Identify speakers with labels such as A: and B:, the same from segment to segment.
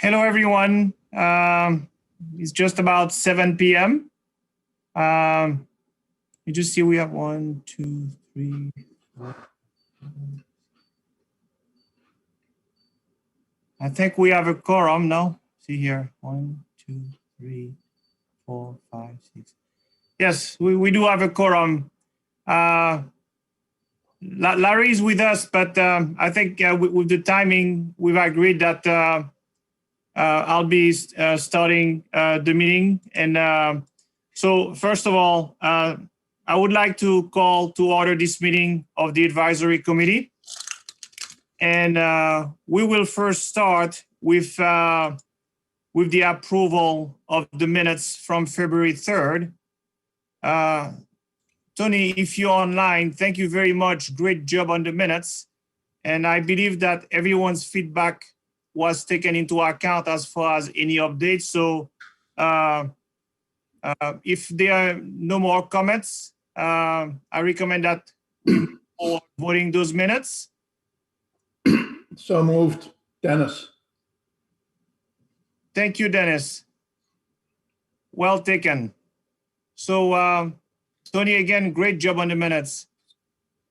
A: Hello, everyone. It's just about 7 p.m. You just see we have 1, 2, 3, 4. I think we have a quorum now. See here, 1, 2, 3, 4, 5, 6. Yes, we do have a quorum. Larry is with us, but I think with the timing, we've agreed that I'll be starting the meeting. And so first of all, I would like to call to order this meeting of the advisory committee. And we will first start with the approval of the minutes from February 3rd. Tony, if you're online, thank you very much. Great job on the minutes. And I believe that everyone's feedback was taken into account as far as any updates. So if there are no more comments, I recommend that we move forward voting those minutes.
B: So moved. Dennis.
A: Thank you, Dennis. Well taken. So, Tony, again, great job on the minutes.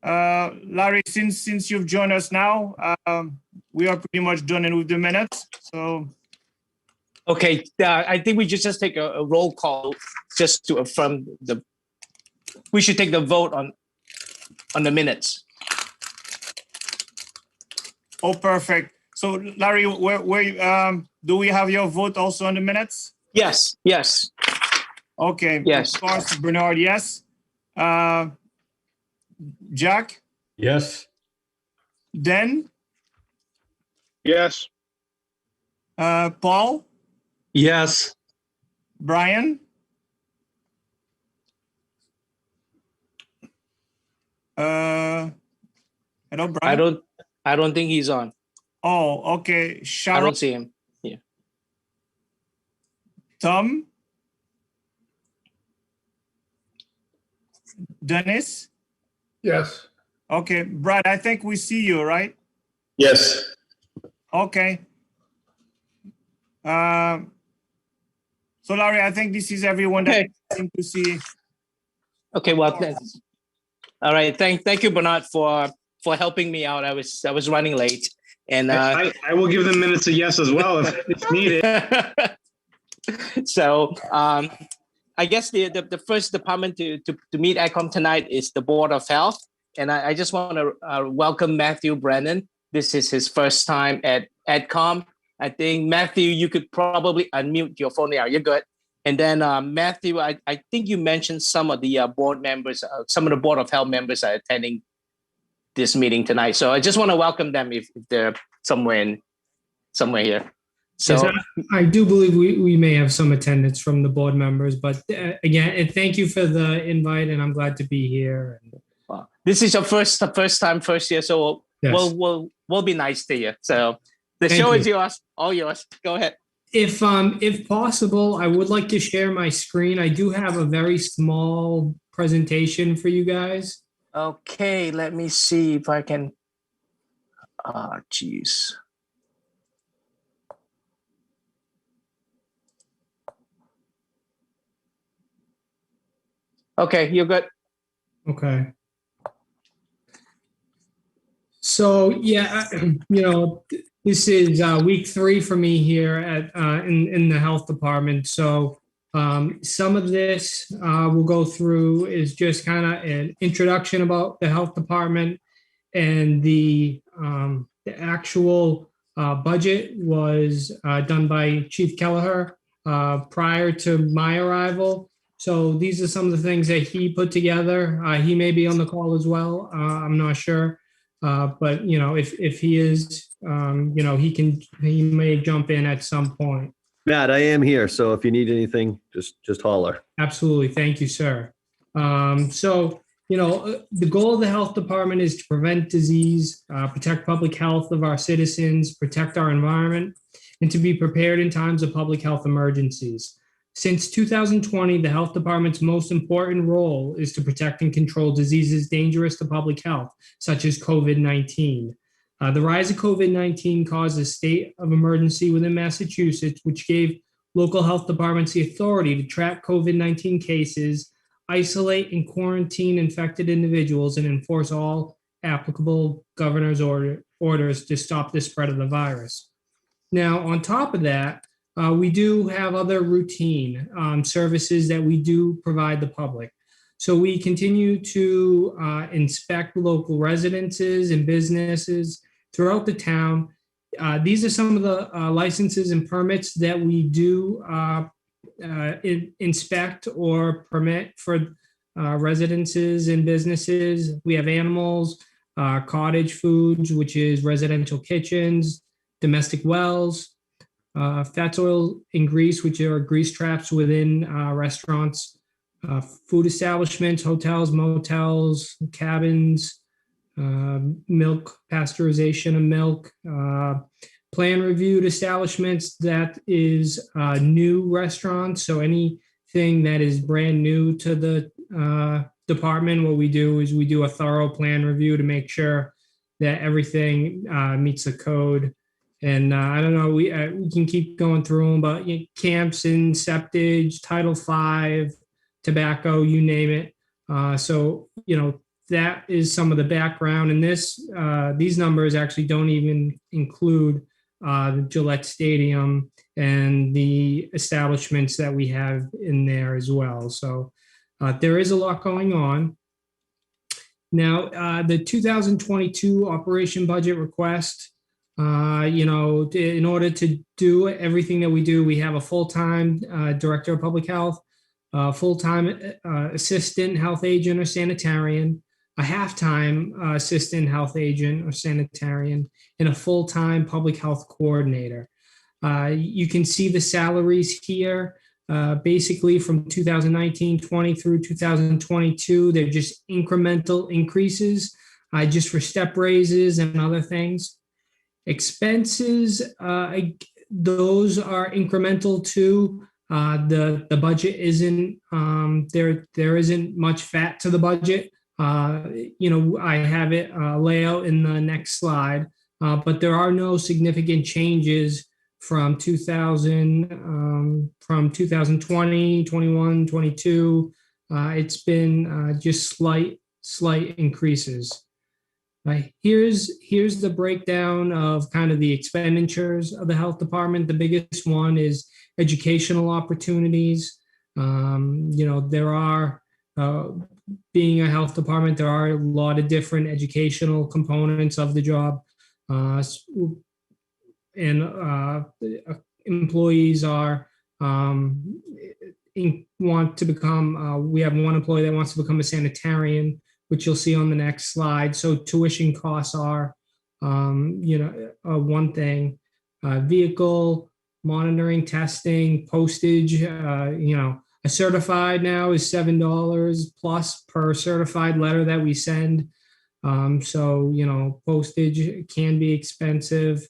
A: Larry, since you've joined us now, we are pretty much done with the minutes. So,
C: okay, I think we just take a roll call just to affirm the. We should take the vote on the minutes.
A: Oh, perfect. So, Larry, where do we have your vote also on the minutes?
C: Yes. Yes.
A: Okay.
C: Yes.
A: Of course, Bernard. Yes. Jack?
B: Yes.
A: Dan?
D: Yes.
A: Paul?
E: Yes.
A: Brian? Hello, Brian?
C: I don't think he's on.
A: Oh, okay.
C: I
A: Sharon?
C: don't see him. Yeah.
A: Tom? Dennis?
B: Yes.
A: Okay, Brad, I think we see you, right?
D: Yes.
A: Okay. So Larry, I think this is everyone that I seem to see.
C: Okay. Well, all right. Thank you, Bernard, for helping me out. I was running late, and
E: I will give the minutes a yes as well if needed.
C: So I guess the first department to meet AdCom tonight is the Board of Health, and I just want to welcome Matthew Brennan. This is his first time at AdCom. I think Matthew, you could probably unmute your phone now. You're good. And then Matthew, I think you mentioned some of the board members, some of the Board of Health members are attending this meeting tonight. So I just want to welcome them if they're somewhere here. So
F: yes, I do believe we may have some attendance from the board members, but again, thank you for the invite, and I'm glad to be here.
C: This is your first year, so
F: Yes.
C: we'll be nice to you. So the
F: Thank
C: show
F: you.
C: is yours, all yours. Go ahead.
F: If possible, I would like to share my screen. I do have a very small presentation for you guys.
C: Okay, let me see if I can. Geez. Okay, you're good.
F: Okay. So yeah, this is week 3 for me here at in the health department. So some of this we'll go through is just kind of an introduction about the health department, and the actual budget was done by Chief Kelleher prior to my arrival. So these are some of the things that he put together. He may be on the call as well. I'm not sure. But if he is, he may jump in at some point.
G: Matt, I am here. So if you need anything, just holler.
F: Absolutely. Thank you, sir. The goal of the health department is to prevent disease, protect public health of our citizens, protect our environment, and to be prepared in times of public health emergencies. Since 2020, the health department's most important role is to protect and control diseases dangerous to public health, such as COVID-19. The rise of COVID-19 caused a state of emergency within Massachusetts, which gave local health departments the authority to track COVID-19 cases, isolate and quarantine infected individuals, and enforce all applicable governor's orders to stop the spread of the virus. Now, on top of that, we do have other routine services that we do provide the public. So we continue to inspect local residences and businesses throughout the town. These are some of the licenses and permits that we do inspect or permit for residences and businesses. We have animals, cottage foods, which is residential kitchens, domestic wells, fats, oil, and grease, which are grease traps within restaurants, food establishments, hotels, motels, cabins, milk, pasteurization of milk, plan reviewed establishments, that is new restaurants. So anything that is brand new to the department, what we do is we do a thorough plan review to make sure that everything meets the code. And I don't know, we can keep going through them, but camps and septage, Title V, tobacco, you name it. So, that is some of the background. And these numbers actually don't even include the Gillette Stadium and the establishments that we have in there as well. So there is a lot going on. Now, the 2022 operation budget request, in order to do everything that we do, we have a full-time director of public health, full-time assistant health agent or sanitarian, a half-time assistant health agent or sanitarian, and a full-time public health coordinator. You can see the salaries here. Basically from 2019-20 through 2022, they're just incremental increases, just for step raises and other things. Expenses, those are incremental too. The budget isn't, there isn't much fat to the budget. I have it lay out in the next slide, but there are no significant changes from 2020, 21, 22. It's been just slight increases. Here's the breakdown of kind of the expenditures of the health department. The biggest one is educational opportunities. There are, being a health department, there are a lot of different educational components of the job. Employees are want to become, we have one employee that wants to become a sanitarian, which you'll see on the next slide. So tuition costs are, one thing. Vehicle monitoring, testing, postage, a certified now is $7 plus per certified letter that we send. Postage can be expensive.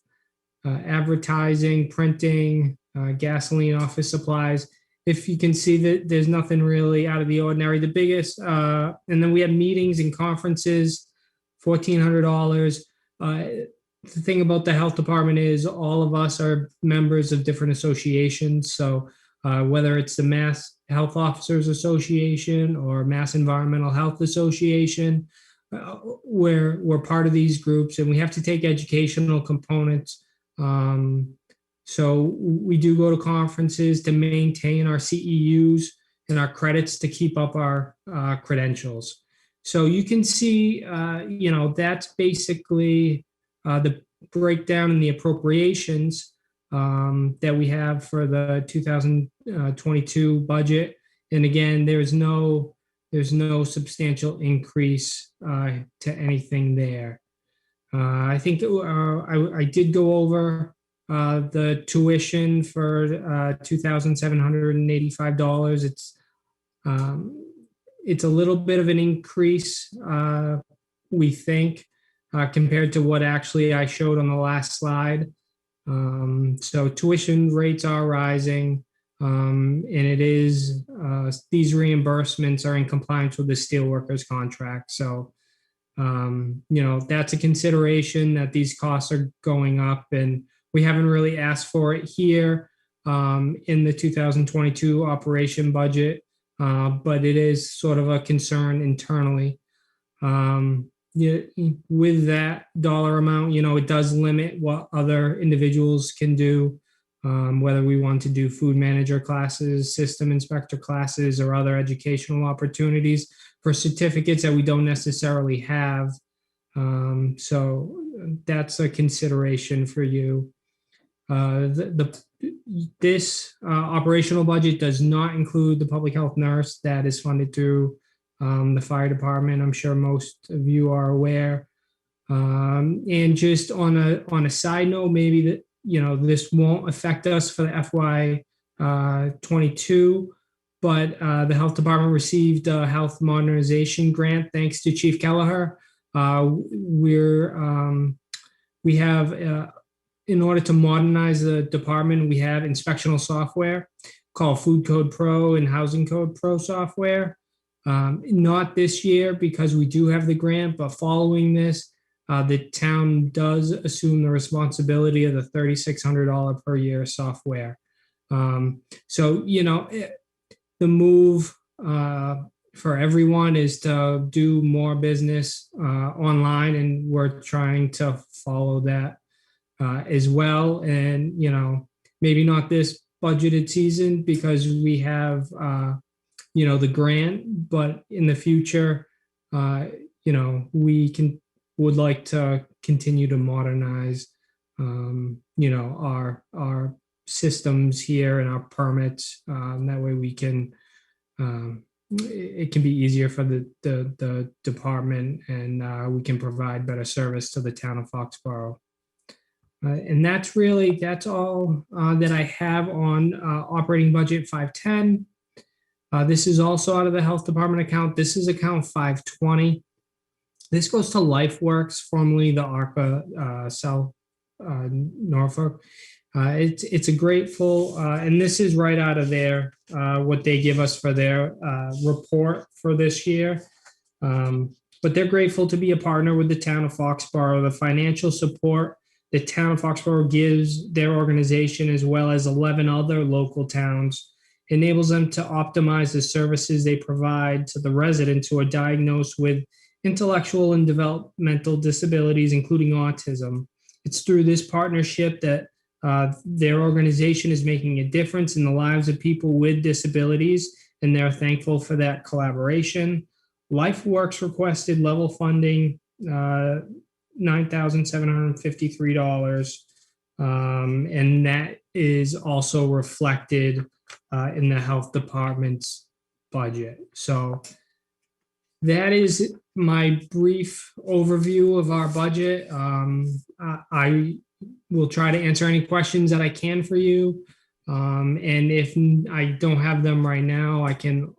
F: Advertising, printing, gasoline, office supplies. If you can see that there's nothing really out of the ordinary. The biggest, and then we have meetings and conferences, $1,400. The thing about the health department is all of us are members of different associations. So whether it's the Mass Health Officers Association or Mass Environmental Health Association, we're part of these groups, and we have to take educational components. So we do go to conferences to maintain our CEUs and our credits to keep up our credentials. So you can see, that's basically the breakdown in the appropriations that we have for the 2022 budget. And again, there's no substantial increase to anything there. I think I did go over the tuition for $2,785. It's a little bit of an increase, we think, compared to what actually I showed on the last slide. So tuition rates are rising, and it is these reimbursements are in compliance with the steelworkers contract. So That's a consideration that these costs are going up, and we haven't really asked for it here in the 2022 operation budget, but it is sort of a concern internally. With that dollar amount, it does limit what other individuals can do, whether we want to do food manager classes, system inspector classes, or other educational opportunities for certificates that we don't necessarily have. So that's a consideration for you. This operational budget does not include the public health nurse that is funded through the fire department. I'm sure most of you are aware. And just on a side note, maybe that this won't affect us for the FY 22, but the health department received a health modernization grant thanks to Chief Kelleher. We have in order to modernize the department, we have inspectional software called Food Code Pro and Housing Code Pro software. Not this year because we do have the grant, but following this, the town does assume the responsibility of the $3,600 per year software. So, the move for everyone is to do more business online, and we're trying to follow that as well. And, maybe not this budgeted season because we have, the grant, but in the future, we would like to continue to modernize, our systems here and our permits. That way we can, it can be easier for the department, and we can provide better service to the town of Foxborough. And that's all that I have on operating budget 510. This is also out of the health department account. This is account 520. This goes to LifeWorks, formerly the ARPA South Norfolk. It's a grateful, and this is right out of their, what they give us for their report for this year. But they're grateful to be a partner with the town of Foxborough. The financial support the town of Foxborough gives their organization, as well as 11 other local towns, enables them to optimize the services they provide to the residents who are diagnosed with intellectual and developmental disabilities, including autism. It's through this partnership that their organization is making a difference in the lives of people with disabilities, and they're thankful for that collaboration. LifeWorks requested level funding, $9,753, and that is also reflected in the health department's budget. So that is my brief overview of our budget. I will try to answer any questions that I can for you. And if I don't have them right now, I can,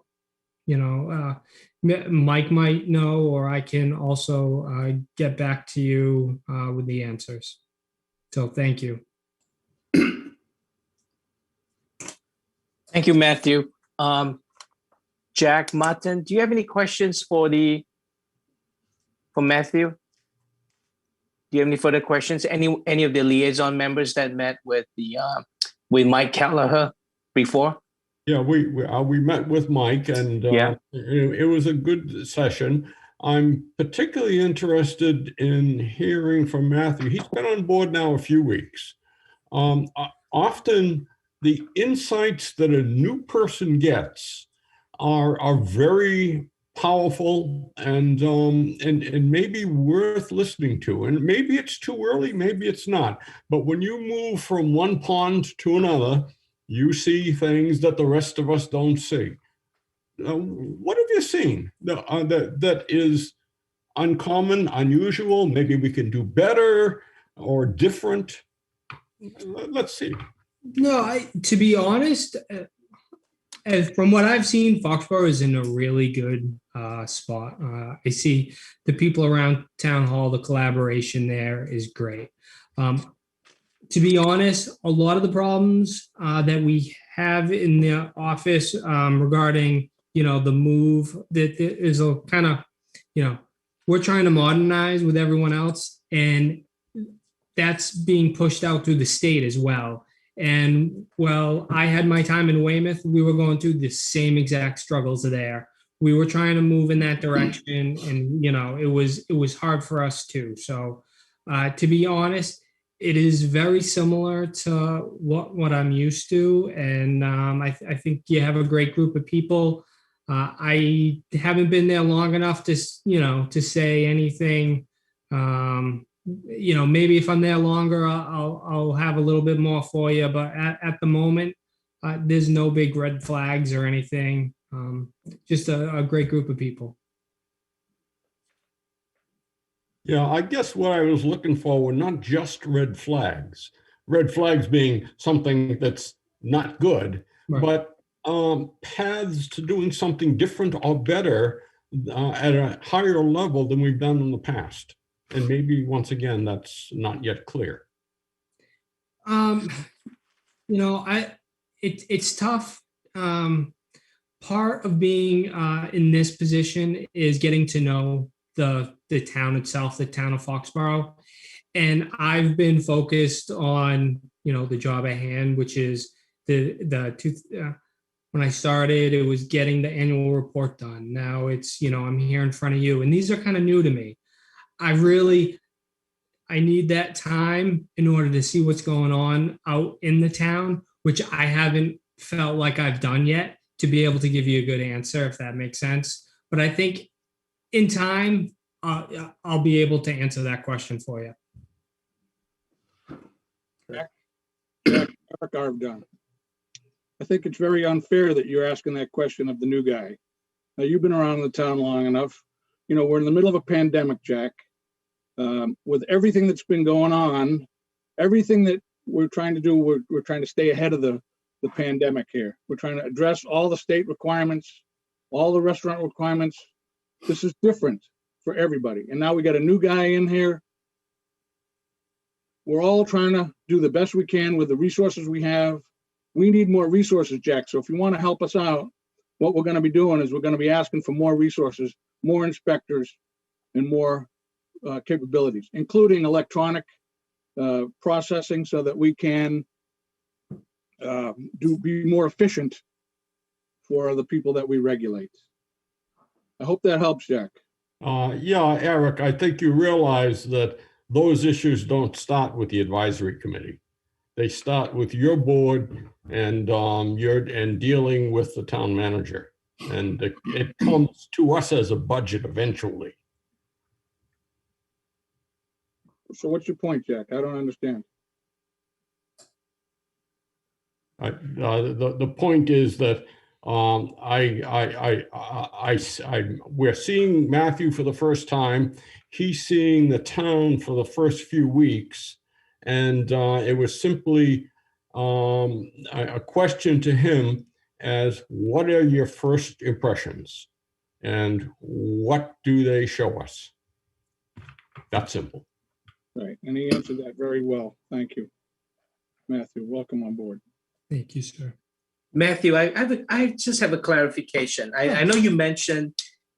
F: Mike might know, or I can also get back to you with the answers. So thank you.
C: Thank you, Matthew. Jack, Martin, do you have any questions for Matthew? Do you have any further questions? Any of the liaison members that met with with Mike Kelleher before?
H: Yeah, we met with Mike, and it was a good session. I'm particularly interested in hearing from Matthew. He's been on board now a few weeks. Often the insights that a new person gets are very powerful and maybe worth listening to. And maybe it's too early, maybe it's not. But when you move from one pond to another, you see things that the rest of us don't see. What have you seen that is uncommon, unusual? Maybe we can do better or different. Let's see.
F: No, to be honest, from what I've seen, Foxborough is in a really good spot. I see the people around town hall, the collaboration there is great. To be honest, a lot of the problems that we have in the office regarding, the move, that is a kind of, we're trying to modernize with everyone else, and that's being pushed out through the state as well. And well, I had my time in Weymouth. We were going through the same exact struggles there. We were trying to move in that direction, and it was hard for us too. So, to be honest, it is very similar to what I'm used to, and I think you have a great group of people. I haven't been there long enough to say anything. Maybe if I'm there longer, I'll have a little bit more for you. But at the moment, there's no big red flags or anything. Just a great group of people.
H: Yeah, I guess what I was looking for were not just red flags being something that's not good,
F: Right.
H: but paths to doing something different or better at a higher level than we've done in the past. And maybe once again, that's not yet clear.
F: It's tough. Part of being in this position is getting to know the town itself, the town of Foxborough. And I've been focused on, the job at hand, which is when I started, it was getting the annual report done. Now it's, I'm here in front of you, and these are kind of new to me. I need that time in order to see what's going on out in the town, which I haven't felt like I've done yet to be able to give you a good answer, if that makes sense. But I think in time, I'll be able to answer that question for you.
I: Eric Arvdon. I think it's very unfair that you're asking that question of the new guy. Now, you've been around the town long enough. We're in the middle of a pandemic, Jack. With everything that's been going on, everything that we're trying to do, we're trying to stay ahead of the pandemic here. We're trying to address all the state requirements, all the restaurant requirements. This is different for everybody. And now we got a new guy in here. We're all trying to do the best we can with the resources we have. We need more resources, Jack. So if you want to help us out, what we're going to be doing is we're going to be asking for more resources, more inspectors, and more capabilities, including electronic processing, so that we can be more efficient for the people that we regulate. I hope that helps, Jack.
H: Yeah, Eric, I think you realize that those issues don't start with the advisory committee. They start with your board and dealing with the town manager. And it comes to us as a budget eventually.
I: So what's your point, Jack? I don't understand.
H: The point is that we're seeing Matthew for the first time. He's seeing the town for the first few weeks, and it was simply a question to him as, what are your first impressions, and what do they show us? That's simple.
I: Right, and he answered that very well. Thank you, Matthew. Welcome on board.
F: Thank you, sir.
C: Matthew, I just have a clarification. I know you mentioned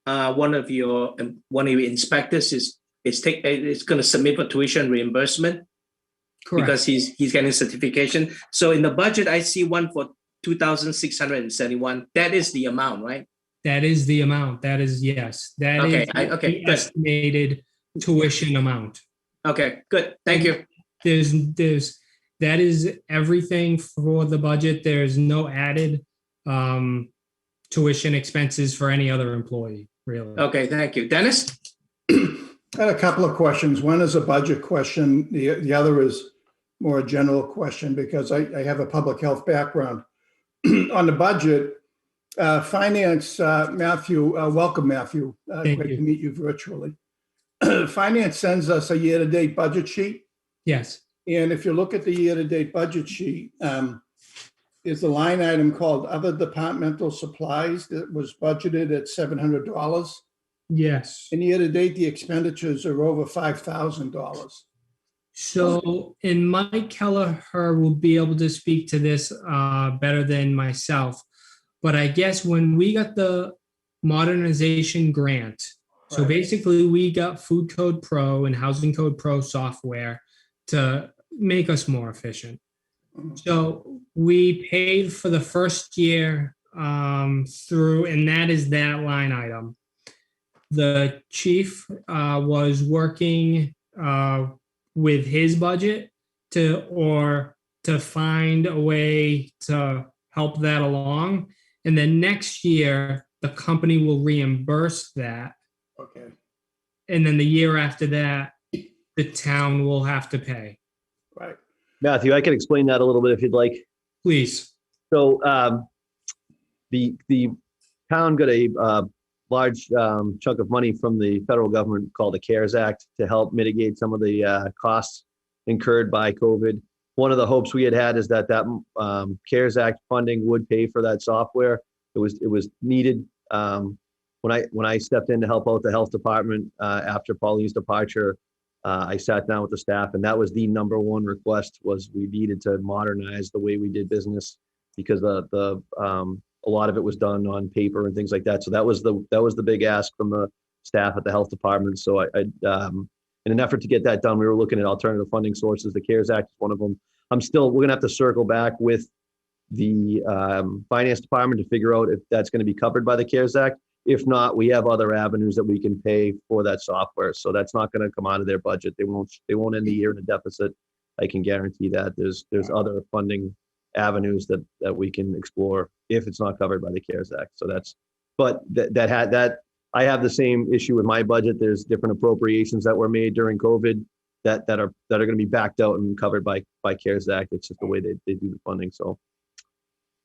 C: one of your inspectors is going to submit for tuition reimbursement.
F: Correct.
C: Because he's getting certification. So in the budget, I see one for $2,671. That is the amount, right?
F: That is the amount. That is, yes. That
C: Okay,
F: is
C: okay,
F: the
C: good.
F: estimated tuition amount.
C: Okay, good. Thank you.
F: That is everything for the budget. There's no added tuition expenses for any other employee, really.
C: Okay, thank you. Dennis?
B: I had a couple of questions. One is a budget question. The other is more a general question, because I have a public health background. On the budget, finance, Matthew, welcome, Matthew.
F: Thank
B: Great
F: you.
B: to meet you virtually. Finance sends us a year-to-date budget sheet.
F: Yes.
B: And if you look at the year-to-date budget sheet, there's a line item called other departmental supplies that was budgeted at $700.
F: Yes.
B: And year-to-date, the expenditures are over $5,000.
F: So, and Mike Kelleher will be able to speak to this better than myself. But I guess when we got the modernization grant, So
B: Right.
F: basically, we got Food Code Pro and Housing Code Pro software to make us more efficient. So we paid for the first year through, and that is that line item. The chief was working with his budget to find a way to help that along. And then next year, the company will reimburse that.
B: Okay,
F: And then the year after that, the town will have to pay.
B: right.
G: Matthew, I can explain that a little bit if you'd like.
F: Please.
G: So the town got a large chunk of money from the federal government called the CARES Act to help mitigate some of the costs incurred by COVID. One of the hopes we had is that CARES Act funding would pay for that software. It was needed. When I stepped in to help out the health department after Pauline's departure, I sat down with the staff, and that was the number one request: was we needed to modernize the way we did business, because a lot of it was done on paper and things like that. So that was the big ask from the staff at the health department. So in an effort to get that done, we were looking at alternative funding sources. The CARES Act is one of them. We're gonna have to circle back with the finance department to figure out if that's going to be covered by the CARES Act. If not, we have other avenues that we can pay for that software. So that's not going to come out of their budget. They won't end the year in a deficit. I can guarantee that. There's other funding avenues that we can explore if it's not covered by the CARES Act. So I have the same issue with my budget. There's different appropriations that were made during COVID that are going to be backed out and covered by CARES Act. It's just the way they do the funding. So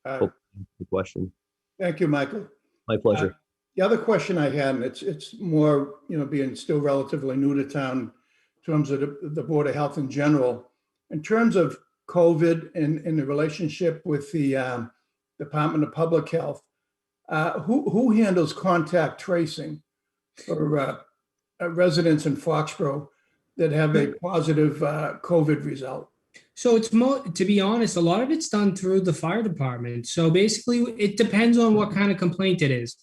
G: hope the question.
B: Thank you, Michael.
G: My pleasure.
B: The other question I had, and it's more, being still relatively new to town in terms of the Board of Health in general, in terms of COVID and the relationship with the Department of Public Health, who handles contact tracing for residents in Foxborough that have a positive COVID result?
F: So it's to be honest, a lot of it's done through the fire department. So basically, it depends on what kind of complaint it is.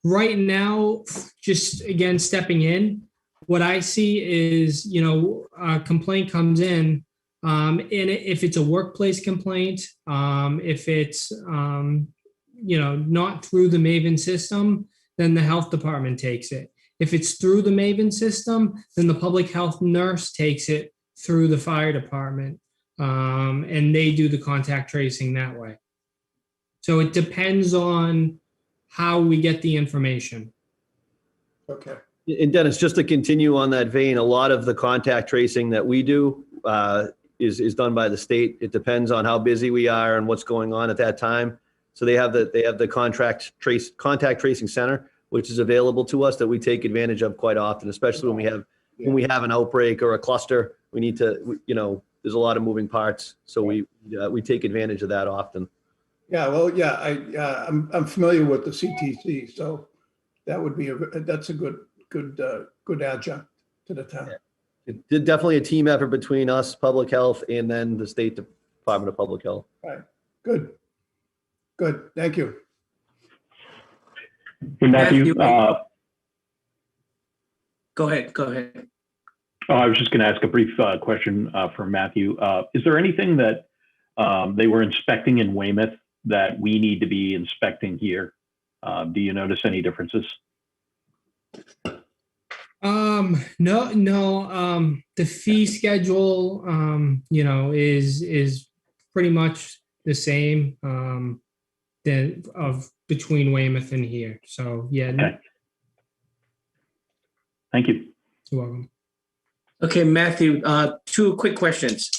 F: Right now, just again, stepping in, what I see is, a complaint comes in, and if it's a workplace complaint, if it's, not through the Maven system, then the health department takes it. If it's through the Maven system, then the public health nurse takes it through the fire department, and they do the contact tracing that way. So it depends on how we get the information.
B: Okay.
G: And Dennis, just to continue on that vein, a lot of the contact tracing that we do is done by the state. It depends on how busy we are and what's going on at that time. So they have the contact tracing center, which is available to us, that we take advantage of quite often, especially when we have an outbreak or a cluster. We need to, there's a lot of moving parts, so we take advantage of that often.
B: Yeah, well, yeah, I'm familiar with the CTC, so that would be that's a good adjunct to the town.
G: It's definitely a team effort between us, public health, and then the State Department of Public Health.
B: Right. Good. Thank you.
J: Hey, Matthew.
C: Go ahead.
J: I was just going to ask a brief question for Matthew. Is there anything that they were inspecting in Weymouth that we need to be inspecting here? Do you notice any differences?
F: No. The fee schedule, is pretty much the same between Weymouth and here. So yeah.
J: Okay. Thank you.
F: You're welcome.
C: Okay, Matthew, two quick questions.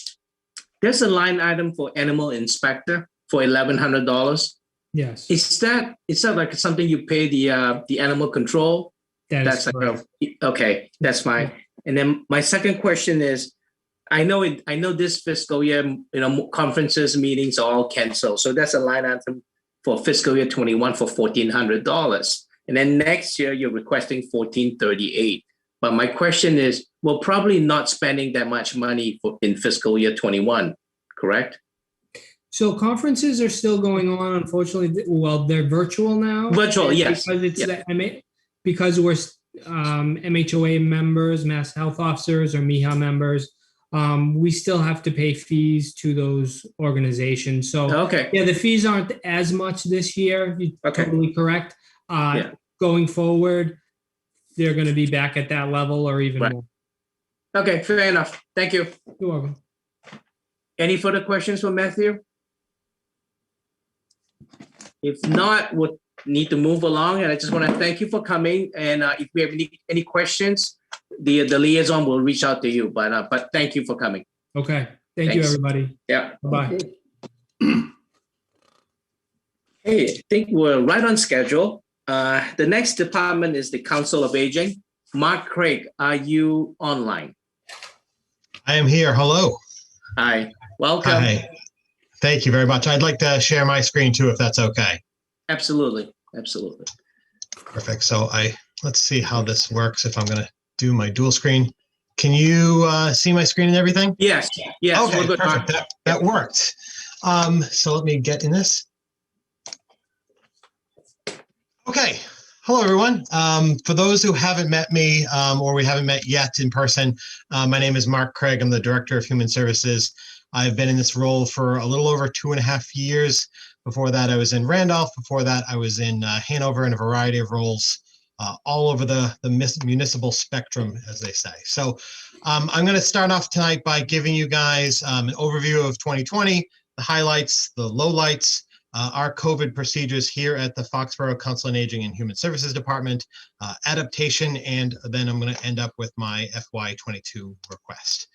C: There's a line item for animal inspector for $1,100.
F: Yes.
C: Is that like something you pay the animal control?
F: That's
C: like okay, that's fine. And then my second question is, I know this fiscal year, conferences, meetings are all canceled. So that's a line item for fiscal year 21 for $1,400. And then next year you're requesting $1,438. But my question is, we're probably not spending that much money in fiscal year 21, correct?
F: So conferences are still going on, unfortunately. Well, they're virtual now.
C: Virtual, yes.
F: Because because MHOA members, Mass Health Officers, or MIHA members, we still have to pay fees to those organizations. So
C: Okay.
F: yeah, the fees aren't as much this year. You're
C: Okay.
F: totally correct.
C: Yeah.
F: Going forward, they're going to be back at that level or even
C: Right.
F: more.
C: Okay, fair enough. Thank you.
F: You're welcome.
C: Any further questions for Matthew? If not, we'll need to move along. And I just want to thank you for coming. And if we have any questions, the liaison will reach out to you. But thank you for coming.
F: Okay. Thank you,
C: Thanks.
F: everybody.
C: Yeah.
F: Bye.
C: Hey, I think we're right on schedule. The next department is the Council of Aging. Mark Craig, are you online?
K: I am here. Hello.
C: Hi. Welcome.
K: Hi. Thank you very much. I'd like to share my screen too, if that's okay.
C: Absolutely. Absolutely.
K: Perfect. So let's see how this works if I'm going to do my dual screen. Can you see my screen and everything?
C: Yes. Yes.
K: Okay,
C: we're good, Mark.
K: perfect. That worked. So let me get in this. Okay. Hello, everyone. For those who haven't met me or we haven't met yet in person, my name is Mark Craig. I'm the Director of Human Services. I've been in this role for a little over 2.5 years. Before that, I was in Randolph. Before that, I was in Hanover in a variety of roles all over the municipal spectrum, as they say. So I'm going to start off tonight by giving you guys an overview of 2020, the highlights, the lowlights, our COVID procedures here at the Foxborough Council on Aging and Human Services Department, adaptation, and then I'm going to end up with my FY22 request.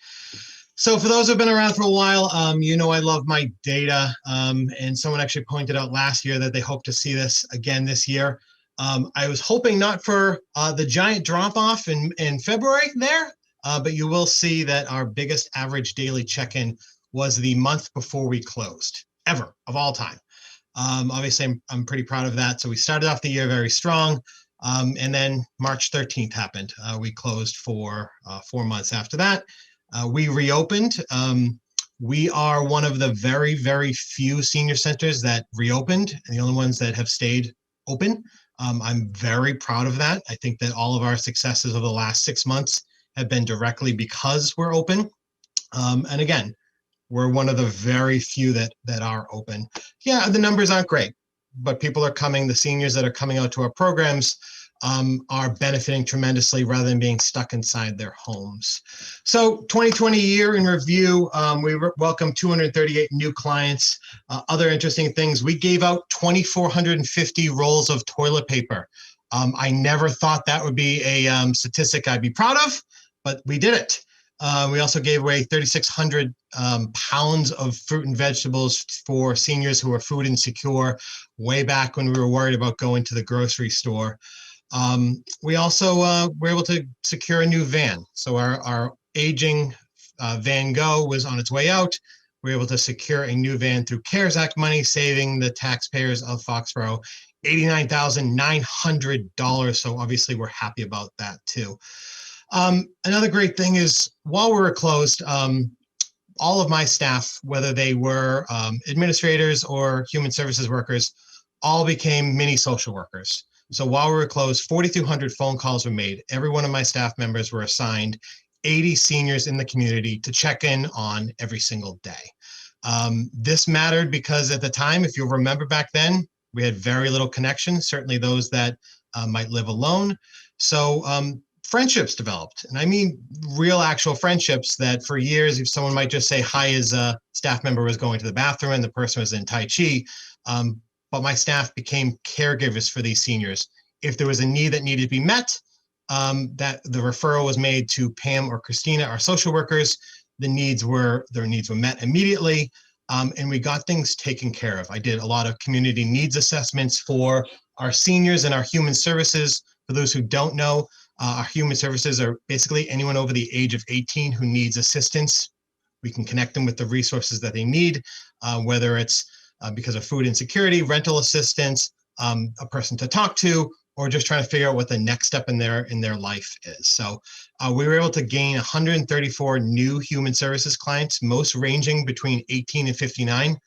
K: So for those who've been around for a while, you know I love my data, and someone actually pointed out last year that they hope to see this again this year. I was hoping not for the giant drop-off in February there, but you will see that our biggest average daily check-in was the month before we closed, ever, of all time. Obviously, I'm pretty proud of that. So we started off the year very strong, and then March 13th happened. We closed for 4 months after that. We reopened. We are one of the very, very few senior centers that reopened, and the only ones that have stayed open. I'm very proud of that. I think that all of our successes over the last 6 months have been directly because we're open. And again, we're one of the very few that are open. Yeah, the numbers aren't great, but people are coming. The seniors that are coming out to our programs are benefiting tremendously rather than being stuck inside their homes. So 2020 year in review, we welcomed 238 new clients. Other interesting things, we gave out 2,450 rolls of toilet paper. I never thought that would be a statistic I'd be proud of, but we did it. We also gave away 3,600 pounds of fruit and vegetables for seniors who are food insecure way back when we were worried about going to the grocery store. We also were able to secure a new van. So our aging Van Go was on its way out. We were able to secure a new van through CARES Act money, saving the taxpayers of Foxborough $89,900. So obviously we're happy about that too. Another great thing is while we were closed, all of my staff, whether they were administrators or human services workers, all became mini social workers. So while we were closed, 4,200 phone calls were made. Every one of my staff members were assigned 80 seniors in the community to check in on every single day. This mattered because at the time, if you'll remember back then, we had very little connection, certainly those that might live alone. So friendships developed, and I mean real actual friendships that for years, if someone might just say hi as a staff member was going to the bathroom and the person was in Tai Chi, but my staff became caregivers for these seniors. If there was a need that needed to be met, that the referral was made to Pam or Christina, our social workers. Their needs were met immediately, and we got things taken care of. I did a lot of community needs assessments for our seniors and our human services. For those who don't know, our human services are basically anyone over the age of 18 who needs assistance. We can connect them with the resources that they need, whether it's because of food insecurity, rental assistance, a person to talk to, or just trying to figure out what the next step in their life is. So we were able to gain 134 new human services clients, most ranging between 18 and 59,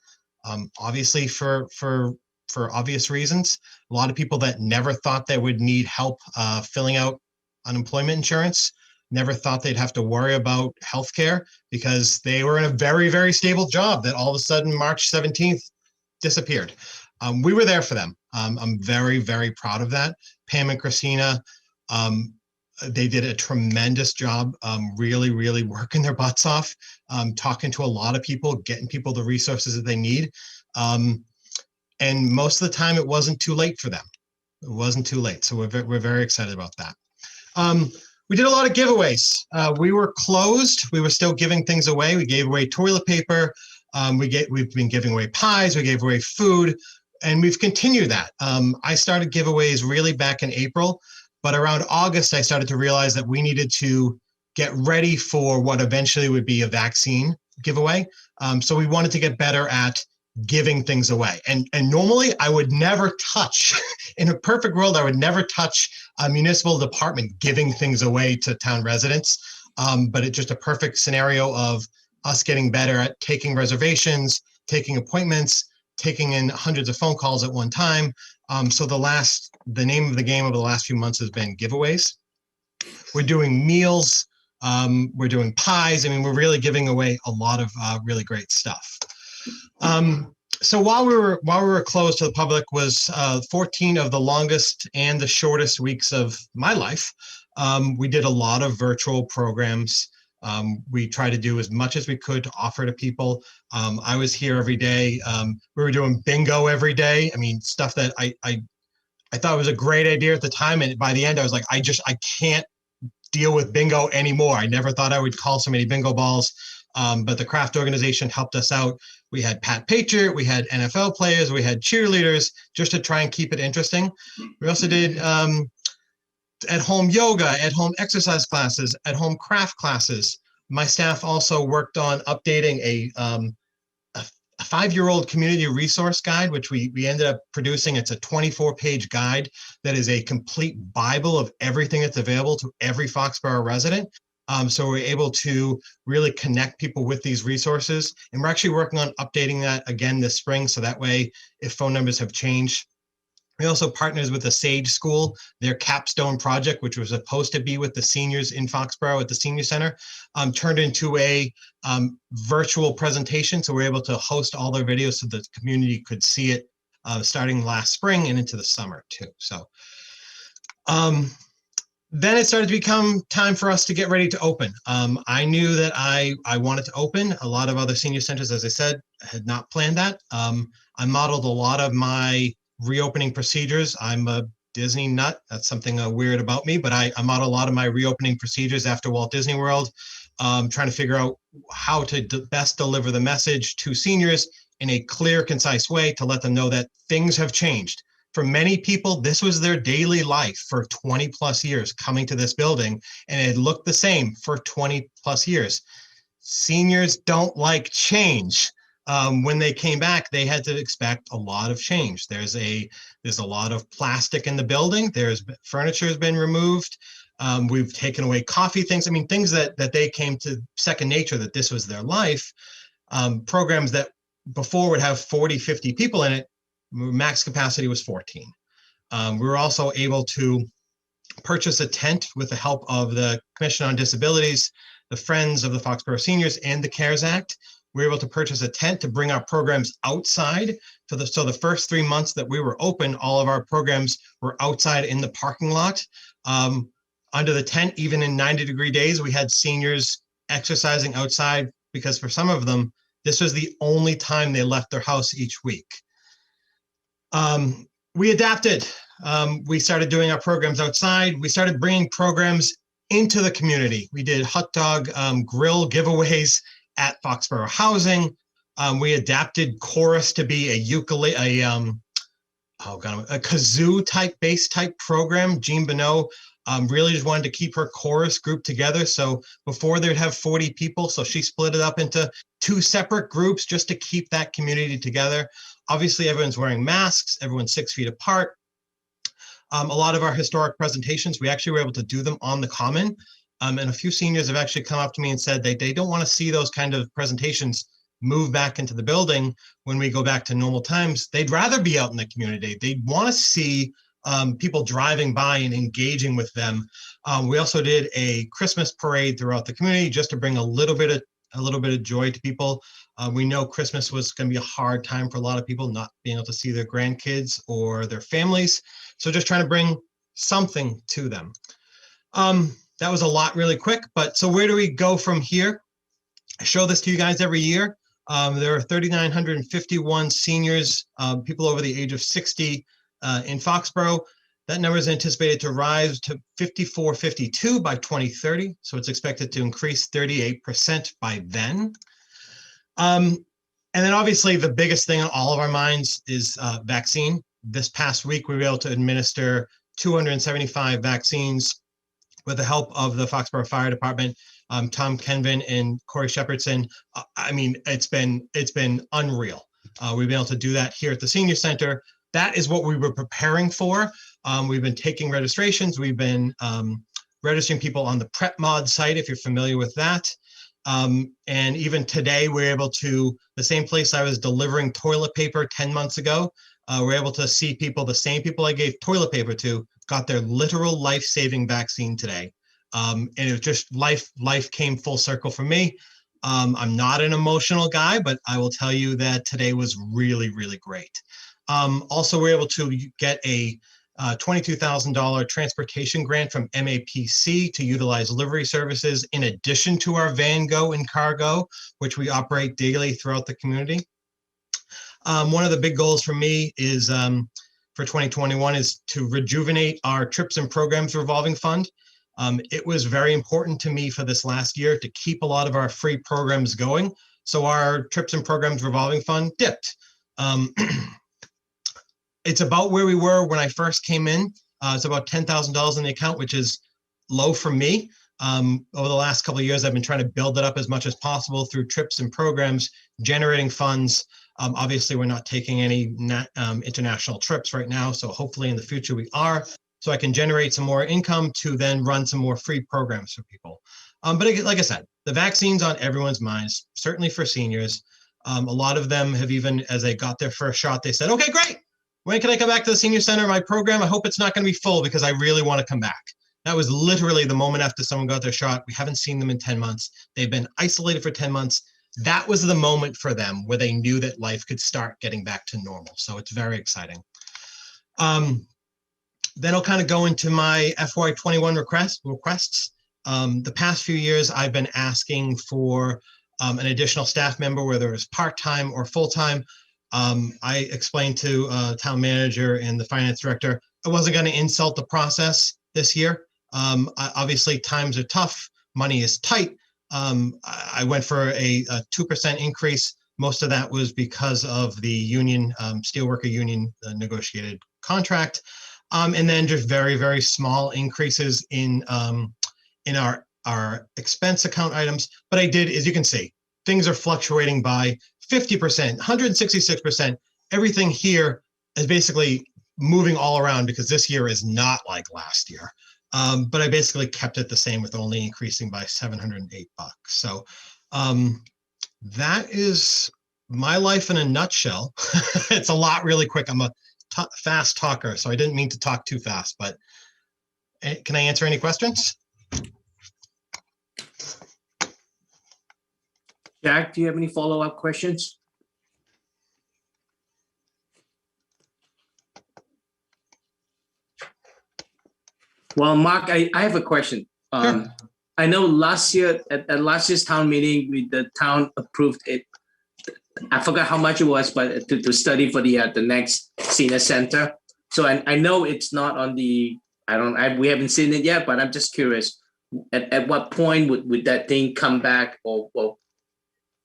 K: obviously for obvious reasons. A lot of people that never thought they would need help filling out unemployment insurance, never thought they'd have to worry about healthcare because they were in a very, very stable job that all of a sudden March 17th disappeared. We were there for them. I'm very, very proud of that. Pam and Christina, they did a tremendous job, really, really working their butts off, talking to a lot of people, getting people the resources that they need. And most of the time it wasn't too late for them. It wasn't too late. So we're very excited about that. We did a lot of giveaways. We were closed. We were still giving things away. We gave away toilet paper. We've been giving away pies. We gave away food, and we've continued that. I started giveaways really back in April, but around August, I started to realize that we needed to get ready for what eventually would be a vaccine giveaway. So we wanted to get better at giving things away. And normally I would never touch, in a perfect world, I would never touch a municipal department giving things away to town residents. But it's just a perfect scenario of us getting better at taking reservations, taking appointments, taking in hundreds of phone calls at one time. So the name of the game over the last few months has been giveaways. We're doing meals, we're doing pies. I mean, we're really giving away a lot of really great stuff. So while we were closed to the public was 14 of the longest and the shortest weeks of my life. We did a lot of virtual programs. We tried to do as much as we could to offer to people. I was here every day. We were doing bingo every day. I mean, stuff that I thought was a great idea at the time. And by the end, I was like, I can't deal with bingo anymore. I never thought I would call so many bingo balls. But the craft organization helped us out. We had Pat Patriot, we had NFL players, we had cheerleaders, just to try and keep it interesting. We also did at-home yoga, at-home exercise classes, at-home craft classes. My staff also worked on updating a 5-year-old community resource guide, which we ended up producing. It's a 24-page guide that is a complete Bible of everything that's available to every Foxborough resident. So we're able to really connect people with these resources. And we're actually working on updating that again this spring. So that way, if phone numbers have changed. We also partners with the Sage School, their capstone project, which was supposed to be with the seniors in Foxborough at the Senior Center, turned into a virtual presentation. So we're able to host all their videos so the community could see it starting last spring and into the summer too. So then it started to become time for us to get ready to open. I knew that I wanted to open. A lot of other senior centers, as I said, had not planned that. I modeled a lot of my reopening procedures. I'm a Disney nut. That's something weird about me, but I model a lot of my reopening procedures after Walt Disney World, trying to figure out how to best deliver the message to seniors in a clear, concise way to let them know that things have changed. For many people, this was their daily life for 20 plus years coming to this building, and it looked the same for 20 plus years. Seniors don't like change. When they came back, they had to expect a lot of change. There's a lot of plastic in the building. Furniture has been removed. We've taken away coffee things. I mean, things that they came to second nature, that this was their life. Programs that before would have 40, 50 people in it, max capacity was 14. We were also able to purchase a tent with the help of the Commission on Disabilities, the Friends of the Foxborough Seniors, and the CARES Act. We were able to purchase a tent to bring our programs outside. So the first 3 months that we were open, all of our programs were outside in the parking lot. Under the tent, even in 90-degree days, we had seniors exercising outside because for some of them, this was the only time they left their house each week. We adapted. We started doing our programs outside. We started bringing programs into the community. We did hot dog grill giveaways at Foxborough Housing. We adapted chorus to be a ukulele, a kazoo type bass type program. Jean Bonneau really just wanted to keep her chorus group together. So before they'd have 40 people, so she split it up into 2 separate groups just to keep that community together. Obviously, everyone's wearing masks. Everyone's 6 feet apart. A lot of our historic presentations, we actually were able to do them on the Common. And a few seniors have actually come up to me and said they don't want to see those kind of presentations move back into the building when we go back to normal times. They'd rather be out in the community. They'd want to see people driving by and engaging with them. We also did a Christmas parade throughout the community just to bring a little bit of joy to people. We know Christmas was going to be a hard time for a lot of people, not being able to see their grandkids or their families. So just trying to bring something to them. That was a lot really quick, but so where do we go from here? I show this to you guys every year. There are 3,951 seniors, people over the age of 60 in Foxborough. That number is anticipated to rise to 5,452 by 2030. So it's expected to increase 38% by then. And then obviously the biggest thing on all of our minds is vaccine. This past week, we were able to administer 275 vaccines with the help of the Foxborough Fire Department, Tom Kenvin and Corey Shepherdson. I mean, it's been unreal. We've been able to do that here at the Senior Center. That is what we were preparing for. We've been taking registrations. We've been registering people on the Prep Mod site, if you're familiar with that. And even today, we're able to, the same place I was delivering toilet paper 10 months ago, we're able to see people, the same people I gave toilet paper to, got their literal life-saving vaccine today. And it was just life came full circle for me. I'm not an emotional guy, but I will tell you that today was really, really great. Also, we're able to get a $22,000 transportation grant from MAPC to utilize livery services in addition to our Van Go and Cargo, which we operate daily throughout the community. One of the big goals for me is for 2021 is to rejuvenate our trips and programs revolving fund. It was very important to me for this last year to keep a lot of our free programs going. So our trips and programs revolving fund dipped. It's about where we were when I first came in. It's about $10,000 in the account, which is low for me. Over the last couple of years, I've been trying to build it up as much as possible through trips and programs, generating funds. Obviously, we're not taking any international trips right now, so hopefully in the future we are. So I can generate some more income to then run some more free programs for people. But like I said, the vaccine's on everyone's minds, certainly for seniors. A lot of them have even, as they got their first shot, they said, okay, great. When can I come back to the Senior Center, my program? I hope it's not going to be full because I really want to come back. That was literally the moment after someone got their shot. We haven't seen them in 10 months. They've been isolated for 10 months. That was the moment for them where they knew that life could start getting back to normal. So it's very exciting. Then I'll kind of go into my FY21 requests. The past few years, I've been asking for an additional staff member, whether it's part-time or full-time. I explained to town manager and the finance director, I wasn't going to insult the process this year. Obviously, times are tough. Money is tight. I went for a 2% increase. Most of that was because of the union, steelworker union negotiated contract. And then just very, very small increases in our expense account items. But I did, as you can see, things are fluctuating by 50%, 166%. Everything here is basically moving all around because this year is not like last year. But I basically kept it the same with only increasing by $708. So that is my life in a nutshell. It's a lot really quick. I'm a fast talker, so I didn't mean to talk too fast, but can I answer any questions?
C: Jack, do you have any follow-up questions? Well, Mark, I have a question.
K: Sure.
C: I know last year at last year's town meeting, the town approved it. I forgot how much it was, but to study for the next senior center. So I know it's not on the. We haven't seen it yet, but I'm just curious. At what point would that thing come back or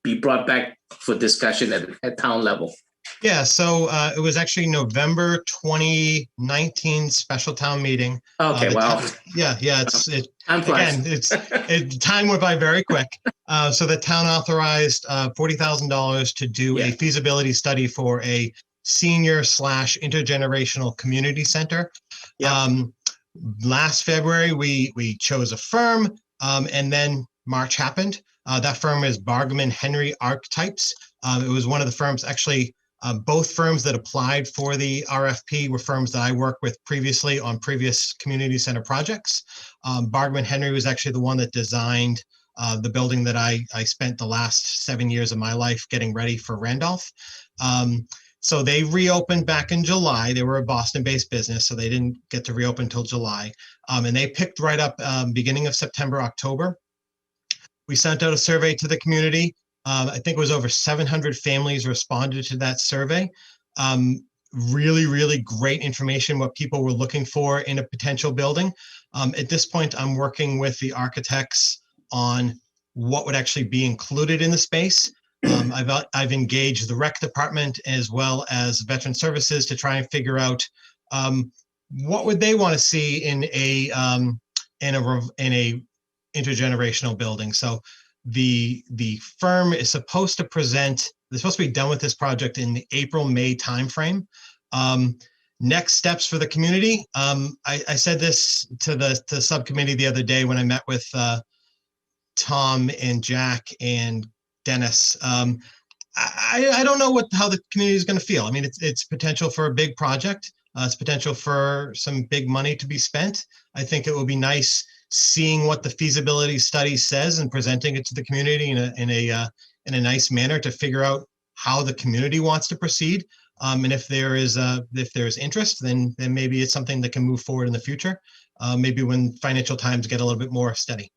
C: be brought back for discussion at town level?
K: Yeah, so it was actually November 2019 special town meeting.
C: Okay, wow.
K: Time went by very quick. So the town authorized $40,000 to do a feasibility study for a senior/intergenerational community center. Last February, we chose a firm, and then March happened. That firm is Bargman Henry Archetypes. It was one of the firms, actually, Both firms that applied for the RFP were firms that I worked with previously on previous community center projects. Bargman Henry was actually the one that designed the building that I spent the last 7 years of my life getting ready for Randolph. So they reopened back in July. They were a Boston-based business, so they didn't get to reopen until July. And they picked right up beginning of September, October. We sent out a survey to the community. I think it was over 700 families responded to that survey. Really, really great information, what people were looking for in a potential building. At this point, I'm working with the architects on what would actually be included in the space. I've engaged the rec department as well as veteran services to try and figure out what would they want to see in a intergenerational building. So the firm is supposed to present, they're supposed to be done with this project in the April-May timeframe. Next steps for the community. I said this to the subcommittee the other day when I met with Tom and Jack and Dennis. I don't know how the community is going to feel. I mean, it's potential for a big project. It's potential for some big money to be spent. I think it will be nice seeing what the feasibility study says and presenting it to the community in a nice manner to figure out how the community wants to proceed. And if there is interest, then maybe it's something that can move forward in the future. Maybe when financial times get a little bit more steady.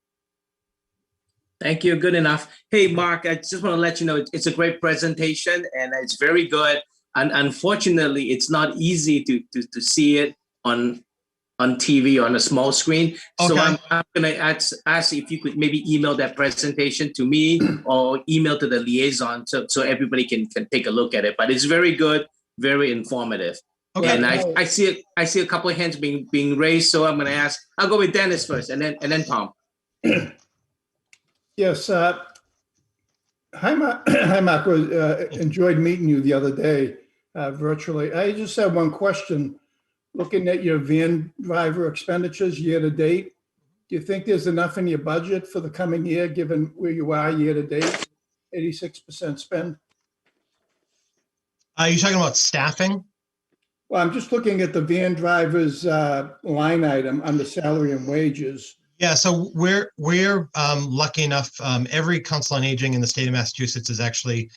C: Thank you. Good enough. Hey, Mark, I just want to let you know it's a great presentation and it's very good. And unfortunately, it's not easy to see it on TV on a small screen. Okay. So I'm going to ask if you could maybe email that presentation to me or email to the liaison so everybody can take a look at it. But it's very good, very informative. Okay. And I see a couple of hands being raised. So I'm going to ask. I'll go with Dennis first, and then Tom.
B: Yes. Hi, Mark. Hi, Mark. Enjoyed meeting you the other day virtually. I just have one question. Looking at your van driver expenditures year to date, do you think there's enough in your budget for the coming year, given where you are year to date, 86% spend?
K: Are you talking about staffing?
B: Well, I'm just looking at the van drivers line item under salary and wages.
K: Yeah, so we're lucky enough. Every council on aging in the state of Massachusetts is actually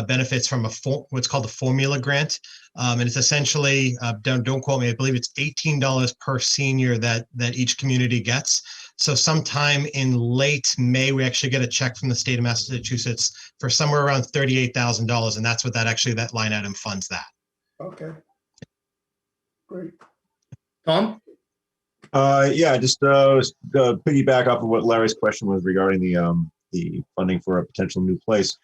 K: benefits from what's called a formula grant, and it's essentially don't quote me. I believe it's $18 per senior that each community gets. So sometime in late May, we actually get a check from the state of Massachusetts for somewhere around $38,000, and that's what that line item funds that.
B: Okay, great.
C: Tom?
L: Yeah, just piggyback off of what Larry's question was regarding the funding for a potential new place.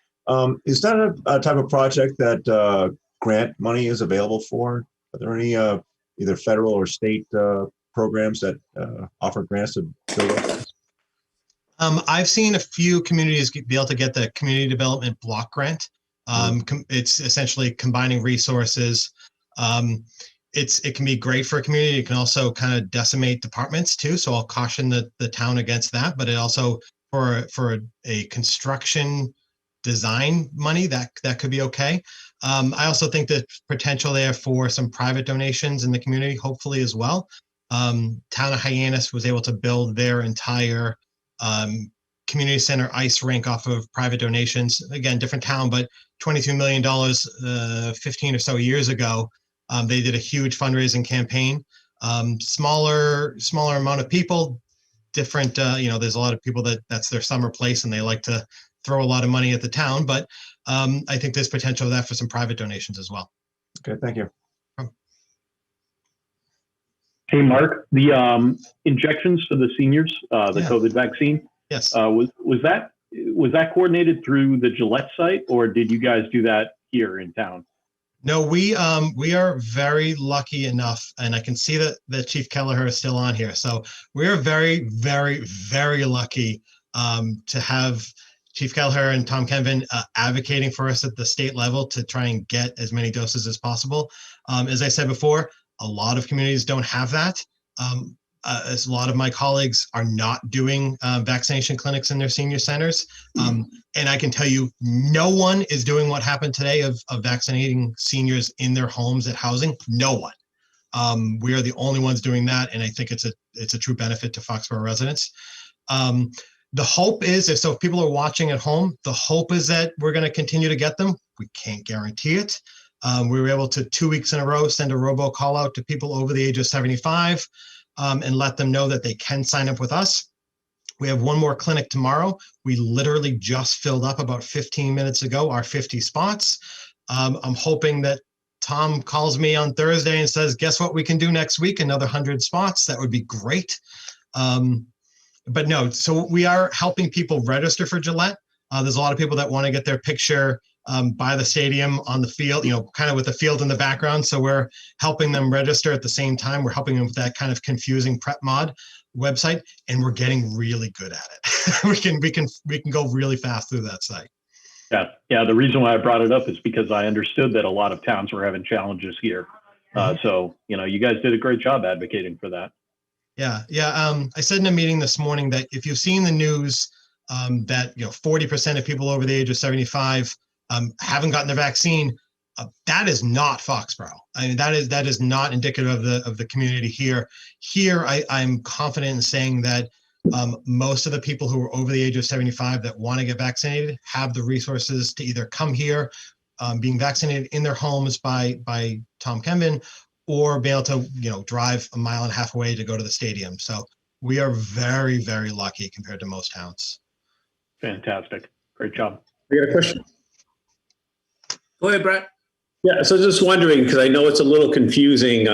L: Is that a type of project that grant money is available for? Are there any either federal or state programs that offer grants to build up?
K: I've seen a few communities be able to get the community development block grant. It's essentially combining resources. It can be great for a community. It can also kind of decimate departments too. So I'll caution the town against that. But it also for a construction design money that could be okay. I also think there's potential there for some private donations in the community, hopefully as well. Town of Hyannis was able to build their entire community center ice rink off of private donations. Again, different town, but $22 million 15 or so years ago. They did a huge fundraising campaign. Smaller amount of people, different, there's a lot of people that's their summer place and they like to throw a lot of money at the town, but I think there's potential there for some private donations as well.
L: Okay, thank you.
J: Hey, Mark, the injections for the seniors, the
K: Yeah.
J: COVID vaccine,
K: Yes.
J: was that coordinated through the Gillette site, or did you guys do that here in town?
K: No, we are very lucky enough, and I can see that Chief Kelleher is still on here. So we are very, very, very lucky to have Chief Kelleher and Tom Kenvin advocating for us at the state level to try and get as many doses as possible. As I said before, a lot of communities don't have that. as a lot of my colleagues are not doing vaccination clinics in their senior centers. And I can tell you, no one is doing what happened today of vaccinating seniors in their homes at housing. No one. We are the only ones doing that, and I think it's a true benefit to Foxborough residents. The hope is, if people are watching at home, the hope is that we're going to continue to get them. We can't guarantee it. We were able to 2 weeks in a row send a robo call out to people over the age of 75 and let them know that they can sign up with us. We have one more clinic tomorrow. We literally just filled up about 15 minutes ago our 50 spots. I'm hoping that Tom calls me on Thursday and says, guess what we can do next week? Another 100 spots. That would be great. But no, so we are helping people register for Gillette. There's a lot of people that want to get their picture by the stadium on the field, kind of with the field in the background. So we're helping them register at the same time. We're helping them with that kind of confusing prep mod website, and we're getting really good at it. we can go really fast through that site.
J: Yeah. The reason why I brought it up is because I understood that a lot of towns were having challenges here. So, you guys did a great job advocating for that.
K: Yeah. I said in a meeting this morning that if you've seen the news that 40% of people over the age of 75 haven't gotten the vaccine, that is not Foxborough. I mean, that is not indicative of the community here. Here, I'm confident in saying that most of the people who are over the age of 75 that want to get vaccinated have the resources to either come here, being vaccinated in their homes by Tom Kenvin, or be able to drive a mile and a half away to go to the stadium. So we are very, very lucky compared to most towns.
J: Fantastic. Great job.
E: We got a question.
C: Go ahead, Brett.
E: Yeah, so just wondering, because I know it's a little confusing,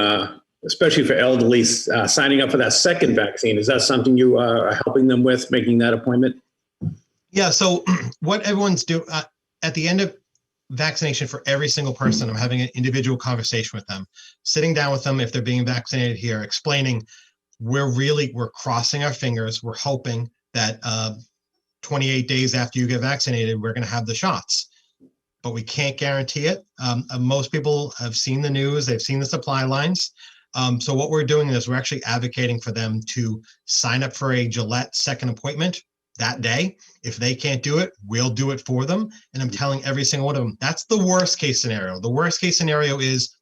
E: especially for elderly, signing up for that second vaccine. Is that something you are helping them with, making that appointment?
K: Yeah, so what everyone's doing at the end of vaccination for every single person, I'm having an individual conversation with them, sitting down with them if they're being vaccinated here, explaining we're crossing our fingers. We're hoping that 28 days after you get vaccinated, we're going to have the shots. But we can't guarantee it. Most people have seen the news, they've seen the supply lines. So what we're doing is we're actually advocating for them to sign up for a Gillette second appointment that day. If they can't do it, we'll do it for them. And I'm telling every single one of them, that's the worst case scenario. The worst case scenario is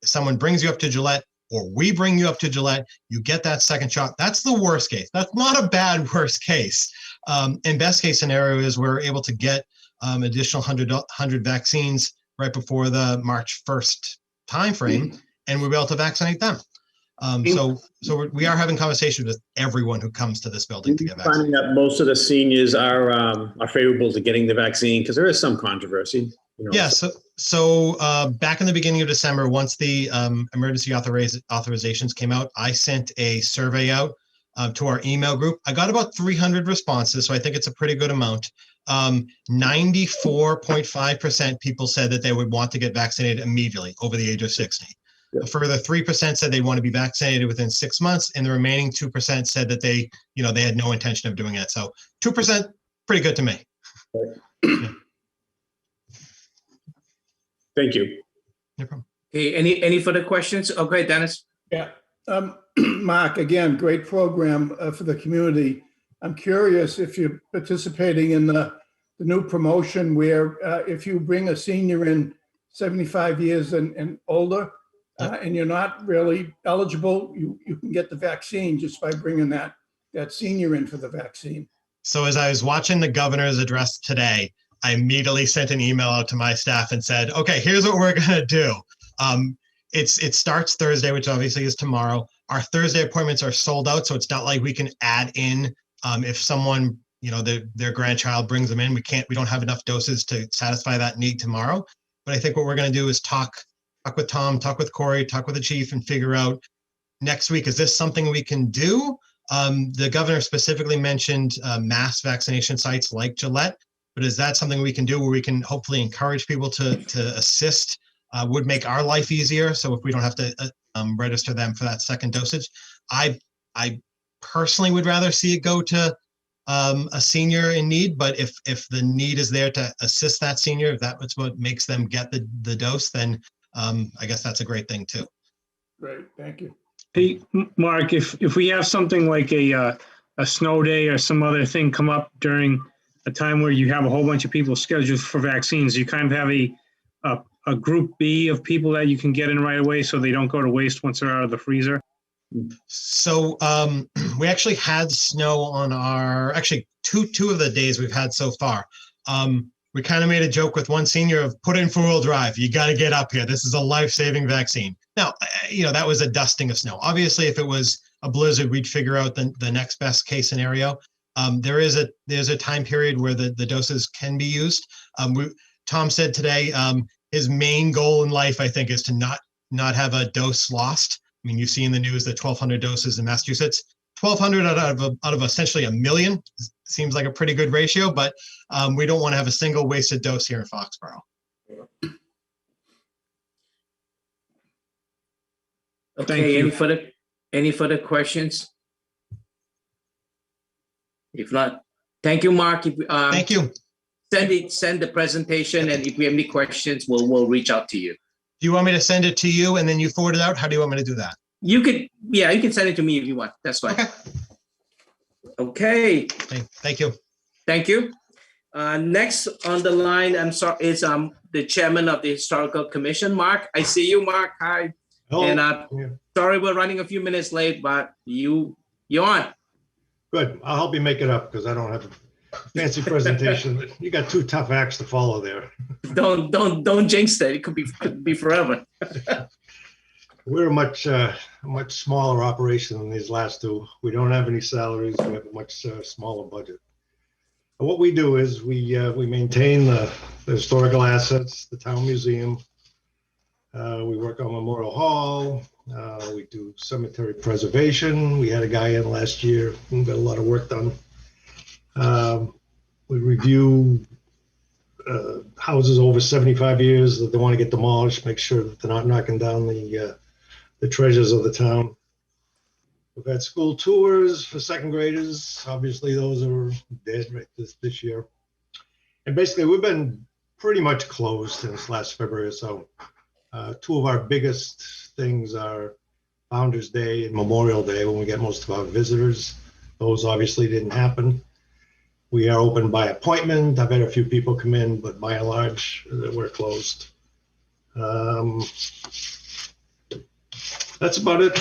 K: if someone brings you up to Gillette or we bring you up to Gillette, you get that second shot. That's the worst case. That's not a bad worst case. And best case scenario is we're able to get additional 100 vaccines right before the March 1st timeframe, and we'll be able to vaccinate them. So we are having conversations with everyone who comes to this building to get vaccinated.
E: Finding that most of the seniors are favorable to getting the vaccine, because there is some controversy.
K: Yeah. So back in the beginning of December, once the emergency authorizations came out, I sent a survey out to our email group. I got about 300 responses, so I think it's a pretty good amount. 94.5% people said that they would want to get vaccinated immediately over the age of 60. A further 3% said they want to be vaccinated within 6 months, and the remaining 2% said that they had no intention of doing it. So 2%, pretty good to me. Yeah.
E: Thank you.
K: No problem.
C: Okay, any further questions? Okay, Dennis.
B: Yeah. Mark, again, great program for the community. I'm curious if you're participating in the new promotion where if you bring a senior in 75 years and older, and you're not really eligible, you can get the vaccine just by bringing that senior in for the vaccine.
K: So as I was watching the governor's address today, I immediately sent an email out to my staff and said, okay, here's what we're going to do. It starts Thursday, which obviously is tomorrow. Our Thursday appointments are sold out, so it's not like we can add in if someone, their grandchild brings them in. We don't have enough doses to satisfy that need tomorrow. But I think what we're going to do is talk with Tom, talk with Corey, talk with the chief, and figure out next week, is this something we can do? The governor specifically mentioned mass vaccination sites like Gillette, but is that something we can do where we can hopefully encourage people to assist? Would make our life easier. So if we don't have to register them for that second dosage, I personally would rather see it go to a senior in need. But if the need is there to assist that senior, if that's what makes them get the dose, then I guess that's a great thing too.
B: Great, thank you.
M: Hey, Mark, if we have something like a snow day or some other thing come up during a time where you have a whole bunch of people scheduled for vaccines, you kind of have a group B of people that you can get in right away so they don't go to waste once they're out of the freezer?
K: So we actually had snow on actually two of the days we've had so far. We kind of made a joke with one senior of put in 4-wheel drive. You got to get up here. This is a life-saving vaccine. Now, that was a dusting of snow. Obviously, if it was a blizzard, we'd figure out the next best case scenario. There's a time period where the doses can be used. Tom said today his main goal in life, I think, is to not have a dose lost. I mean, you see in the news that 1,200 doses in Massachusetts. 1,200 out of essentially 1 million seems like a pretty good ratio, but we don't want to have a single wasted dose here in Foxborough.
C: Okay, any further questions? If not, thank you, Mark.
K: Thank you.
C: Send the presentation, and if we have any questions, we'll reach out to you.
K: Do you want me to send it to you and then you forward it out? How do you want me to do that?
C: You can send it to me if you want. That's fine. Okay.
K: Thank you.
C: Thank you. Next on the line, is the chairman of the Historical Commission, Mark. I see you, Mark. Hi.
N: Hello.
C: And sorry we're running a few minutes late, but you're on.
N: Good. I'll help you make it up because I don't have a fancy presentation. You got 2 tough acts to follow there.
C: Don't jinx it. It could be forever.
N: We're a much smaller operation than these last 2. We don't have any salaries. We have a much smaller budget. And what we do is we maintain the historical assets, the town museum. We work on Memorial Hall. We do cemetery preservation. We had a guy in last year who got a lot of work done. We review houses over 75 years that they want to get demolished, make sure that they're not knocking down the treasures of the town. We've had school tours for 2nd graders. Obviously, those are dead right this year. And basically, we've been pretty much closed since last February or so. 2 of our biggest things are Founders Day and Memorial Day, when we get most of our visitors. Those obviously didn't happen. We are open by appointment. I've had a few people come in, but by and large, we're closed. That's about it.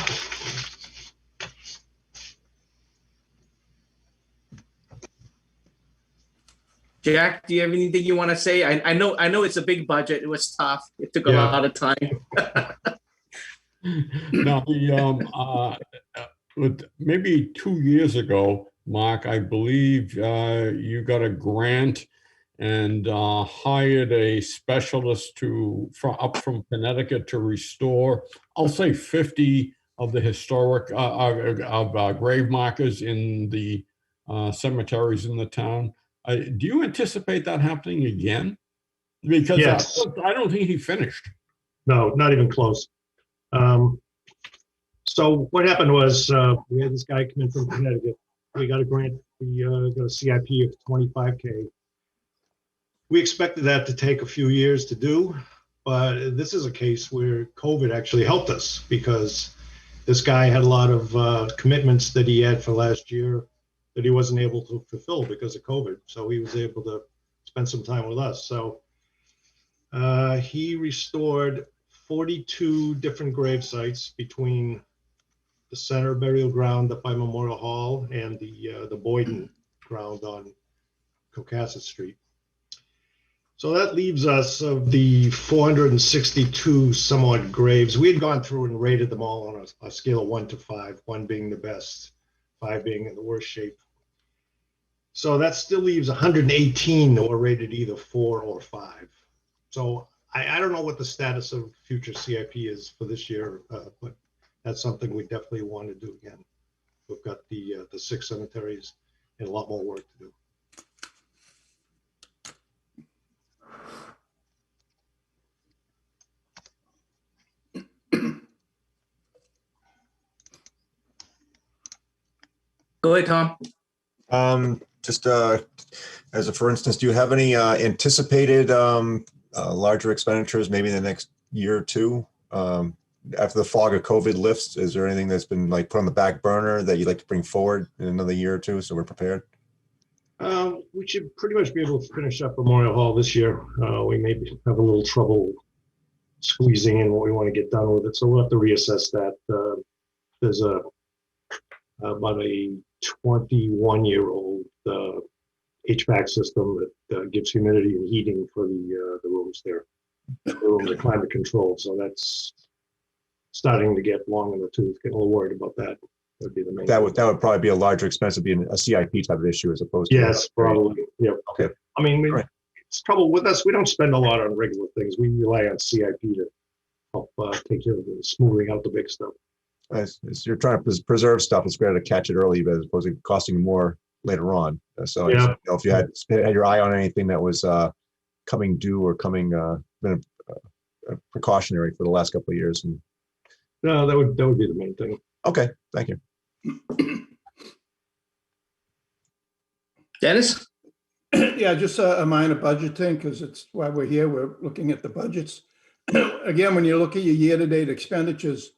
C: Jack, do you have anything you want to say? I know it's a big budget. It was tough. It took a lot of time.
H: Now, maybe 2 years ago, Mark, I believe you got a grant and hired a specialist up from Connecticut to restore, I'll say 50 of the historic grave markers in the cemeteries in the town. Do you anticipate that happening again? Because
N: yes.
H: I don't think he finished.
N: No, not even close. So what happened was we had this guy come in from Connecticut. We got a grant. We got a CIP of $25K. We expected that to take a few years to do, but this is a case where COVID actually helped us because this guy had a lot of commitments that he had for last year that he wasn't able to fulfill because of COVID. So he was able to spend some time with us. So he restored 42 different grave sites between the center burial ground up by Memorial Hall and the Boyden ground on Comcast Street. So that leaves us of the 462 some odd graves. We had gone through and rated them all on a scale of 1 to 5, 1 being the best, 5 being in the worst shape. So that still leaves 118 that were rated either 4 or 5. So I don't know what the status of future CIP is for this year, but that's something we definitely want to do again. We've got the 6 cemeteries and a lot more work to do.
C: Go ahead, Tom.
L: Just as a for instance, do you have any anticipated larger expenditures maybe in the next year or two after the fog of COVID lifts, is there anything that's been like put on the back burner that you'd like to bring forward in another year or two so we're prepared?
N: We should pretty much be able to finish up Memorial Hall this year. We may have a little trouble squeezing in what we want to get done with it, so we'll have to reassess that. There's about a 21-year-old HVAC system that gives humidity and heating for the rooms there. The rooms are climate controlled, so that's starting to get long in the tooth. Getting a little worried about that. Would be the main.
L: That would probably be a larger expense. It'd be a CIP type of issue as opposed to.
N: Yes, probably. Yep.
L: Okay.
N: I mean,
L: Right.
N: it's trouble with us. We don't spend a lot on regular things. We rely on CIP to help take care of the smoothing out the big stuff.
L: As you're trying to preserve stuff, it's better to catch it early as opposed to costing more later on. So
N: Yeah.
L: you know, if you had your eye on anything that was coming due or coming been precautionary for the last couple of years. And
N: No, that would be the main thing.
L: okay, thank you.
C: Dennis?
B: Yeah, just a minor budget thing, because it's why we're here. We're looking at the budgets. Again, when you look at your year-to-date expenditures,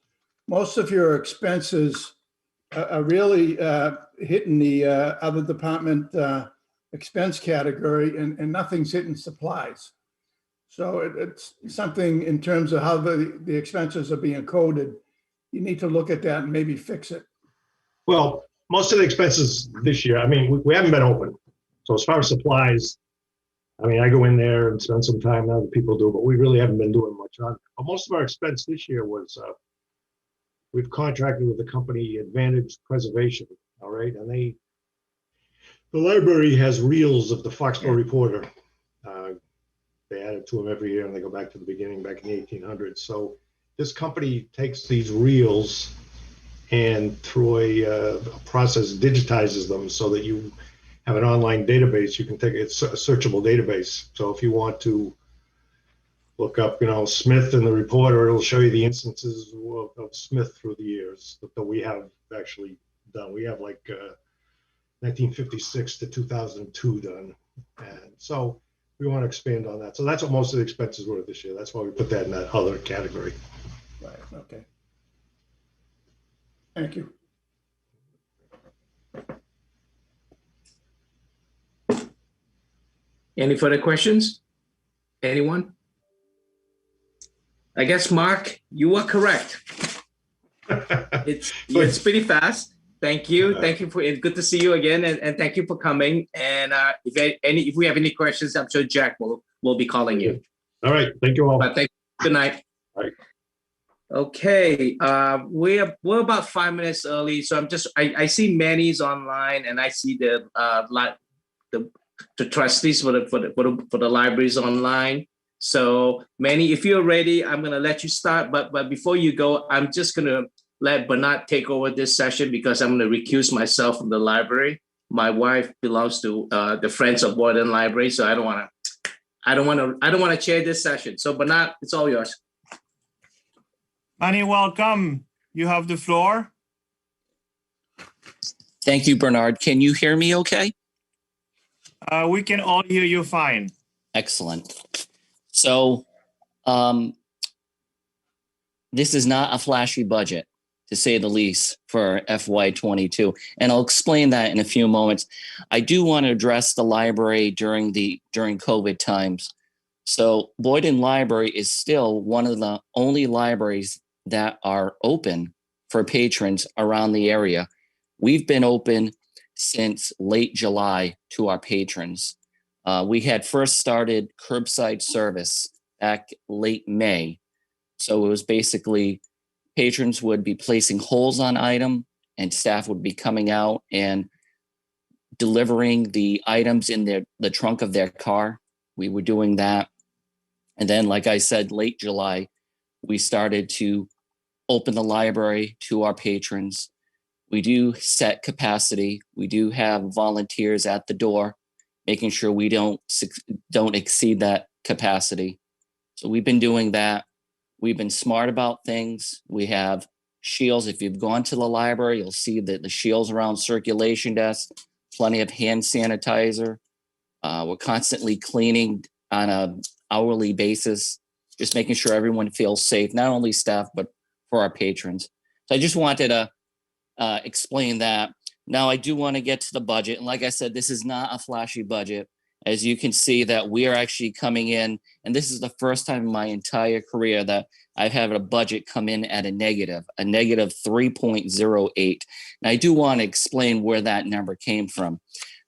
B: most of your expenses are really hitting the other department expense category, and nothing's hitting supplies. So it's something in terms of how the expenses are being coded. You need to look at that and maybe fix it.
N: Well, most of the expenses this year, I mean, we haven't been open. So as far as supplies, I mean, I go in there and spend some time, other people do, but we really haven't been doing much on it. But most of our expense this year was, we've contracted with the company Advantage Preservation, all right? And the library has reels of the Foxborough Reporter. They add it to them every year, and they go back to the beginning, back in the 1800s. So this company takes these reels and through a process digitizes them so that you have an online database. You can take it's a searchable database. So if you want to look up, you know, Smith and the Reporter, it'll show you the instances of Smith through the years that we have actually done. We have like 1956 to 2002 done, and so we want to expand on that. So that's what most of the expenses were this year. That's why we put that in that other category.
B: Right, okay. Thank you.
C: Any further questions? Anyone? I guess, Mark, you are correct. It's pretty fast. Thank you. Thank you for it. Good to see you again, and thank you for coming. And if we have any questions, I'm sure Jack will be calling you.
N: All right. Thank you all.
C: But good night.
N: All right.
C: Okay. We're about 5 minutes early, so I see Manny's online, and I see the trustees for the libraries online. So Manny, if you're ready, I'm gonna let you start. But before you go, I'm just gonna let Bernard take over this session because I'm gonna recuse myself from the library. My wife belongs to the Friends of Borden Library, so I don't wanna chair this session. So Bernard, it's all yours.
A: Manny, welcome. You have the floor.
O: Thank you, Bernard. Can you hear me okay?
A: We can all hear you fine.
O: Excellent. So this is not a flashy budget, to say the least, for FY22. And I'll explain that in a few moments. I do want to address the library during COVID times. So Boyden Library is still one of the only libraries that are open for patrons around the area. We've been open since late July to our patrons. We had first started curbside service back late May. So it was basically patrons would be placing holds on item and staff would be coming out and delivering the items in the trunk of their car. We were doing that. And then, like I said, late July, we started to open the library to our patrons. We do set capacity. We do have volunteers at the door, making sure we don't exceed that capacity. So we've been doing that. We've been smart about things. We have shields. If you've gone to the library, you'll see that the shields around circulation desks, plenty of hand sanitizer. We're constantly cleaning on an hourly basis, just making sure everyone feels safe, not only staff, but for our patrons. So I just wanted to explain that. Now I do want to get to the budget. And like I said, this is not a flashy budget. As you can see that we are actually coming in, and this is the first time in my entire career that I've had a budget come in at a negative 3.08. And I do want to explain where that number came from.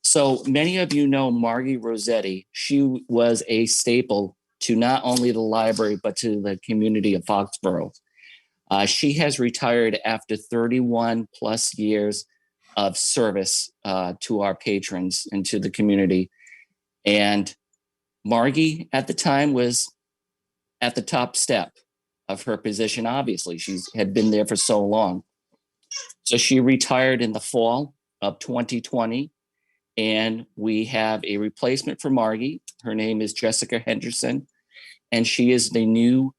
O: So many of you know Margie Rossetti. She was a staple to not only the library, but to the community of Foxborough. She has retired after 31 plus years of service to our patrons and to the community. And Margie at the time was at the top step of her position. Obviously, she had been there for so long. So she retired in the fall of 2020. And we have a replacement for Margie. Her name is Jessica Henderson, and she is the new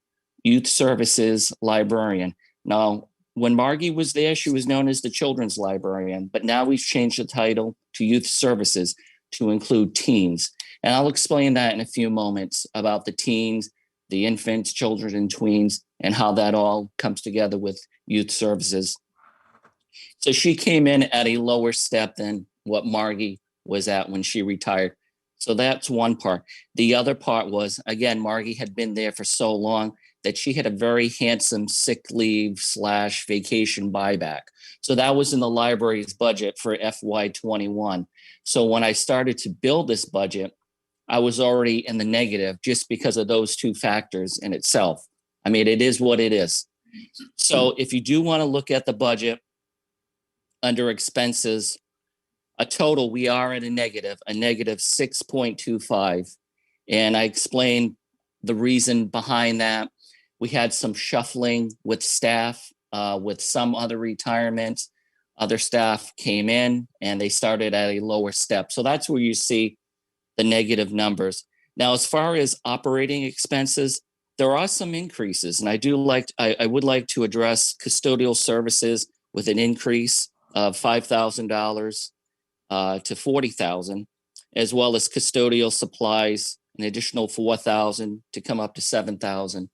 O: youth services librarian. Now, when Margie was there, she was known as the children's librarian, but now we've changed the title to youth services to include teens. And I'll explain that in a few moments about the teens, the infants, children, and tweens, and how that all comes together with youth services. So she came in at a lower step than what Margie was at when she retired. So that's one part. The other part was, again, Margie had been there for so long that she had a very handsome sick leave / vacation buyback. So that was in the library's budget for FY21. So when I started to build this budget, I was already in the negative just because of those two factors in itself. I mean, it is what it is. So if you do want to look at the budget under expenses, a total, we are at a negative 6.25. And I explained the reason behind that. We had some shuffling with staff, with some other retirements. Other staff came in and they started at a lower step. So that's where you see the negative numbers. Now, as far as operating expenses, there are some increases. And I would like to address custodial services with an increase of $5,000 to $40,000, as well as custodial supplies, an additional $4,000 to come up to $7,000.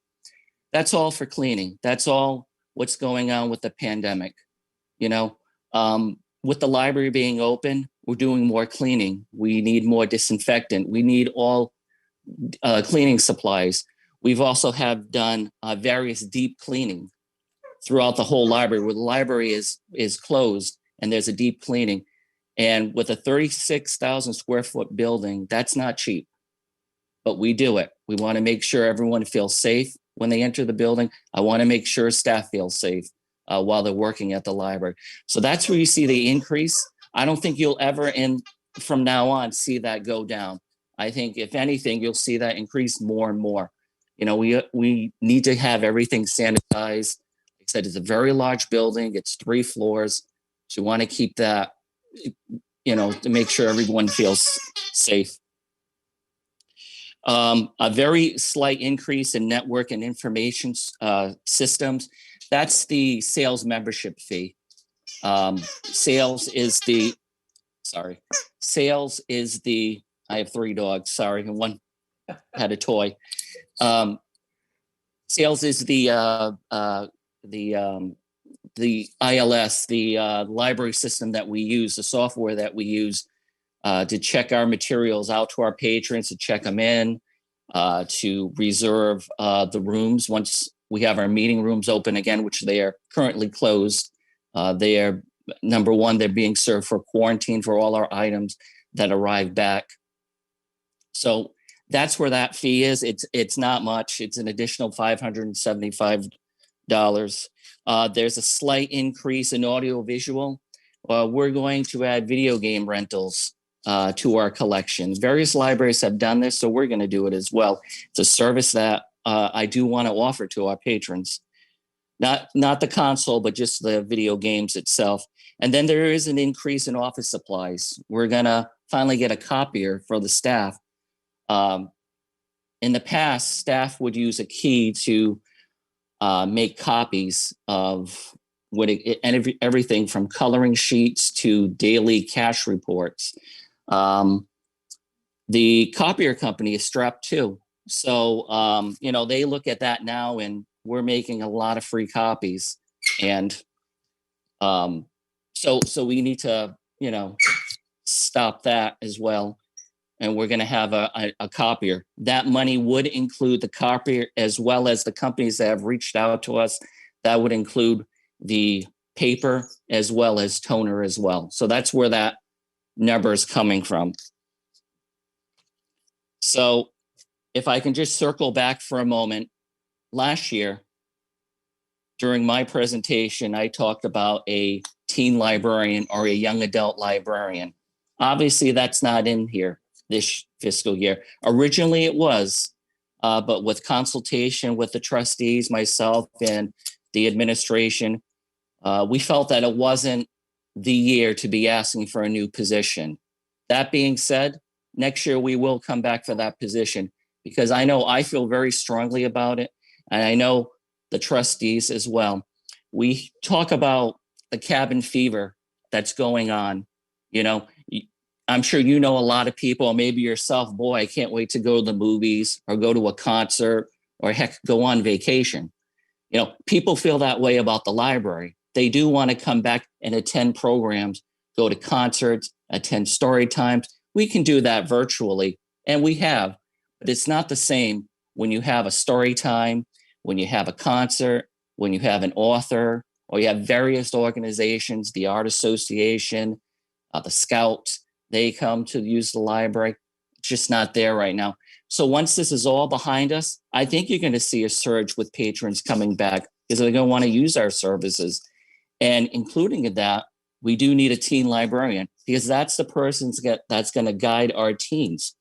O: That's all for cleaning. That's all what's going on with the pandemic. You know, with the library being open, we're doing more cleaning. We need more disinfectant. We need all cleaning supplies. We've also have done various deep cleaning throughout the whole library, where the library is closed and there's a deep cleaning. And with a 36,000 square foot building, that's not cheap, but we do it. We want to make sure everyone feels safe when they enter the building. I want to make sure staff feel safe while they're working at the library. So that's where you see the increase. I don't think you'll ever, from now on, see that go down. I think if anything, you'll see that increase more and more. You know, we need to have everything sanitized. Like I said, it's a very large building. It's 3 floors. So you want to keep that, you know, to make sure everyone feels safe. A very slight increase in network and information systems. That's the sales membership fee. Sales is the, I have 3 dogs, sorry, and one had a toy. Sales is the ILS, the library system that we use, the software that we use to check our materials out to our patrons, to check them in, to reserve the rooms once we have our meeting rooms open again, which they are currently closed. They are, number one, they're being served for quarantine for all our items that arrive back. So that's where that fee is. It's not much. It's an additional $575. There's a slight increase in audio visual. We're going to add video game rentals to our collection. Various libraries have done this, so we're going to do it as well. It's a service that I do want to offer to our patrons. Not the console, but just the video games itself. And then there is an increase in office supplies. We're going to finally get a copier for the staff. In the past, staff would use a key to make copies of everything from coloring sheets to daily cash reports. The copier company is strapped too. So, you know, they look at that now, and we're making a lot of free copies, and so we need to, stop that as well. And we're going to have a copier. That money would include the copier as well as the companies that have reached out to us. That would include the paper as well as toner as well. So that's where that number is coming from. So if I can just circle back for a moment, last year, during my presentation, I talked about a teen librarian or a young adult librarian. Obviously, that's not in here this fiscal year. Originally it was, but with consultation with the trustees, myself and the administration, we felt that it wasn't the year to be asking for a new position. That being said, next year we will come back for that position, because I know I feel very strongly about it. And I know the trustees as well. We talk about the cabin fever that's going on. I'm sure you know a lot of people, maybe yourself, boy, I can't wait to go to the movies or go to a concert or heck, go on vacation. People feel that way about the library. They do want to come back and attend programs, go to concerts, attend story times. We can do that virtually, and we have, but it's not the same when you have a story time, when you have a concert, when you have an author, or you have various organizations, the Art Association, the Scouts, they come to use the library. It's just not there right now. So once this is all behind us, I think you're going to see a surge with patrons coming back because they're going to want to use our services. And including in that, we do need a teen librarian, because that's the person that's going to guide our teens.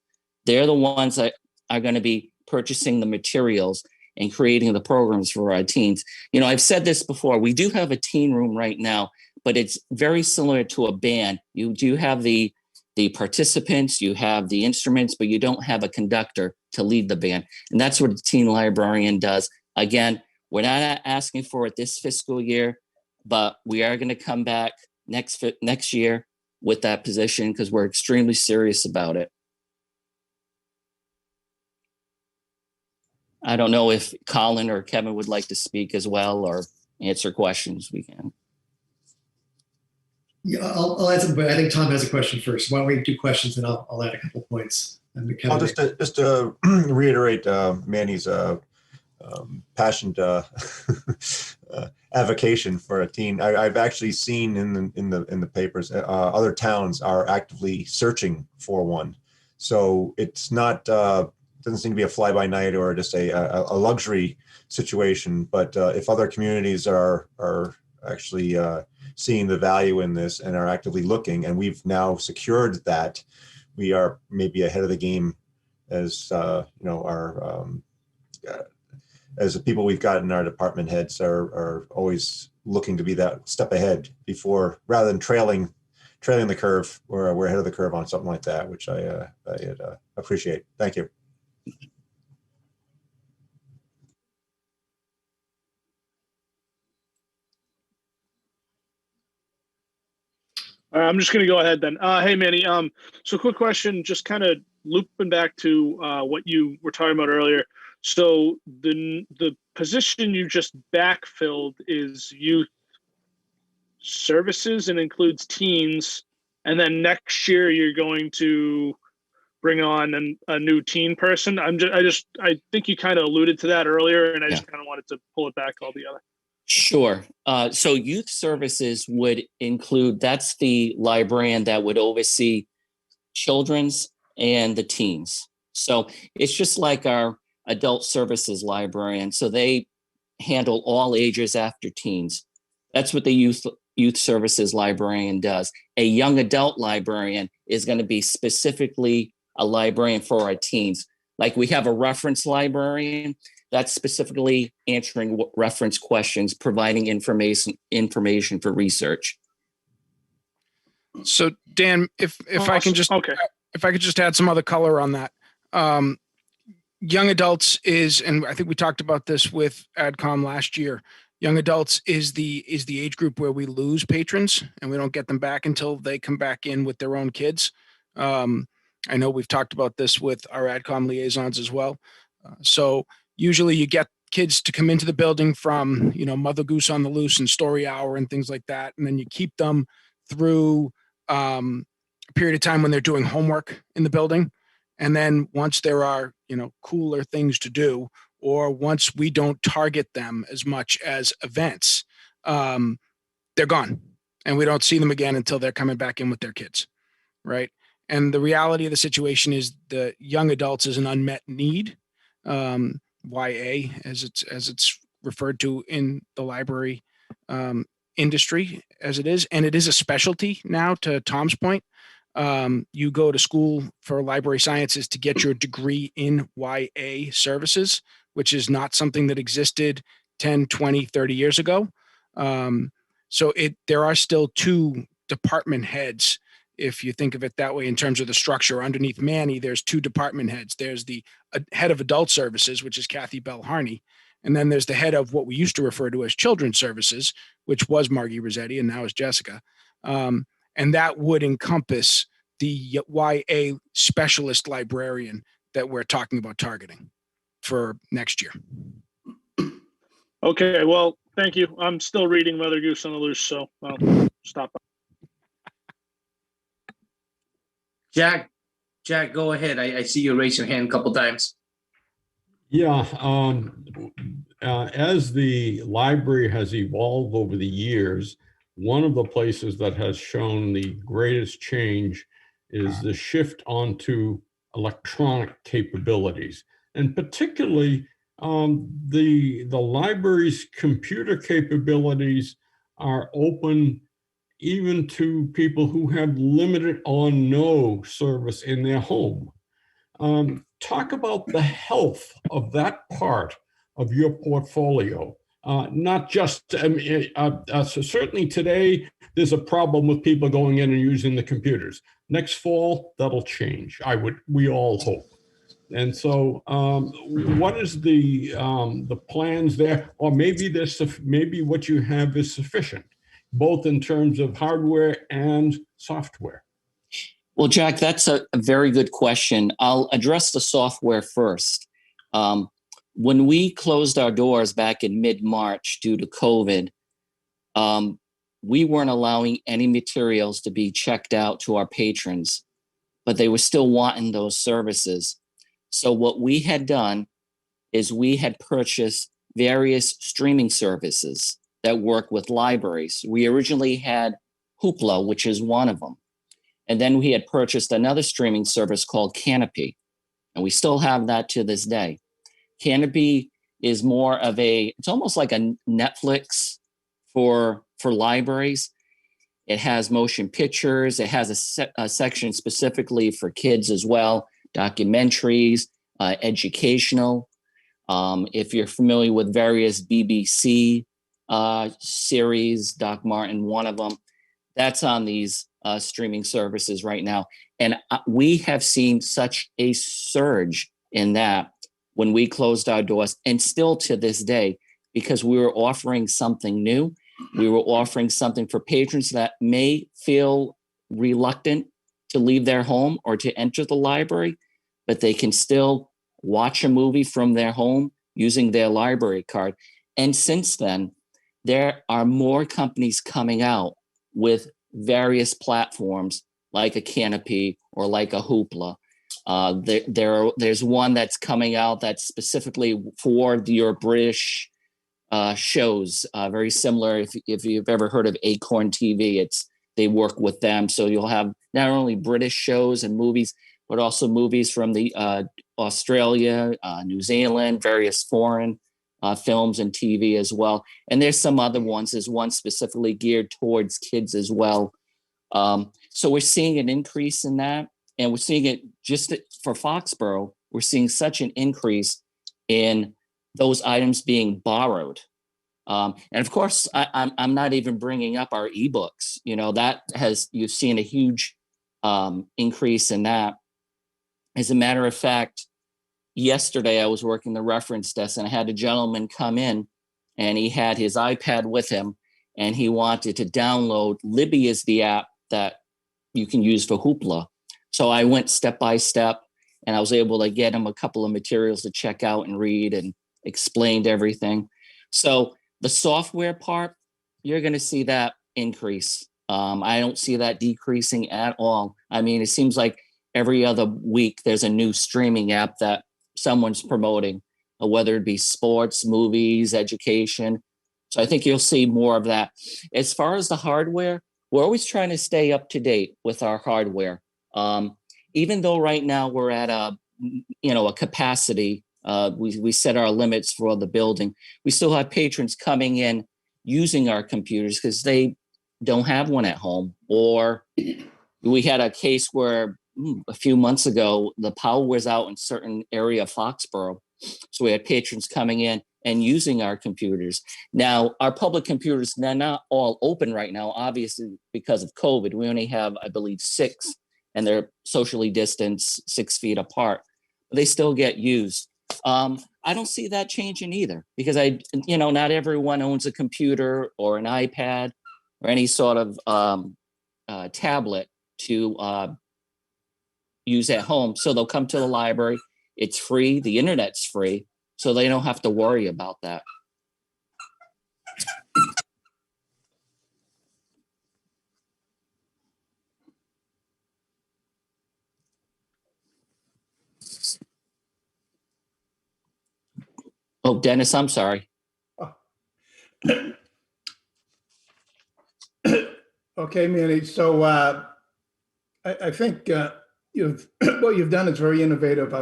O: They're the ones that are going to be purchasing the materials and creating the programs for our teens. I've said this before, we do have a teen room right now, but it's very similar to a band. You do have the participants, you have the instruments, but you don't have a conductor to lead the band. And that's what a teen librarian does. Again, we're not asking for it this fiscal year, but we are going to come back next year with that position because we're extremely serious about it. I don't know if Colin or Kevin would like to speak as well or answer questions. We can.
P: Yeah, I'll add something, but I think Tom has a question first. Why don't we do questions and I'll add a couple of points. And
L: I'll just to reiterate Manny's passionate avocation for a teen. I've actually seen in the papers other towns are actively searching for one. So it's not doesn't seem to be a fly by night or just a luxury situation. But if other communities are actually seeing the value in this and are actively looking, and we've now secured that, we are maybe ahead of the game as our as the people we've got in our department heads are always looking to be that step ahead before, rather than trailing the curve. We're ahead of the curve on something like that, which I appreciate. Thank you.
D: All right, I'm just going to go ahead then. Hey, Manny. So quick question, just kind of looping back to what you were talking about earlier. So the position you just backfilled is youth services and includes teens. And then next year you're going to bring on a new teen person. I think you kind of alluded to that earlier, and I just kind of wanted to pull it back all together.
O: Sure. So youth services would include, that's the librarian that would oversee children's and the teens. So it's just like our adult services librarian. So they handle all ages after teens. That's what the youth services librarian does. A young adult librarian is going to be specifically a librarian for our teens. Like we have a reference librarian that's specifically answering reference questions, providing information for research.
Q: So Dan, if I can just if I could just add some other color on that. Young adults is, and I think we talked about this with AdCom last year, young adults is the age group where we lose patrons and we don't get them back until they come back in with their own kids. I know we've talked about this with our AdCom liaisons as well. So usually you get kids to come into the building from, Mother Goose on the Loose and Story Hour and things like that. And then you keep them through a period of time when they're doing homework in the building. And then once there are, cooler things to do, or once we don't target them as much as events, they're gone. And we don't see them again until they're coming back in with their kids, right? And the reality of the situation is the young adults is an unmet need, YA, as it's referred to in the library industry as it is. And it is a specialty now, to Tom's point. You go to school for library sciences to get your degree in YA services, which is not something that existed 10, 20, 30 years ago. So there are still two department heads, if you think of it that way, in terms of the structure. Underneath Manny, there's two department heads. There's the head of adult services, which is Kathy Bell Harney. And then there's the head of what we used to refer to as children's services, which was Margie Rossetti and now is Jessica. And that would encompass the YA specialist librarian that we're talking about targeting for next year.
D: Okay, well, thank you. I'm still reading Mother Goose on the Loose, so I'll stop.
C: Jack, go ahead. I see you raise your hand a couple times.
H: Yeah, as the library has evolved over the years, one of the places that has shown the greatest change is the shift onto electronic capabilities, and particularly the library's computer capabilities are open even to people who have limited or no service in their home. Talk about the health of that part of your portfolio. Not just, certainly today, there's a problem with people going in and using the computers. Next fall, that'll change. We all hope. And so what is the plans there? Or maybe maybe what you have is sufficient, both in terms of hardware and software.
O: Well, Jack, that's a very good question. I'll address the software first. When we closed our doors back in mid-March due to COVID, we weren't allowing any materials to be checked out to our patrons, but they were still wanting those services. So what we had done is we had purchased various streaming services that work with libraries. We originally had Hoopla, which is one of them. And then we had purchased another streaming service called Canopy. And we still have that to this day. Canopy is more of it's almost like a Netflix for libraries. It has motion pictures. It has a section specifically for kids as well, documentaries, educational. If you're familiar with various BBC series, Doc Martin, one of them, that's on these streaming services right now. And we have seen such a surge in that when we closed our doors, and still to this day, because we were offering something new. We were offering something for patrons that may feel reluctant to leave their home or to enter the library, but they can still watch a movie from their home using their library card. And since then, there are more companies coming out with various platforms like a Canopy or like a Hoopla. There's one that's coming out that's specifically for your British shows, very similar. If you've ever heard of Acorn TV, they work with them. So you'll have not only British shows and movies, but also movies from the Australia, New Zealand, various foreign films and TV as well. And there's some other ones. There's one specifically geared towards kids as well. So we're seeing an increase in that. And we're seeing it just for Foxborough, we're seeing such an increase in those items being borrowed. And of course, I'm not even bringing up our ebooks. You've seen a huge increase in that. As a matter of fact, yesterday I was working the reference desk and I had a gentleman come in and he had his iPad with him and he wanted to download. Libby is the app that you can use for Hoopla. So I went step by step and I was able to get him a couple of materials to check out and read. And explained everything. So the software part, you're going to see that increase. I don't see that decreasing at all. I mean, it seems like every other week there's a new streaming app that someone's promoting, whether it be sports, movies, education. So I think you'll see more of that. As far as the hardware, we're always trying to stay up to date with our hardware. Even though right now we're at a capacity, we set our limits for the building. We still have patrons coming in using our computers because they don't have one at home. Or we had a case where a few months ago, the power was out in certain area of Foxborough. So we had patrons coming in and using our computers. Now, our public computers, they're not all open right now, obviously, because of COVID. We only have, I believe, 6, and they're socially distanced 6 feet apart. But they still get used. I don't see that changing either, because not everyone owns a computer or an iPad or any sort of tablet to use at home. So they'll come to the library. It's free. The internet's free. So they don't have to worry about that. Oh, Dennis, I'm sorry.
B: Okay, Manny. So I think what you've done is very innovative.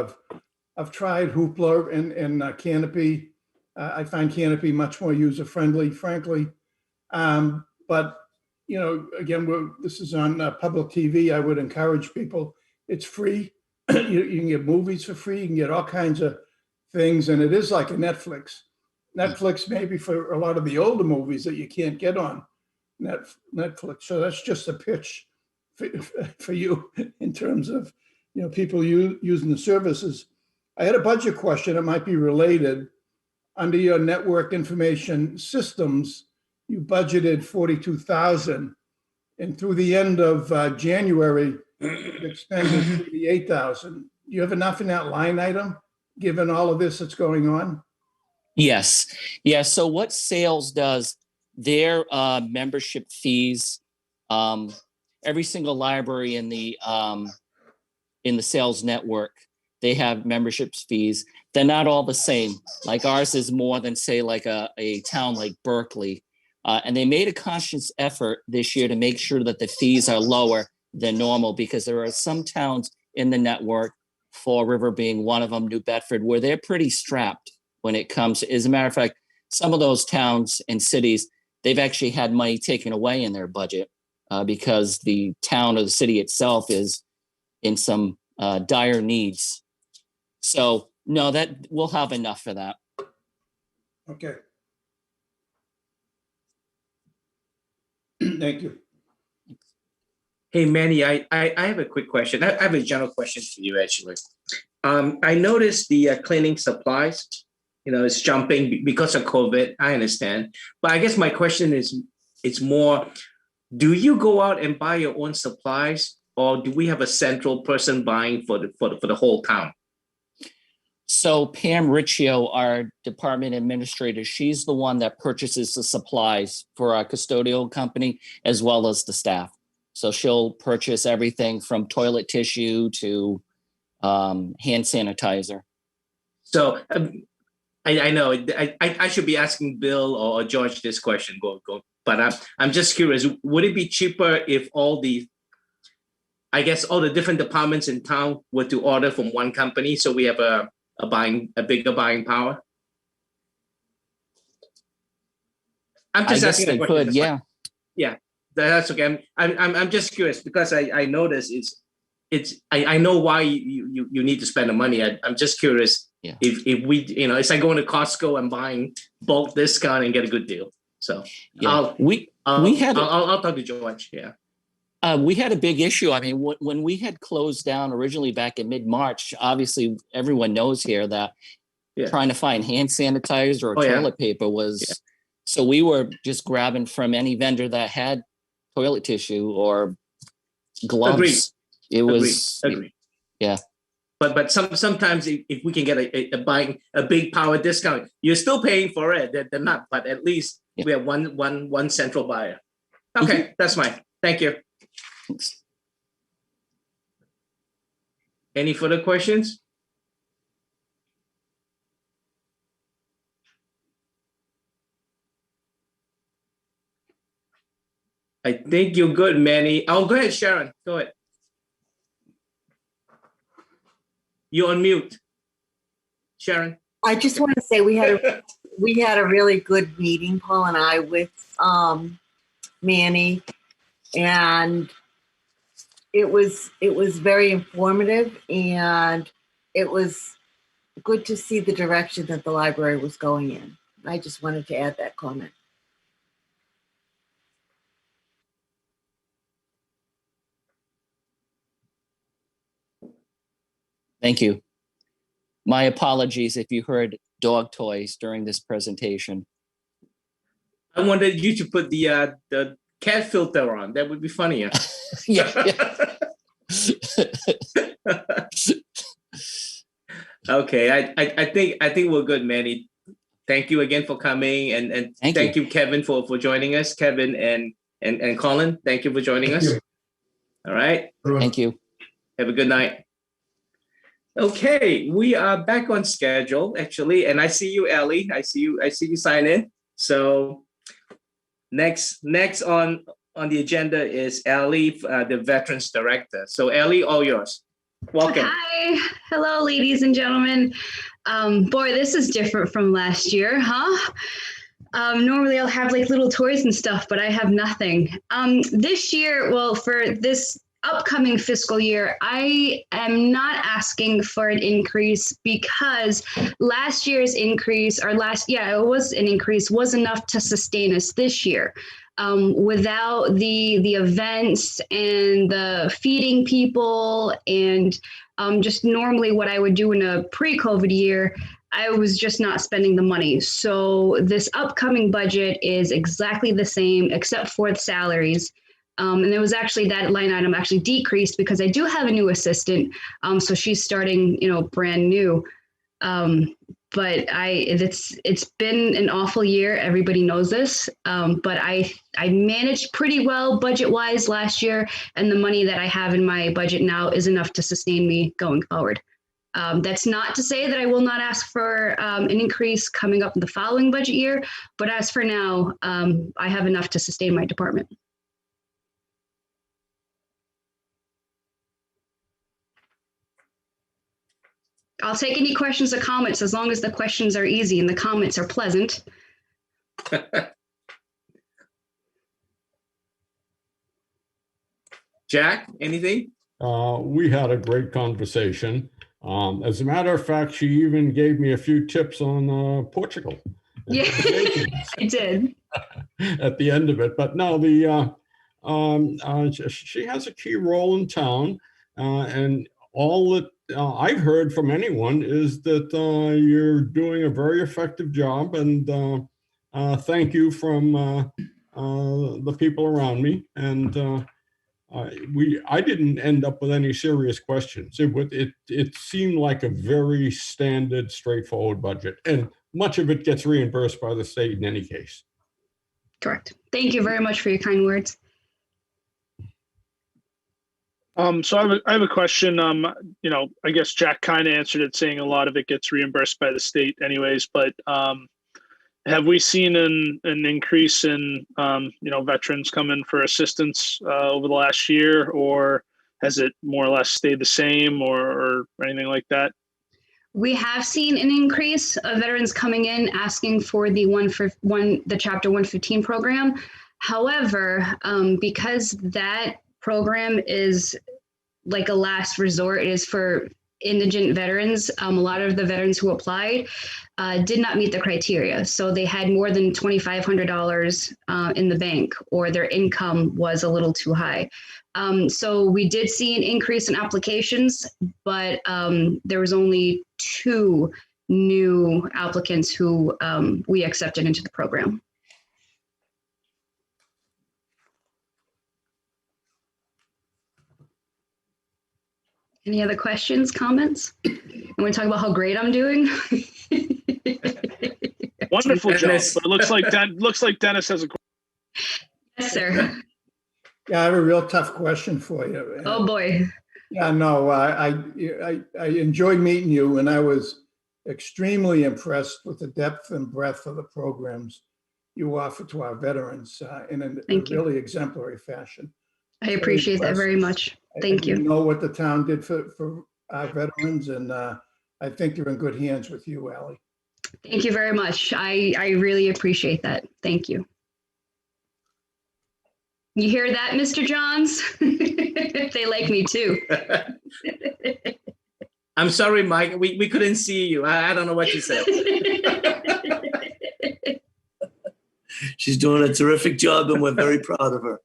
B: I've tried Hoopla and Canopy. I find Canopy much more user-friendly, frankly. But, again, this is on public TV. I would encourage people. It's free. You can get movies for free. You can get all kinds of things. And it is like a Netflix. Netflix maybe for a lot of the older movies that you can't get on Netflix. So that's just a pitch for you in terms of, people using the services. I had a budget question. It might be related. Under your network information systems, you budgeted $42,000, and through the end of January, you expended $38,000. Do you have enough in that line item, given all of this that's going on?
O: Yes. Yeah. So what sales does, their membership fees, every single library in the sales network, they have membership fees. They're not all the same. Like ours is more than, say, like a town like Berkeley. And they made a conscious effort this year to make sure that the fees are lower than normal, because there are some towns in the network, Fall River being one of them, New Bedford, where they're pretty strapped when it comes. As a matter of fact, some of those towns and cities, they've actually had money taken away in their budget because the town or the city itself is in some dire needs. So no, that we'll have enough for that.
B: Okay. Thank you.
R: Hey, Manny, I have a quick question. I have a general question for you, actually. I noticed the cleaning supplies, it's jumping because of COVID. I understand. But I guess my question is, it's more, do you go out and buy your own supplies, or do we have a central person buying for the whole town?
O: So Pam Riccio, our department administrator, she's the one that purchases the supplies for our custodial company as well as the staff. So she'll purchase everything from toilet tissue to hand sanitizer.
R: So I know I should be asking Bill or George this question. Go. But I'm just curious. Would it be cheaper if all the different departments in town were to order from one company, so we have a bigger buying power? I'm just asking a question.
O: Yeah.
R: Yeah, that's okay. I'm just curious because I notice I know why you need to spend the money. I'm just curious if we, it's like going to Costco and buying bulk discount and get a good deal. So
O: yeah.
R: I'll talk to George. Yeah.
O: We had a big issue. I mean, when we had closed down originally back in mid-March, obviously everyone knows here that trying to find hand sanitizer or toilet paper was, so we were just grabbing from any vendor that had toilet tissue or gloves.
R: Agreed.
O: It was,
R: Agreed.
O: yeah.
R: but sometimes if we can get a big power discount, you're still paying for it. They're not, but at least we have one central buyer. Okay, that's mine. Thank you.
O: Thanks.
R: Any further questions? I think you're good, Manny. Oh, go ahead, Sharon. Go ahead. You're on mute, Sharon.
S: I just want to say we had a really good meeting, Paul and I, with Manny, and it was very informative, and it was good to see the direction that the library was going in. I just wanted to add that comment.
O: Thank you. My apologies if you heard dog toys during this presentation.
R: I wanted you to put the cat filter on. That would be funnier. Okay, I think we're good, Manny. Thank you again for coming, and thank you, Kevin, for joining us. Kevin and Colin, thank you for joining us. All right.
O: Thank you.
R: Have a good night. Okay, we are back on schedule, actually, and I see you, Ellie. I see you sign in. So next on the agenda is Ellie, the Veterans Director. So Ellie, all yours. Welcome.
T: Hi, hello, ladies and gentlemen. Boy, this is different from last year, huh? Normally I'll have like little toys and stuff, but I have nothing. This year, well, for this upcoming fiscal year, I am not asking for an increase because last year's increase, it was an increase, was enough to sustain us this year. Without the events and the feeding people and just normally what I would do in a pre-COVID year, I was just not spending the money. So this upcoming budget is exactly the same except for the salaries. And there was actually that line item actually decreased because I do have a new assistant. So she's starting, brand new. But it's been an awful year. Everybody knows this. But I managed pretty well budget-wise last year, and the money that I have in my budget now is enough to sustain me going forward. That's not to say that I will not ask for an increase coming up in the following budget year, but as for now, I have enough to sustain my department. I'll take any questions or comments as long as the questions are easy and the comments are pleasant.
R: Jack, anything?
H: We had a great conversation. As a matter of fact, she even gave me a few tips on Portugal.
T: Yeah, I did.
H: At the end of it. But no, she has a key role in town, and all that I've heard from anyone is that you're doing a very effective job, and thank you from the people around me. And I didn't end up with any serious questions. It seemed like a very standard, straightforward budget, and much of it gets reimbursed by the state in any case.
T: Correct. Thank you very much for your kind words.
D: So I have a question. I guess Jack kind of answered it, saying a lot of it gets reimbursed by the state anyways, but have we seen an increase in, veterans coming for assistance over the last year, or has it more or less stayed the same or anything like that?
T: We have seen an increase of veterans coming in asking for the Chapter 115 program. However, because that program is like a last resort, it is for indigent veterans. A lot of the veterans who applied did not meet the criteria. So they had more than $2,500 in the bank, or their income was a little too high. So we did see an increase in applications, but there was only 2 new applicants who we accepted into the program. Any other questions, comments? I want to talk about how great I'm doing.
D: Wonderful job.
C: Dennis.
D: But it looks like Dennis has a.
T: Yes, sir.
B: Yeah, I have a real tough question for you.
T: Oh, boy.
B: Yeah, no, I enjoyed meeting you, and I was extremely impressed with the depth and breadth of the programs you offer to our veterans in a
T: Thank you.
B: really exemplary fashion.
T: I appreciate that very much. Thank
B: You
T: you.
B: know what the town did for our veterans, and I think you're in good hands with you, Ally.
T: Thank you very much. I really appreciate that. Thank you. You hear that, Mr. Johns? They like me too.
C: I'm sorry, Mike. We couldn't see you. I don't know what you said.
Q: She's doing a terrific job, and we're very proud of her.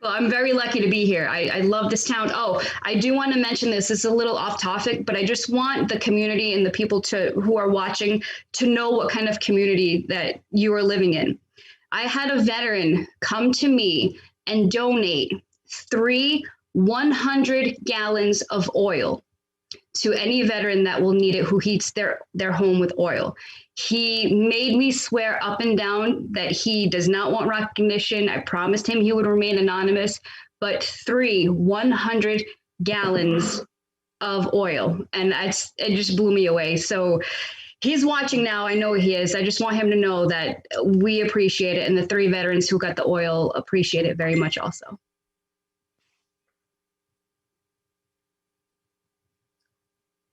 T: Well, I'm very lucky to be here. I love this town. Oh, I do want to mention this. It's a little off topic, but I just want the community and the people who are watching to know what kind of community that you are living in. I had a veteran come to me and donate 3 100 gallons of oil to any veteran that will need it who heats their home with oil. He made me swear up and down that he does not want recognition. I promised him he would remain anonymous, but 3 100 gallons of oil. And it just blew me away. So he's watching now. I know he is. I just want him to know that we appreciate it. And the 3 veterans who got the oil appreciate it very much also.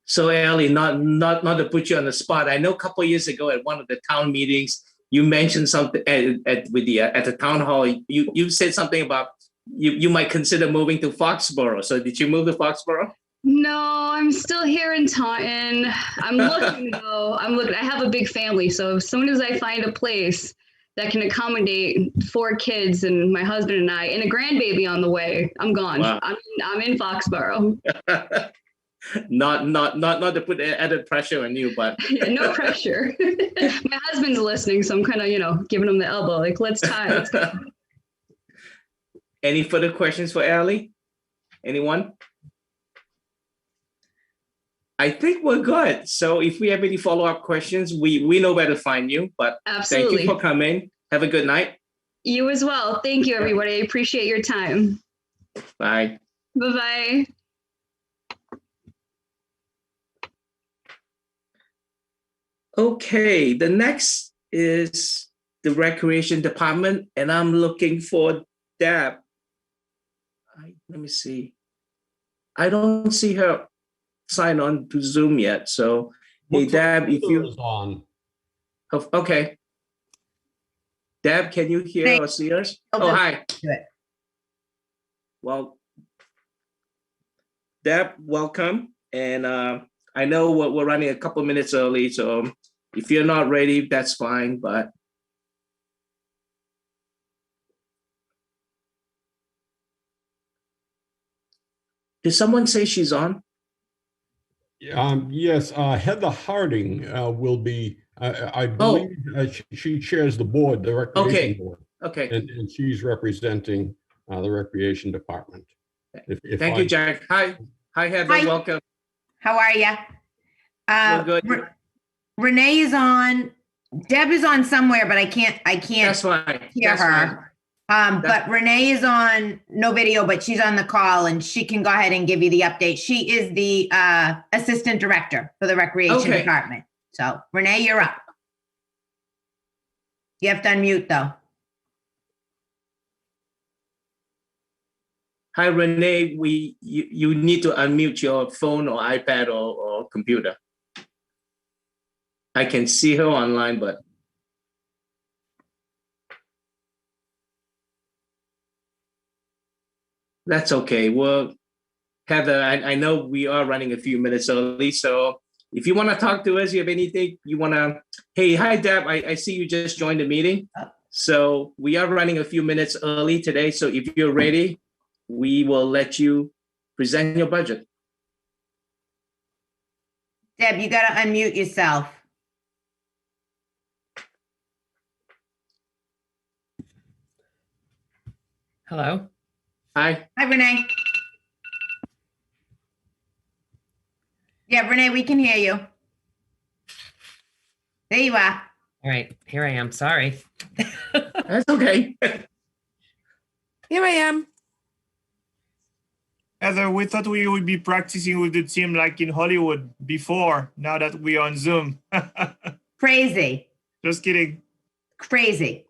C: So, Ellie, not to put you on the spot. I know a couple of years ago at one of the town meetings, you mentioned something at the town hall. You said something about you might consider moving to Foxborough. So, did you move to Foxborough?
T: No, I'm still here in Taunton. I'm looking though. I have a big family, so as soon as I find a place that can accommodate 4 kids and my husband and I and a grandbaby on the way, I'm gone. Wow. I'm in Foxborough.
C: Not to put added pressure on you, but
T: yeah, no pressure. My husband's listening, so I'm kind of giving him the elbow, like let's tie.
C: Any further questions for Ellie? Anyone? I think we're good. So if we have any follow-up questions, we know where to find you. But
T: absolutely.
C: Thank you for coming. Have a good night.
T: You as well. Thank you, everybody. I appreciate your time.
C: Bye.
T: Bye-bye.
C: Okay, the next is the Recreation Department, and I'm looking for Deb. Let me see. I don't see her sign on to Zoom yet. So, hey, Deb, if you
H: on.
C: Okay. Deb, can you hear or see us? Oh, hi.
B: Good.
C: Well, Deb, welcome. And I know we're running a couple minutes early, so if you're not ready, that's fine. But did someone say she's on?
H: Yes, Heather Harding will be, I believe she chairs the board, the recreation board.
C: Okay.
H: And she's representing the recreation department.
C: Thank you, Jack. Hi, Heather.
B: Hi.
C: Welcome.
B: How are you?
C: We're good.
B: Renee is on. Deb is on somewhere, but I can't
C: That's fine.
B: hear her. But Renee is on no video, but she's on the call and she can go ahead and give you the update. She is the assistant director for the recreation department. So Renee, you're up. You have to unmute though.
C: Hi, Renee. You need to unmute your phone or iPad or computer. I can see her online, but that's okay. Well, Heather, I know we are running a few minutes early, so if you want to talk to us, you have anything you want to, hey, hi, Deb, I see you just joined the meeting. So we are running a few minutes early today, so if you're ready, we will let you present your budget.
B: Deb, you got to unmute yourself.
N: Hello.
C: Hi.
B: Hi, Renee.
Q: Yeah, Renee, we can hear you. There you are.
B: All right, here I am. Sorry.
O: That's okay.
N: Here I am.
A: Heather, we thought we would be practicing with the team like in Hollywood before, now that we are on Zoom.
Q: Crazy.
A: Just kidding.
Q: Crazy.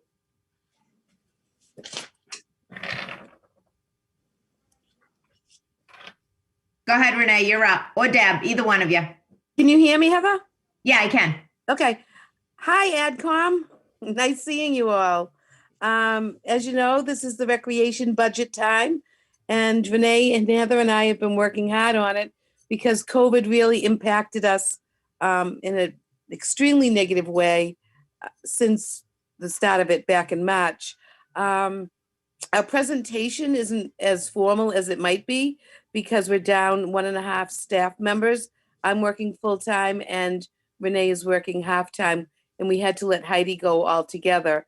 Q: Go ahead, Renee, you're up. Or Deb, either one of you.
N: Can you hear me, Heather?
Q: Yeah, I can.
N: Okay. Hi, AdCom. Nice seeing you all. As you know, this is the recreation budget time, and Renee and Heather and I have been working hard on it because COVID really impacted us in an extremely negative way since the start of it back in March. Our presentation isn't as formal as it might be because we're down 1.5 staff members. I'm working full-time and Renee is working half-time, and we had to let Heidi go altogether.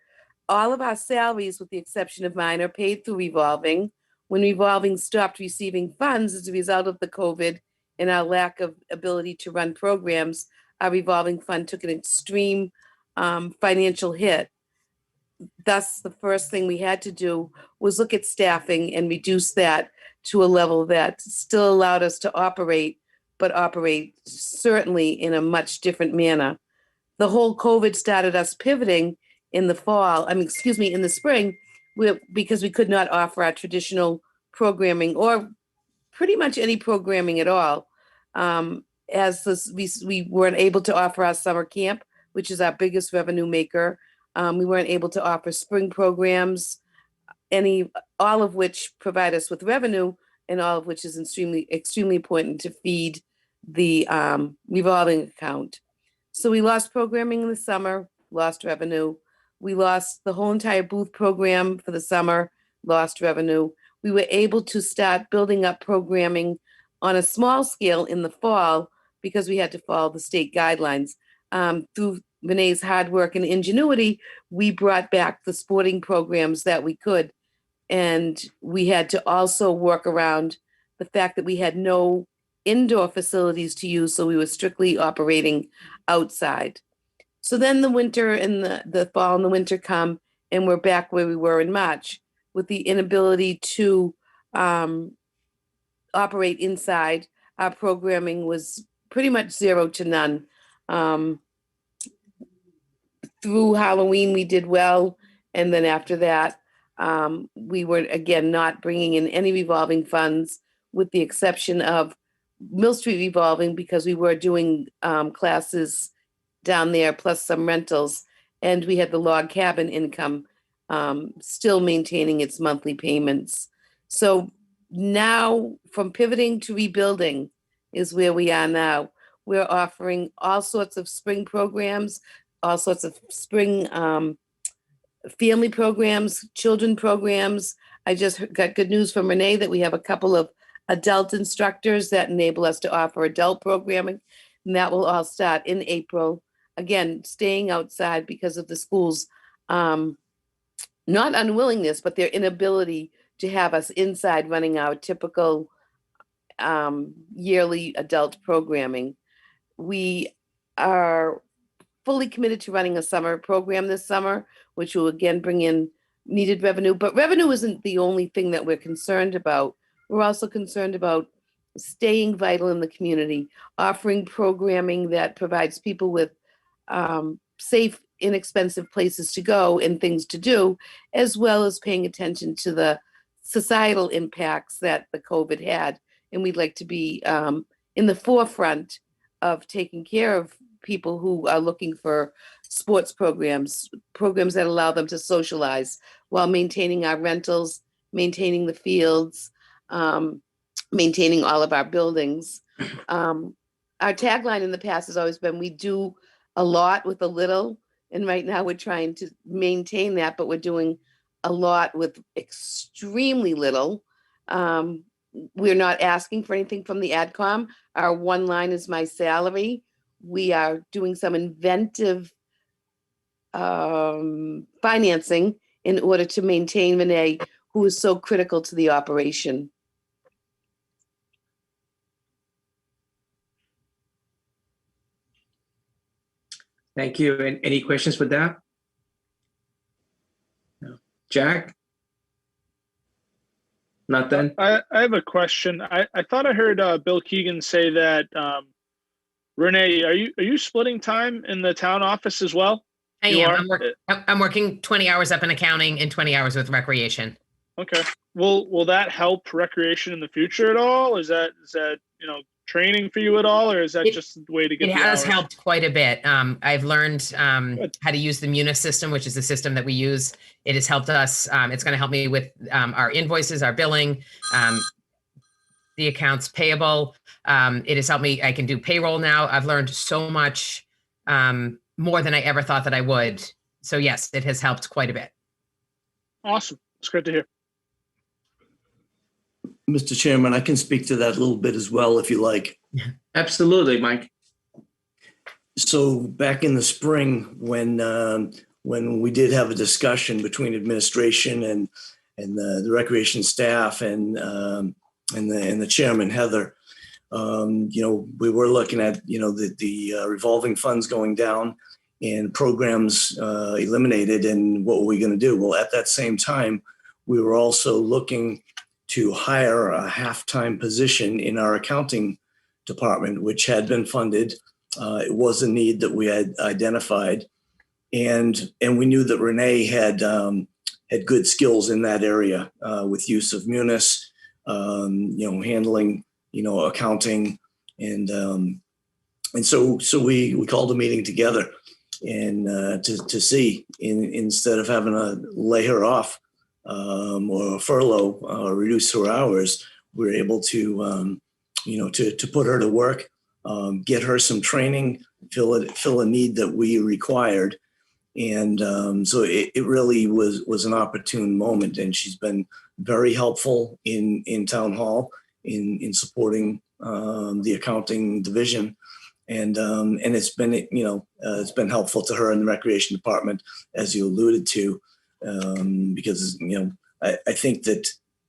N: All of our salaries, with the exception of mine, are paid through revolving. When revolving stopped receiving funds as a result of the COVID and our lack of ability to run programs, our revolving fund took an extreme financial hit. Thus, the first thing we had to do was look at staffing and reduce that to a level that still allowed us to operate, but operate certainly in a much different manner. The whole COVID started us pivoting in the fall, in the spring, because we could not offer our traditional programming or pretty much any programming at all. We weren't able to offer our summer camp, which is our biggest revenue maker. We weren't able to offer spring programs, all of which provide us with revenue, and all of which is extremely important to feed the revolving account. So we lost programming in the summer, lost revenue. We lost the whole entire booth program for the summer, lost revenue. We were able to start building up programming on a small scale in the fall because we had to follow the state guidelines. Through Renee's hard work and ingenuity, we brought back the sporting programs that we could. And we had to also work around the fact that we had no indoor facilities to use, so we were strictly operating outside. So then the winter and the fall and the winter come, and we're back where we were in March with the inability to operate inside. Our programming was pretty much 0 to none. Through Halloween, we did well. And then after that, we were, again, not bringing in any revolving funds with the exception of Mill Street revolving because we were doing classes down there plus some rentals. And we had the log cabin income still maintaining its monthly payments. So now from pivoting to rebuilding is where we are now. We're offering all sorts of spring programs, all sorts of spring family programs, children programs. I just got good news from Renee that we have a couple of adult instructors that enable us to offer adult programming, and that will all start in April. Again, staying outside because of the schools' not unwillingness, but their inability to have us inside running our typical yearly adult programming. We are fully committed to running a summer program this summer, which will again bring in needed revenue. But revenue isn't the only thing that we're concerned about. We're also concerned about staying vital in the community, offering programming that provides people with safe, inexpensive places to go and things to do, as well as paying attention to the societal impacts that the COVID had. And we'd like to be in the forefront of taking care of people who are looking for sports programs that allow them to socialize while maintaining our rentals, maintaining the fields, maintaining all of our buildings. Our tagline in the past has always been, we do a lot with a little. And right now we're trying to maintain that, but we're doing a lot with extremely little. We're not asking for anything from the AdCom. Our one line is my salary. We are doing some inventive financing in order to maintain Renee, who is so critical to the operation.
R: Thank you. And any questions for that? No. Jack? Nothing?
D: I have a question. I thought I heard Bill Keegan say that Renee, are you splitting time in the town office as well?
B: I
D: You
B: am.
D: are?
B: I'm working 20 hours up in accounting and 20 hours with recreation.
D: Okay. Will that help recreation in the future at all? Is that training for you at all, or is that just the way to get
B: It
D: the
B: has
D: hours?
B: helped quite a bit. I've learned how to use the Munis system, which is the system that we use. It has helped us. It's going to help me with our invoices, our billing, the accounts payable. It has helped me. I can do payroll now. I've learned so much more than I ever thought that I would. So yes, it has helped quite a bit.
D: Awesome. It's great to hear.
Q: Mr. Chairman, I can speak to that a little bit as well, if you like.
R: Absolutely, Mike.
Q: So back in the spring, when we did have a discussion between administration and the recreation staff and the chairman, Heather, we were looking at the revolving funds going down and programs eliminated, and what were we going to do? Well, at that same time, we were also looking to hire a half-time position in our accounting department, which had been funded. It was a need that we had identified, and we knew that Renee had good skills in that area with use of Munis, handling accounting, and so we called a meeting together and to see instead of having to lay her off or furlough or reduce her hours, we were able to to put her to work, get her some training, fill a need that we required. And so it really was an opportune moment, and she's been very helpful in town hall in supporting the accounting division, and it's been it's been helpful to her in the recreation department, as you alluded to, because I think that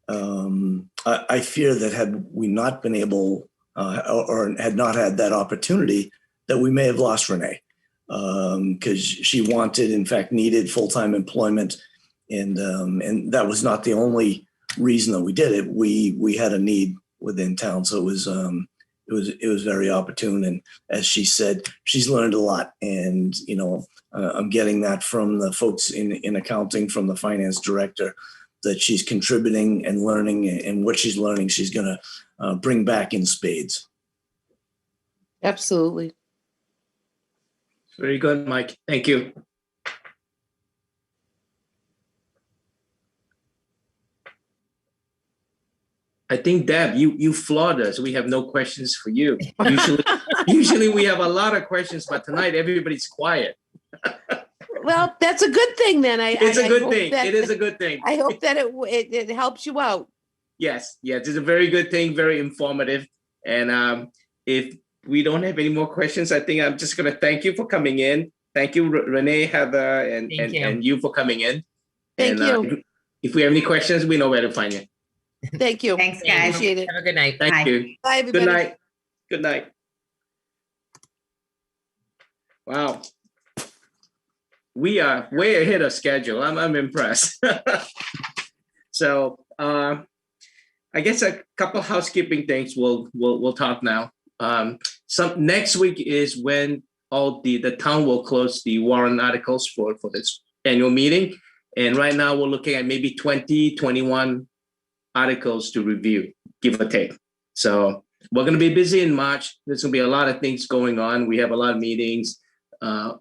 Q: I fear that had we not been able or had not had that opportunity, that we may have lost Renee. Because she wanted, in fact, needed full-time employment, and that was not the only reason that we did it. We had a need within town, so it was very opportune. And as she said, she's learned a lot, and I'm getting that from the folks in accounting, from the finance director, that she's contributing and learning, and what she's learning, she's going to bring back in spades.
K: Absolutely.
R: Very good, Mike. Thank you. I think, Deb, you flawed us. We have no questions for you. Usually we have a lot of questions, but tonight everybody's quiet.
K: Well, that's a good thing then.
R: It's a good thing. It is a good thing.
K: I hope that it helps you out.
R: Yes, it's a very good thing, very informative. And if we don't have any more questions, I think I'm just going to thank you for coming in. Thank you, Renee, Heather, and you for coming in.
K: Thank you.
R: If we have any questions, we know where to find you.
K: Thank you.
B: Thanks, guys.
K: Appreciate it.
B: Have a good night.
R: Thank you.
K: Bye, everybody.
R: Good night. Good night. Wow. We are way ahead of schedule. I'm impressed. So I guess a couple housekeeping things we'll talk now. Next week is when all the town will close the warrant articles for this annual meeting. And right now we're looking at maybe 21 articles to review, give or take. So we're going to be busy in March. There's going to be a lot of things going on. We have a lot of meetings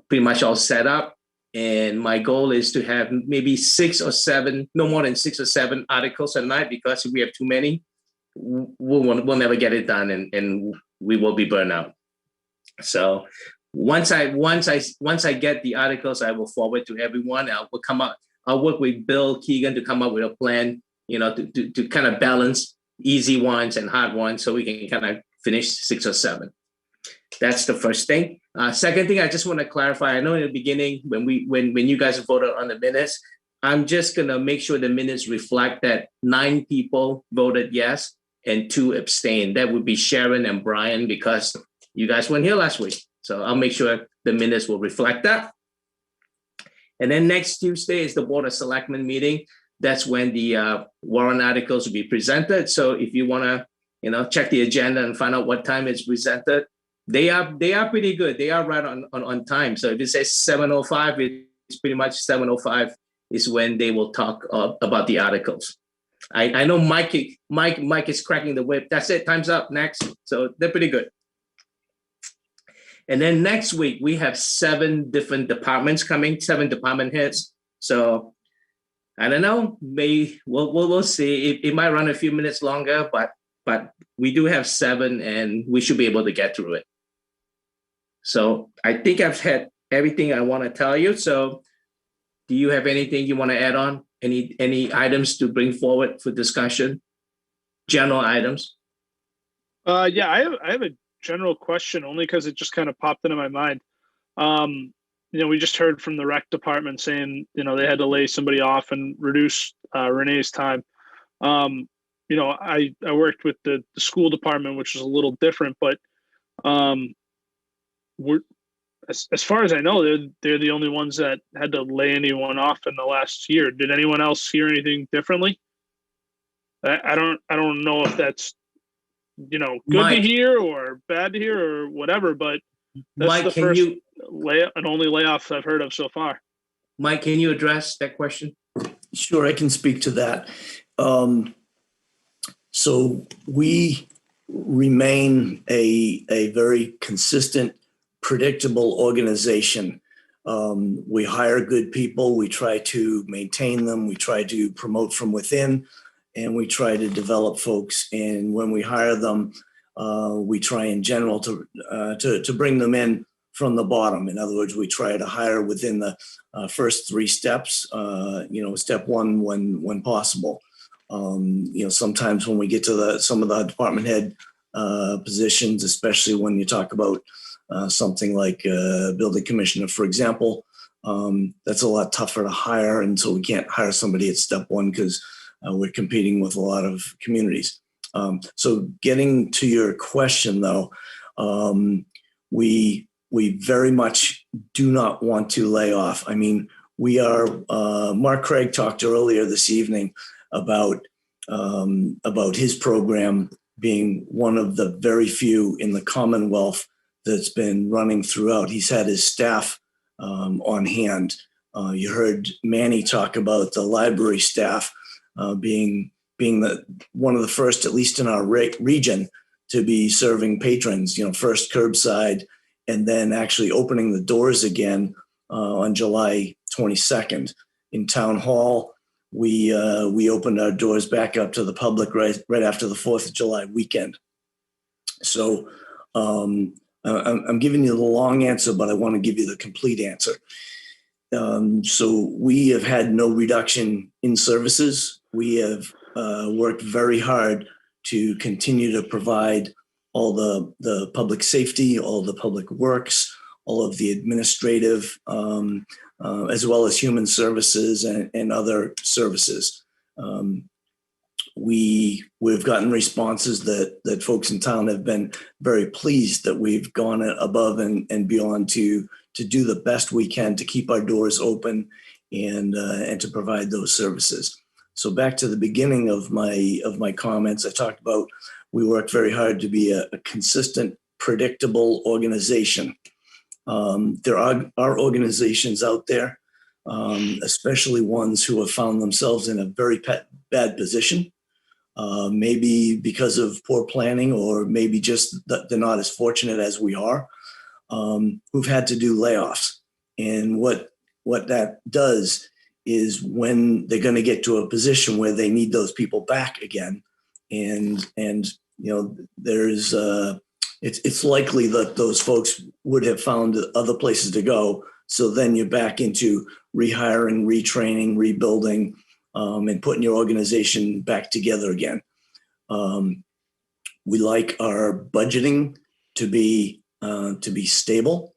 R: pretty much all set up. And my goal is to have maybe 6 or 7, no more than 6 or 7 articles a night, because if we have too many, we'll never get it done, and we will be burned out. So once I get the articles, I will forward to everyone. I'll work with Bill Keegan to come up with a plan, to kind of balance easy ones and hard ones, so we can kind of finish 6 or 7. That's the first thing. Second thing, I just want to clarify. I know in the beginning when you guys voted on the minutes, I'm just gonna make sure the minutes reflect that 9 people voted yes and 2 abstained. That would be Sharon and Brian, because you guys weren't here last week. So I'll make sure the minutes will reflect that. And then next Tuesday is the Board of Selectmen meeting. That's when the warrant articles will be presented. So if you want to, check the agenda and find out what time it's presented, they are pretty good. They are right on time. So if it says 7:05, it's pretty much 7:05 is when they will talk about the articles. I know Mike is cracking the whip. That's it. Time's up. Next. So they're pretty good. And then next week we have 7 different departments coming, 7 department heads. So I don't know. We'll see. It might run a few minutes longer, but we do have 7, and we should be able to get through it. So I think I've had everything I want to tell you. So do you have anything you want to add on? Any items to bring forward for discussion? General items?
D: Yeah, I have a general question only because it just kind of popped into my mind. We just heard from the rec department saying, they had to lay somebody off and reduce Renee's time. I worked with the school department, which is a little different, but as far as I know, they're the only ones that had to lay anyone off in the last year. Did anyone else hear anything differently? I don't know if that's good
R: Mike,
D: to hear or bad to hear or whatever, but that's
R: Mike,
D: the first and only layoffs I've heard of so far.
R: Mike, can you address that question?
Q: Sure, I can speak to that. So we remain a very consistent, predictable organization. We hire good people. We try to maintain them. We try to promote from within, and we try to develop folks. And when we hire them, we try in general to bring them in from the bottom. In other words, we try to hire within the first 3 steps. Step 1 when possible. Sometimes when we get to some of the department head positions, especially when you talk about something like building commissioner, for example, that's a lot tougher to hire, and so we can't hire somebody at step 1 because we're competing with a lot of communities. So getting to your question, though, we very much do not want to lay off. I mean, we are. Mark Craig talked earlier this evening about his program being one of the very few in the Commonwealth that's been running throughout. He's had his staff on hand. You heard Manny talk about the library staff being one of the first, at least in our region, to be serving patrons. First curbside, and then actually opening the doors again on July 22nd in Town Hall. We opened our doors back up to the public right after the 4th of July weekend. So I'm giving you the long answer, but I want to give you the complete answer. So we have had no reduction in services. We have worked very hard to continue to provide all the public safety, all the public works, all of the administrative, as well as human services and other services. We've gotten responses that folks in town have been very pleased that we've gone above and beyond to do the best we can to keep our doors open and to provide those services. So back to the beginning of my comments, I talked about we worked very hard to be a consistent, predictable organization. There are organizations out there, especially ones who have found themselves in a very bad position, maybe because of poor planning, or maybe just that they're not as fortunate as we are, who've had to do layoffs. And what that does is when they're going to get to a position where they need those people back again, and there's it's likely that those folks would have found other places to go. So then you're back into rehiring, retraining, rebuilding, and putting your organization back together again. We like our budgeting to be stable.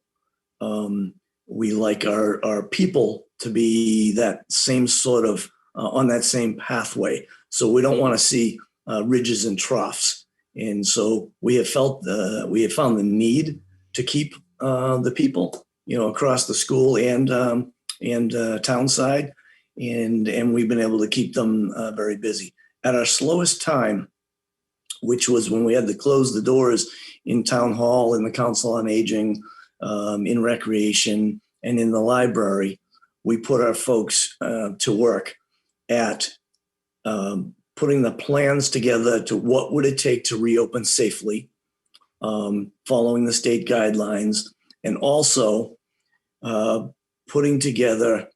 Q: We like our people to be that same sort of on that same pathway. So we don't want to see ridges and troughs. And so we have found the need to keep the people across the school and town side, and we've been able to keep them very busy. At our slowest time, which was when we had to close the doors in town hall, in the Council on Aging, in recreation, and in the library, we put our folks to work at putting the plans together to what would it take to reopen safely, following the state guidelines, and also putting together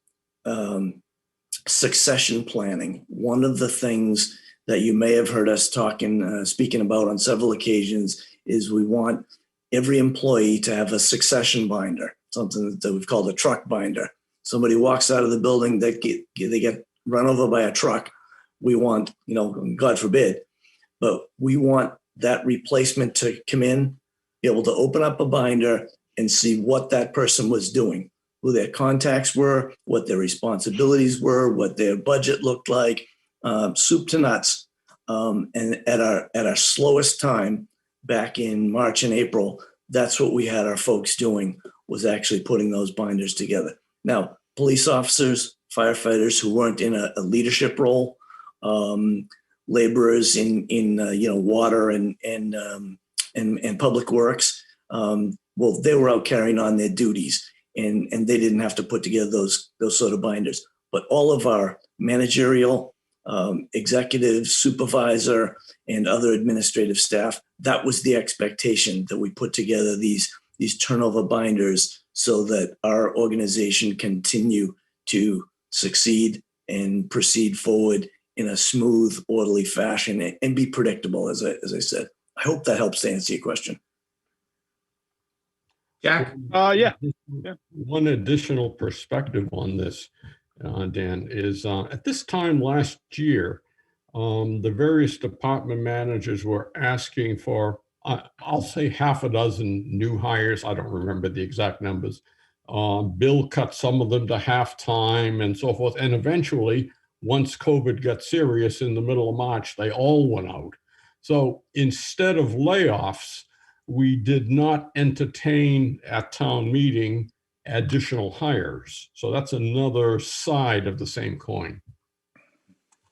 Q: succession planning. One of the things that you may have heard us speaking about on several occasions is we want every employee to have a succession binder, something that we've called a truck binder. Somebody walks out of the building, they get run over by a truck. We want, God forbid, but we want that replacement to come in, be able to open up a binder and see what that person was doing, who their contacts were, what their responsibilities were, what their budget looked like, soup to nuts. And at our slowest time back in March and April, that's what we had our folks doing, was actually putting those binders together. Now, police officers, firefighters who weren't in a leadership role, laborers in water and public works, well, they were out carrying on their duties, and they didn't have to put together those sort of binders. But all of our managerial, executive, supervisor, and other administrative staff, that was the expectation, that we put together these turnover binders so that our organization continue to succeed and proceed forward in a smooth, orderly fashion and be predictable, as I said. I hope that helps to answer your question.
R: Jack?
D: Yeah.
H: One additional perspective on this, Dan, is at this time last year, the various department managers were asking for, I'll say, half a dozen new hires. I don't remember the exact numbers. Bill cut some of them to half-time and so forth. And eventually, once COVID got serious in the middle of March, they all went out. So instead of layoffs, we did not entertain at town meeting additional hires. So that's another side of the same coin.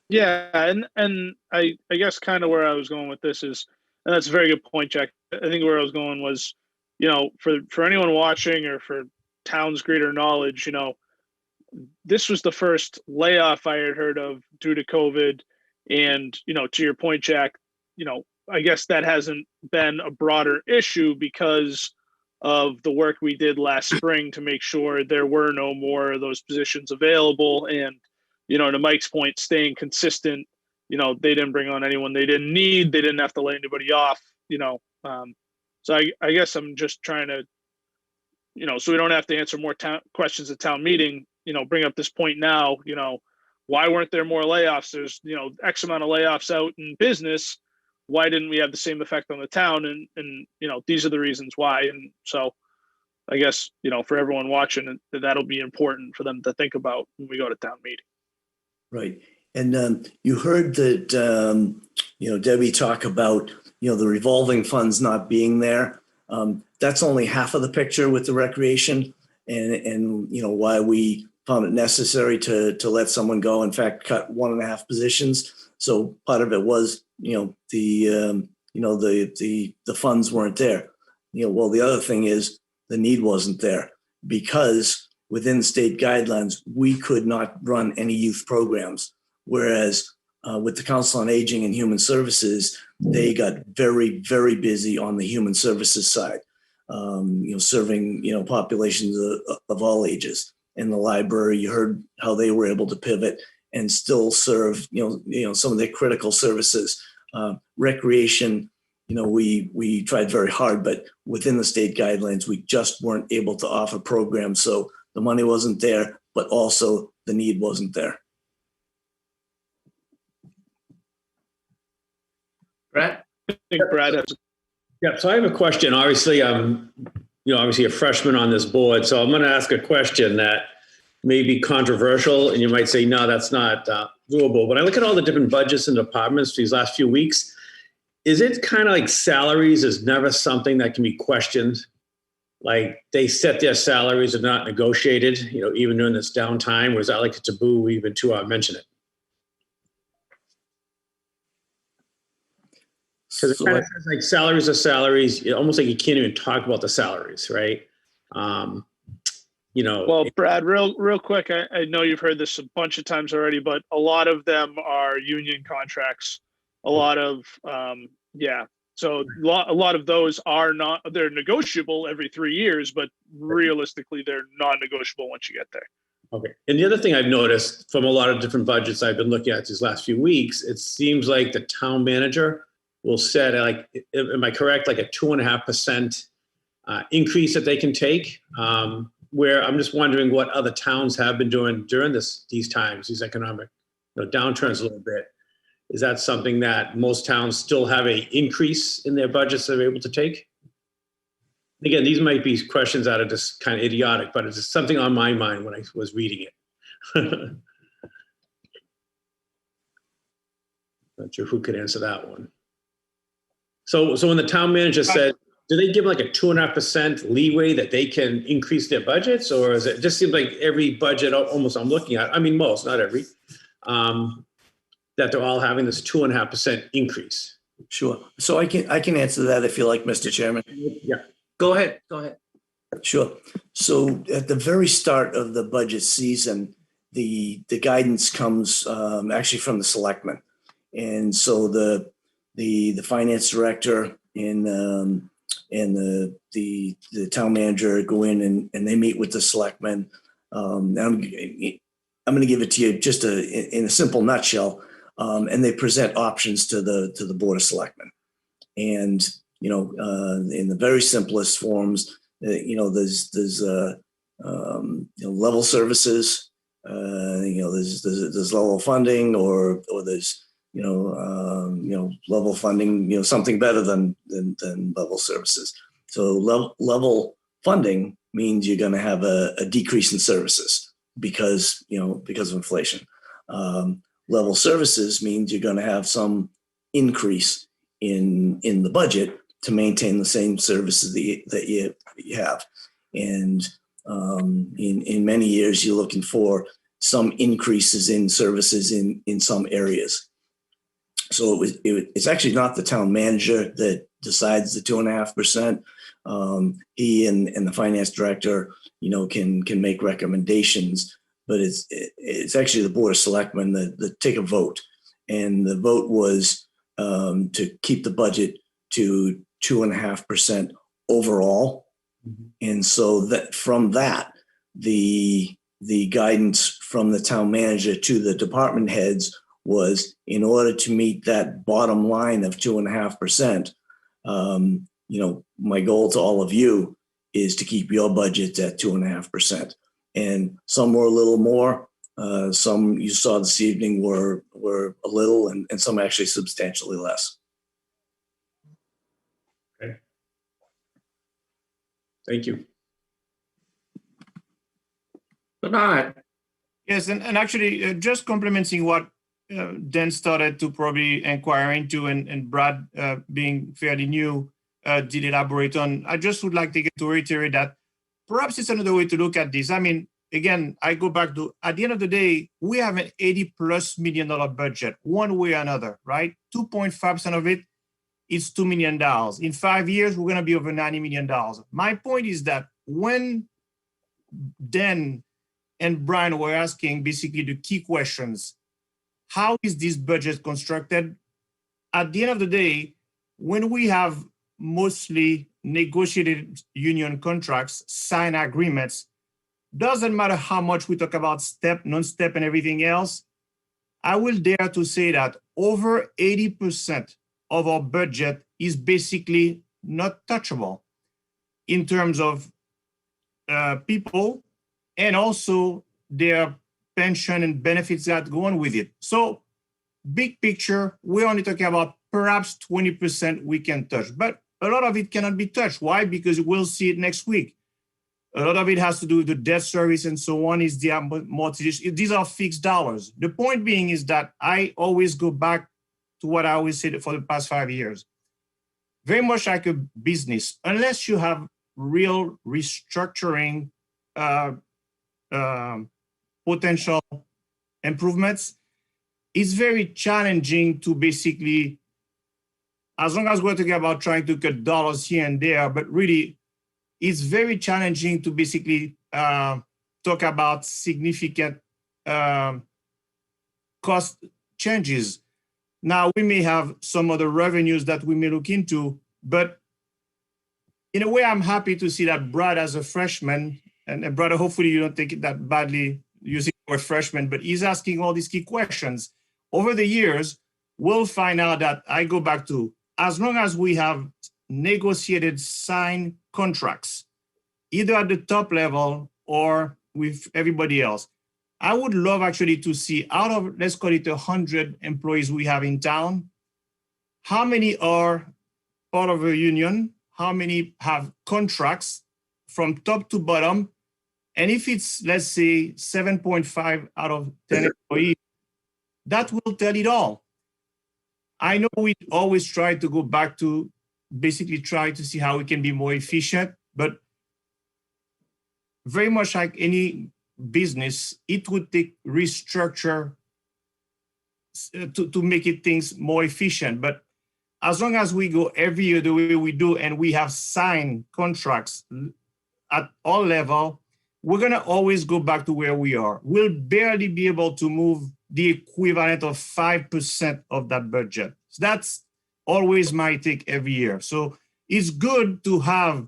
D: Yeah, and I guess kind of where I was going with this is, and that's a very good point, Jack. I think where I was going was, for anyone watching or for town's greater knowledge, this was the first layoff I had heard of due to COVID. And, to your point, Jack, I guess that hasn't been a broader issue because of the work we did last spring to make sure there were no more of those positions available. And, to Mike's point, staying consistent, they didn't bring on anyone they didn't need. They didn't have to lay anybody off, So I guess I'm just trying to, so we don't have to answer more questions at town meeting, bring up this point now, why weren't there more layoffs? There's, X amount of layoffs out in business. Why didn't we have the same effect on the town? And these are the reasons why. And so I guess, for everyone watching, that'll be important for them to think about when we go to town meeting.
Q: Right. And you heard that, Debbie talk about, the revolving funds not being there. That's only half of the picture with the recreation and why we found it necessary to let someone go. In fact, cut 1.5 positions. So part of it was, the funds weren't there. Well, the other thing is the need wasn't there because within state guidelines, we could not run any youth programs. Whereas with the Council on Aging and Human Services, they got very, very busy on the human services side, serving, populations of all ages. In the library, you heard how they were able to pivot and still serve, some of their critical services. Recreation, we tried very hard, but within the state guidelines, we just weren't able to offer programs. So the money wasn't there, but also the need wasn't there.
D: Brad? I think Brad has.
E: Yeah, so I have a question. Obviously, I'm, obviously a freshman on this board, so I'm going to ask a question that may be controversial, and you might say, no, that's not doable. When I look at all the different budgets and departments these last few weeks, is it kind of like salaries is never something that can be questioned? like they set their salaries and not negotiated, even during this downtime? Or is that like a taboo even to mention it? Because it kind of says like salaries are salaries, almost like you can't even talk about the salaries, right?
D: Well, Brad, real quick, I know you've heard this a bunch of times already, but a lot of them are union contracts. A lot of, so a lot of those are not, they're negotiable every 3 years, but realistically, they're non-negotiable once you get there.
E: Okay. And the other thing I've noticed from a lot of different budgets I've been looking at these last few weeks, it seems like the town manager will set, like, am I correct, like a 2.5% increase that they can take? Where I'm just wondering what other towns have been doing during these times, these economic downturns a little bit. Is that something that most towns still have an increase in their budgets they're able to take? Again, these might be questions that are just kind of idiotic, but it's just something on my mind when I was reading it. Not sure who could answer that one. So when the town manager said, do they give like a 2.5% leeway that they can increase their budgets? Or is it just seems like every budget almost I'm looking at, I mean, most, not every, that they're all having this 2.5% increase?
Q: Sure. So I can answer that if you like, Mr. Chairman.
E: Yeah.
R: Go ahead.
Q: Sure. So at the very start of the budget season, the guidance comes actually from the selectmen. And so the finance director and the town manager go in and they meet with the selectmen. I'm going to give it to you just in a simple nutshell. And they present options to the Board of Selectmen. And, in the very simplest forms, there's level services, there's level funding or there's, level funding, something better than level services. So level funding means you're going to have a decrease in services because of inflation. Level services means you're going to have some increase in the budget to maintain the same services that you have. And in many years, you're looking for some increases in services in some areas. So it's actually not the town manager that decides the 2.5%. He and the finance director, can make recommendations, but it's actually the Board of Selectmen that take a vote. And the vote was to keep the budget to 2.5% overall. Mm-hmm. And so that from that, the guidance from the town manager to the department heads was, in order to meet that bottom line of 2.5%, my goal to all of you is to keep your budget at 2.5%. And some were a little more, some you saw this evening were a little, and some actually substantially less.
E: Okay. Thank you.
R: Bernard.
A: Yes, and actually just complimenting what Dan started to probably inquire into, and Brad, being fairly new, did elaborate on. I just would like to reiterate that perhaps it's another way to look at this. I mean, again, I go back to, at the end of the day, we have an $80+ million budget, one way or another, right? 2.5% of it is $2 million. In 5 years, we're going to be over $90 million. My point is that when Dan and Brian were asking basically the key questions, how is this budget constructed? At the end of the day, when we have mostly negotiated union contracts, signed agreements, doesn't matter how much we talk about step, non-step, and everything else, I will dare to say that over 80% of our budget is basically not touchable in terms of people and also their pension and benefits that go on with it. So big picture, we're only talking about perhaps 20% we can touch, but a lot of it cannot be touched. Why? Because we'll see it next week. A lot of it has to do with the debt service and so on. These are fixed dollars. The point being is that I always go back to what I always said for the past 5 years. Very much like a business, unless you have real restructuring potential improvements, it's very challenging to basically, as long as we're talking about trying to cut dollars here and there, but really it's very challenging to basically talk about significant cost changes. Now, we may have some other revenues that we may look into, but in a way, I'm happy to see that Brad as a freshman, and Brad, hopefully you don't take it that badly using the word freshman, but he's asking all these key questions. Over the years, we'll find out that I go back to, as long as we have negotiated signed contracts, either at the top level or with everybody else, I would love actually to see out of, let's call it 100 employees we have in town, how many are part of a union, how many have contracts from top to bottom, and if it's, let's say, 7.5 out of 10 employees, that will tell it all. I know we always try to go back to basically try to see how we can be more efficient, but very much like any business, it would take restructure to make it things more efficient. But as long as we go every year the way we do and we have signed contracts at all level, we're gonna always go back to where we are. We'll barely be able to move the equivalent of 5% of that budget. So that's always my take every year. So it's good to have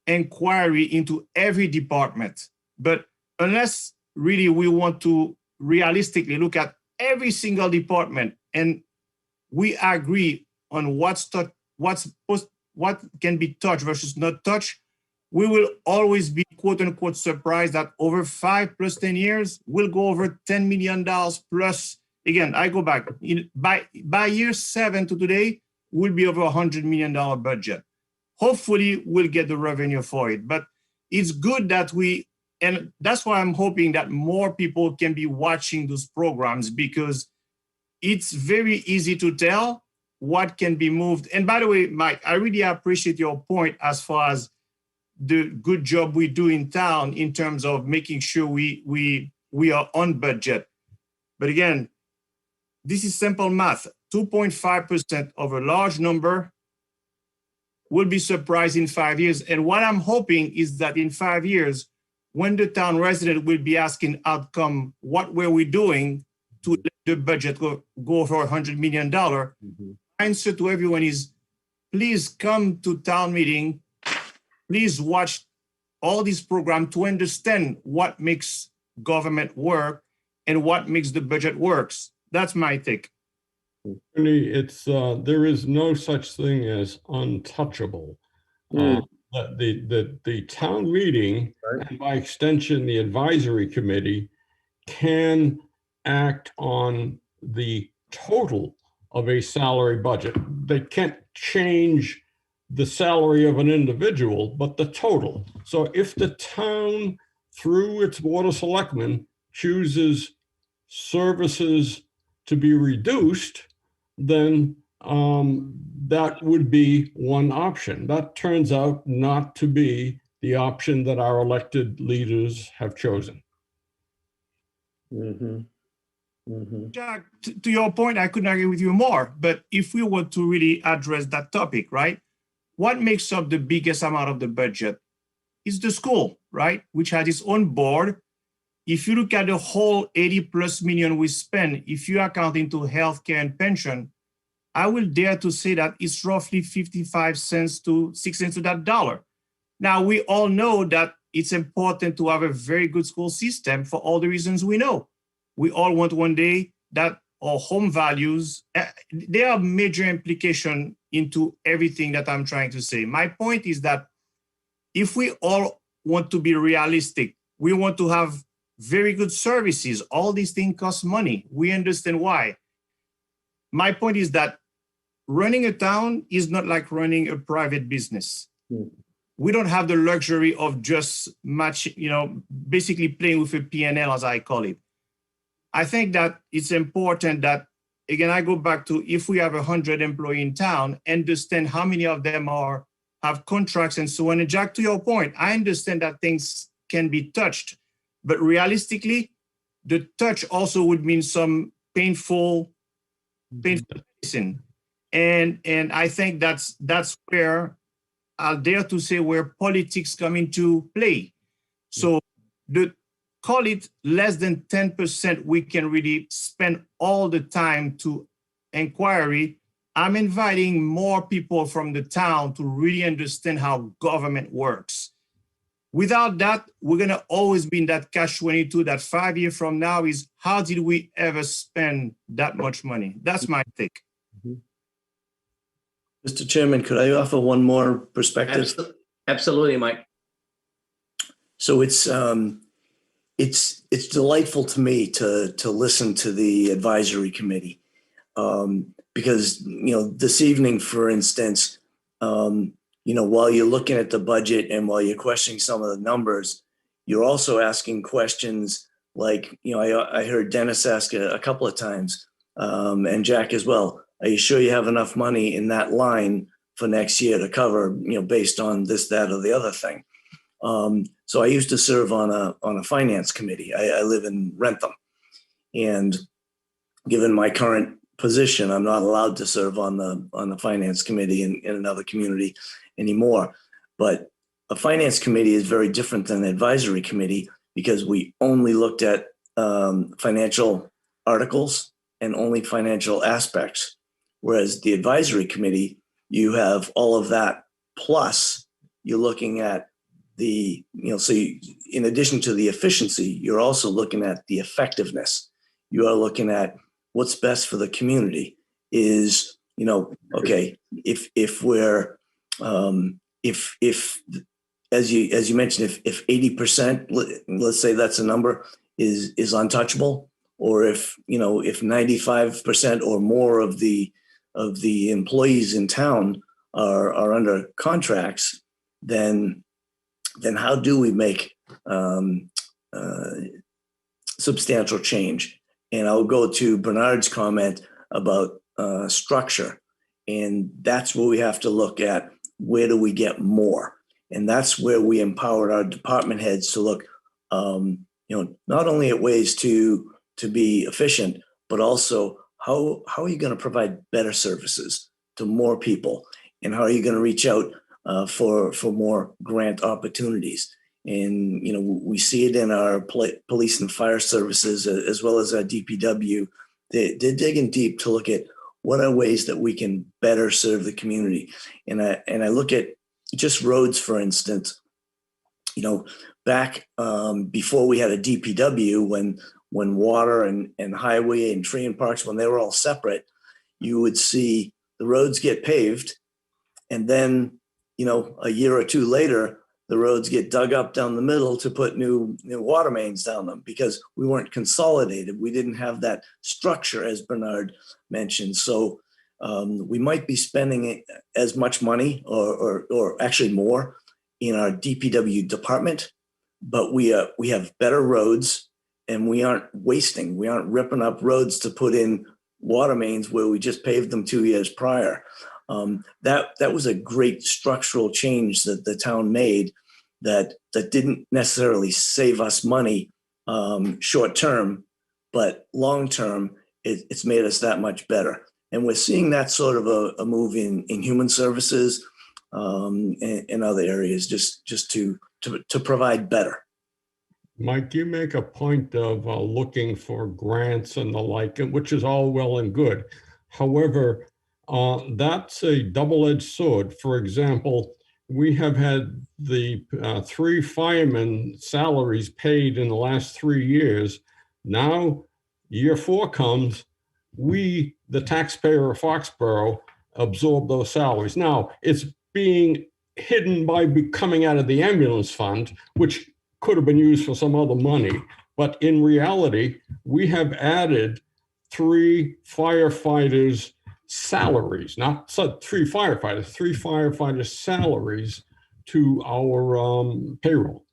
A: inquiry into every department, but unless really we want to realistically look at every single department and we agree on what can be touched versus not touched, we will always be quote unquote surprised that over 5 plus 10 years, we'll go over $10 million plus. Again, I go back, by year 7 to today, we'll be over $100 million budget. Hopefully we'll get the revenue for it, but it's good that and that's why I'm hoping that more people can be watching those programs, because it's very easy to tell what can be moved. And by the way, Mike, I really appreciate your point as far as the good job we do in town in terms of making sure we are on budget. But again, this is simple math. 2.5% of a large number will be surprised in 5 years. And what I'm hoping is that in 5 years, when the town resident will be asking outcome, what were we doing to let the budget go for $100 million? Answer to everyone is, please come to town meeting. Please watch all these programs to understand what makes government work and what makes the budget works. That's my take.
H: It's there is no such thing as untouchable. The town meeting, and by extension, the advisory committee, can act on the total of a salary budget. They can't change the salary of an individual, but the total. So if the town, through its board of selectmen, chooses services to be reduced, then that would be one option. That turns out not to be the option that our elected leaders have chosen.
A: Jack, to your point, I couldn't agree with you more. But if we were to really address that topic, right? What makes up the biggest amount of the budget is the school, right? Which has its own board. If you look at the whole 80 plus million we spend, if you account into healthcare and pension, I will dare to say that it's roughly 55 cents to 6 cents to that dollar. Now, we all know that it's important to have a very good school system for all the reasons we know. We all want one day that our home values, there are major implications into everything that I'm trying to say. My point is that if we all want to be realistic, we want to have very good services. All these things cost money. We understand why. My point is that running a town is not like running a private business. We don't have the luxury of just basically playing with a P&L, as I call it. I think that it's important that, again, I go back to, if we have 100 employees in town, understand how many of them have have contracts and so on. And Jack, to your point, I understand that things can be touched, but realistically, the touch also would mean some painful medicine. And I think that's where I'll dare to say where politics come into play. So call it less than 10% we can really spend all the time to inquiry. I'm inviting more people from the town to really understand how government works. Without that, we're gonna always be in that catch-22 that 5 years from now is how did we ever spend that much money? That's my take.
Q: Mr. Chairman, could I offer one more perspective?
R: Absolutely, Mike.
Q: So it's delightful to me to listen to the advisory committee because this evening, for instance, while you're looking at the budget and while you're questioning some of the numbers, you're also asking questions like I heard Dennis ask a couple of times and Jack as well. Are you sure you have enough money in that line for next year to cover, based on this, that, or the other thing? So I used to serve on a finance committee. I live in Rentham, and given my current position, I'm not allowed to serve on the finance committee in another community anymore. But a finance committee is very different than an advisory committee because we only looked at financial articles and only financial aspects. Whereas the advisory committee, you have all of that, plus you're looking at in addition to the efficiency, you're also looking at the effectiveness. You are looking at what's best for the community is, okay, if we're, if as you mentioned, if 80%, let's say that's a number, is untouchable, or if 95% or more of the employees in town are under contracts, then how do we make substantial change? And I'll go to Bernard's comment about structure, and that's where we have to look at where do we get more, and that's where we empowered our department heads to look, not only at ways to be efficient, but also how are you going to provide better services to more people, and how are you going to reach out for more grant opportunities? And we see it in our police and fire services as well as our DPW. They're digging deep to look at what are ways that we can better serve the community. And I look at just roads, for instance. Back before we had a DPW, when water and highway and tree and parks, when they were all separate, you would see the roads get paved, and then a year or two later, the roads get dug up down the middle to put new water mains down them because we weren't consolidated. We didn't have that structure, as Bernard mentioned. So we might be spending as much money or actually more in our DPW department, but we have better roads, and we aren't wasting. We aren't ripping up roads to put in water mains where we just paved them 2 years prior. That was a great structural change that the town made that didn't necessarily save us money short term, but long term, it's made us that much better. And we're seeing that sort of a move in human services and other areas just to provide better.
H: Mike, you make a point of looking for grants and the like, which is all well and good. However, that's a double-edged sword. For example, we have had the 3 firemen salaries paid in the last 3 years. Now, year 4 comes, we, the taxpayer of Foxborough, absorb those salaries. Now, it's being hidden by coming out of the ambulance fund, which could have been used for some other money. But in reality, we have added 3 firefighters' salaries, not 3 firefighters' salaries to our payroll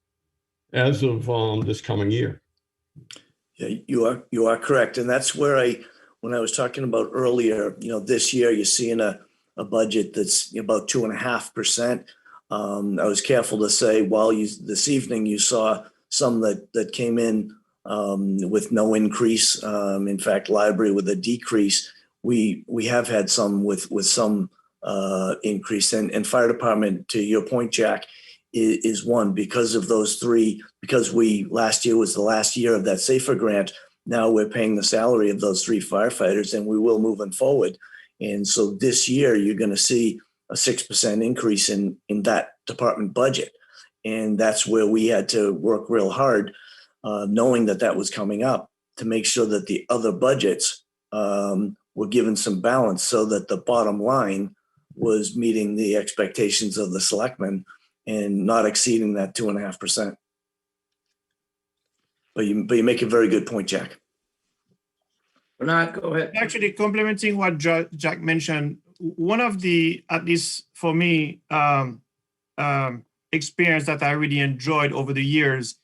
H: as of this coming year.
Q: Yeah, you are correct. And that's where when I was talking about earlier, this year you're seeing a budget that's about 2.5%. I was careful to say, well, this evening you saw some that came in with no increase. In fact, library with a decrease. We have had some with some increase, and fire department, to your point, Jack, is one because of those three. Because last year was the last year of that SAFER grant. Now we're paying the salary of those 3 firefighters, and we will moving forward. And so this year you're going to see a 6% increase in that department budget, and that's where we had to work real hard, knowing that was coming up, to make sure that the other budgets were given some balance, so that the bottom line was meeting the expectations of the selectmen and not exceeding that 2.5%. But you make a very good point, Jack.
R: Bernard, go ahead.
A: Actually, complementing what Jack mentioned, one of the, at least for me, experience that I really enjoyed over the years,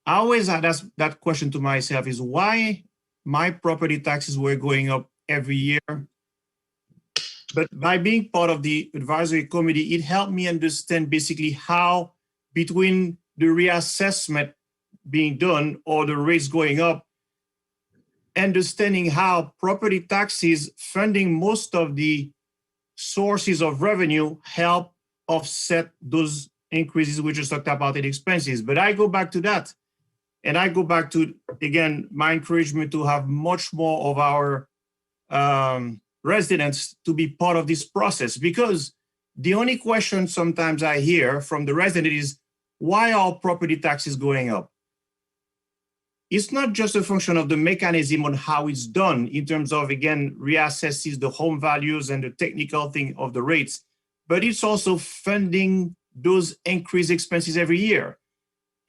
A: I always had that question to myself, is why my property taxes were going up every year. But by being part of the advisory committee, it helped me understand basically how, between the reassessment being done or the rates going up, understanding how property taxes funding most of the sources of revenue help offset those increases we just talked about in expenses. But I go back to that, and I go back to, again, my encouragement to have much more of our residents to be part of this process, because the only question sometimes I hear from the resident is, why are property taxes going up? It's not just a function of the mechanism on how it's done in terms of, again, reassesses the home values and the technical thing of the rates, but it's also funding those increased expenses every year.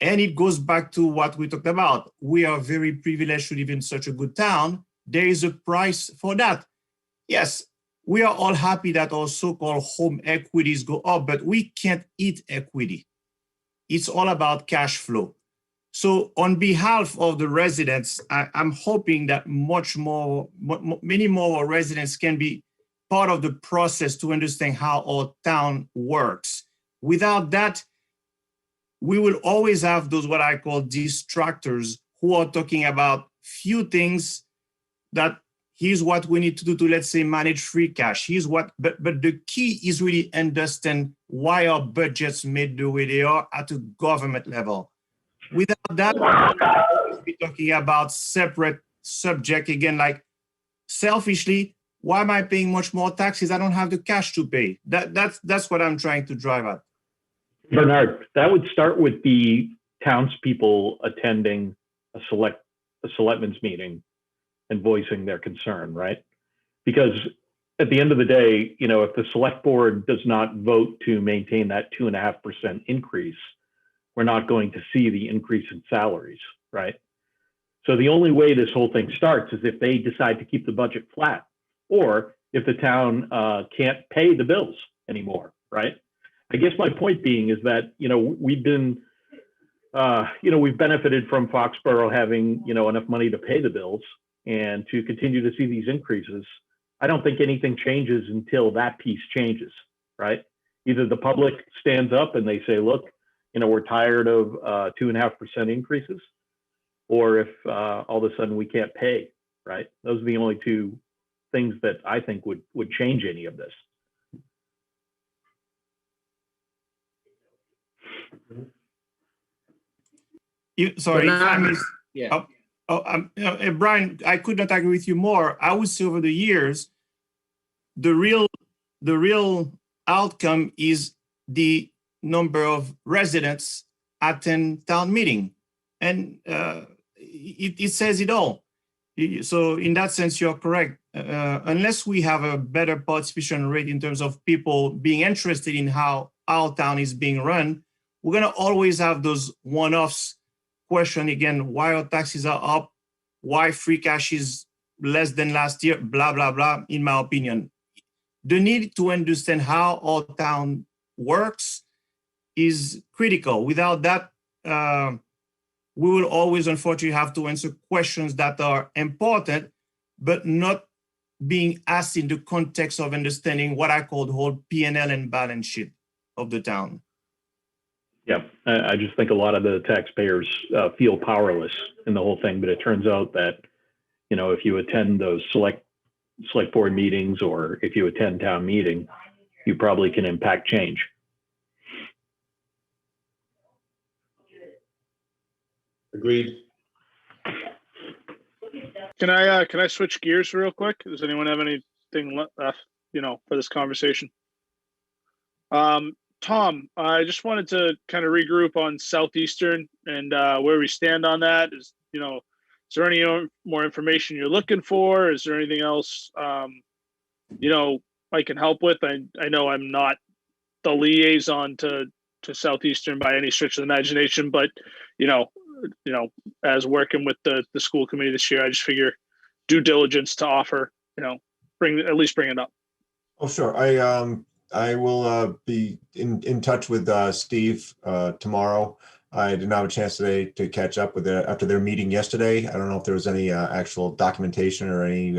A: And it goes back to what we talked about. We are very privileged to live in such a good town. There is a price for that. Yes, we are all happy that our so-called home equities go up, but we can't eat equity. It's all about cash flow. So on behalf of the residents, I'm hoping that many more residents can be part of the process to understand how our town works. Without that, we will always have those what I call distractors who are talking about few things, that here's what we need to do to, let's say, manage free cash. Here's what, but the key is really understand why our budgets made the way they are at a government level. Without that, we'll be talking about separate subject again, like selfishly, why am I paying much more taxes? I don't have the cash to pay. That's what I'm trying to drive at.
J: Bernard, that would start with the townspeople attending a selectmen's meeting and voicing their concern, right? Because at the end of the day, if the select board does not vote to maintain that 2.5% increase, we're not going to see the increase in salaries, right? So the only way this whole thing starts is if they decide to keep the budget flat, or if the town can't pay the bills anymore, right? I guess my point being is that, we've benefited from Foxborough having, enough money to pay the bills and to continue to see these increases. I don't think anything changes until that piece changes, right? Either the public stands up and they say, look, we're tired of 2.5% increases, or if all of a sudden we can't pay, right? Those are the only two things that I think would change any of this.
A: Sorry, if I missed,
R: Yeah.
A: Brian, I could not agree with you more. I would say over the years, the real outcome is the number of residents attend town meeting, and it says it all. So in that sense, you're correct. Unless we have a better participation rate in terms of people being interested in how our town is being run, we're going to always have those one-offs. Question again, why our taxes are up, why free cash is less than last year, blah, blah, blah, in my opinion. The need to understand how our town works is critical. Without that, we will always, unfortunately, have to answer questions that are important, but not being asked in the context of understanding what I call the whole P&L and balance sheet of the town.
J: Yeah, I just think a lot of the taxpayers feel powerless in the whole thing, but it turns out that, you know, if you attend those select board meetings or if you attend town meeting, you probably can impact change.
L: Agreed.
D: Can I switch gears real quick? Does anyone have anything left, for this conversation? Tom, I just wanted to kind of regroup on Southeastern and where we stand on that. Is there any more information you're looking for? Is there anything else I can help with? I know I'm not the liaison to Southeastern by any stretch of the imagination, but as working with the school committee this year, I just figure due diligence to offer, bring it up.
L: Oh, sure. I will be in touch with Steve tomorrow. I did not have a chance today to catch up with after their meeting yesterday. I don't know if there was any actual documentation or any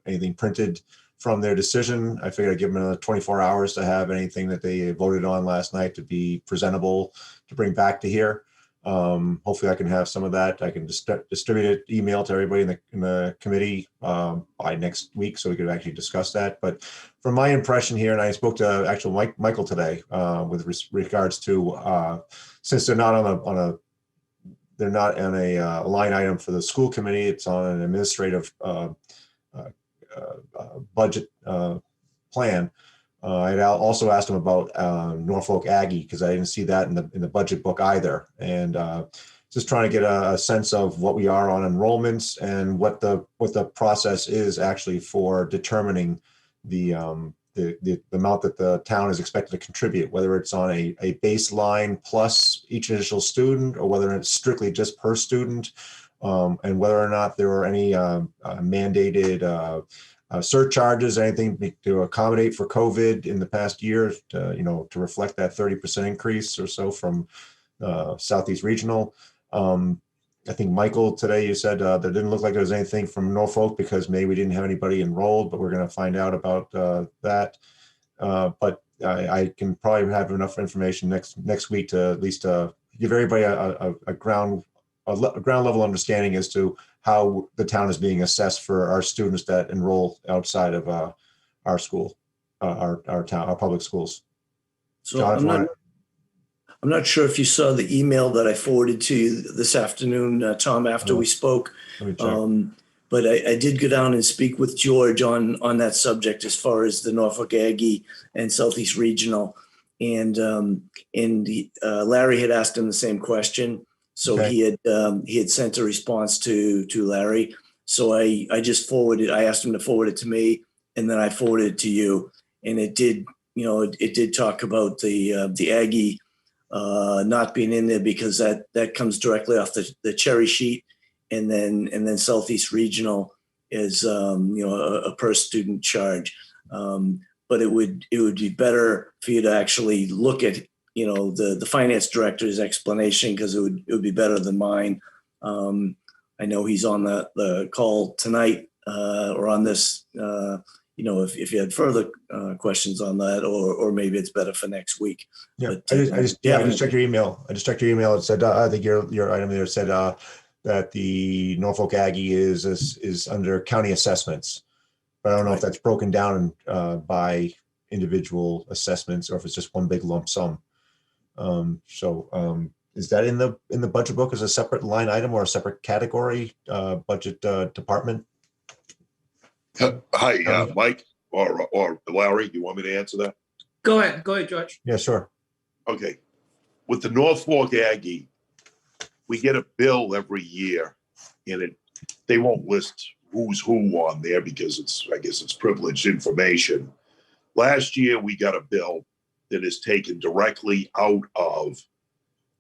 L: anything printed from their decision. I figured I'd give them another 24 hours to have anything that they voted on last night to be presentable to bring back to here. Hopefully I can have some of that. I can distribute it, email to everybody in the committee by next week so we could actually discuss that. But from my impression here, and I spoke to actual Michael today with regards to since they're not on a line item for the school committee, it's on an administrative budget plan. I also asked him about Norfolk Aggie because I didn't see that in the budget book either, and just trying to get a sense of what we are on enrollments and what the process is actually for determining the amount that the town is expected to contribute, whether it's on a baseline plus each additional student or whether it's strictly just per student, and whether or not there are any mandated surcharges, anything to accommodate for COVID in the past year, to reflect that 30% increase or so from Southeast Regional. I think Michael, today you said there didn't look like there was anything from Norfolk because maybe we didn't have anybody enrolled, but we're going to find out about that. But I can probably have enough information next week to at least give everybody a ground level understanding as to how the town is being assessed for our students that enroll outside of our school, our town, our public schools.
Q: So
L: John,
Q: I'm not sure if you saw the email that I forwarded to you this afternoon, Tom, after we spoke. But I did go down and speak with George on that subject as far as the Norfolk Aggie and Southeast Regional. And Larry had asked him the same question. So he had sent a response to Larry. So I just forwarded. I asked him to forward it to me, and then I forwarded it to you. And it did, it did talk about the Aggie not being in there because that comes directly off the cherry sheet, and then Southeast Regional is a per student charge. But it would be better for you to actually look at the finance director's explanation because it would be better than mine. I know he's on the call tonight or on this. If you had further questions on that, or maybe it's better for next week.
L: Yeah,
Q: But,
L: I just checked your email. It said I think your item there said that the Norfolk Aggie is under county assessments, but I don't know if that's broken down by individual assessments or if it's just one big lump sum. Is that in the budget book as a separate line item or a separate category budget department?
N: Hi, Mike or Larry, do you want me to answer that?
R: Go ahead, George.
L: Yeah, sure.
N: Okay. With the Norfolk Aggie, we get a bill every year, and they won't list who's who on there because I guess it's privileged information. Last year, we got a bill that is taken directly out of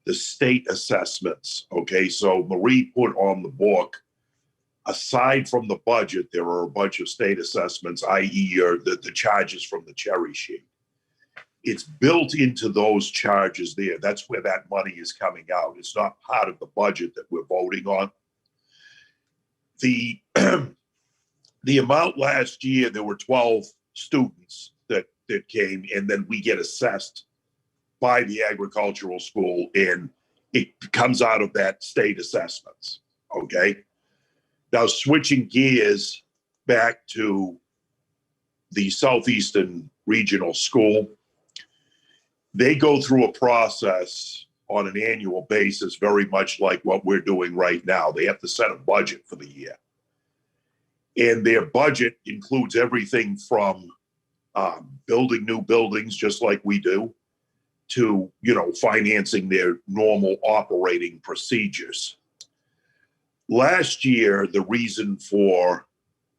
N: the state assessments. Okay, so Marie put on the book, aside from the budget, there are a bunch of state assessments, i.e. the charges from the cherry sheet. It's built into those charges there. That's where that money is coming out. It's not part of the budget that we're voting on. The amount last year, there were 12 students that came, and then we get assessed
Q: by the agricultural school, and it comes out of that state assessments. Okay. Now, switching gears back to the Southeastern Regional School, they go through a process on an annual basis, very much like what we're doing right now. They have to set a budget for the year. And their budget includes everything from building new buildings, just like we do, to, financing their normal operating procedures. Last year, the reason for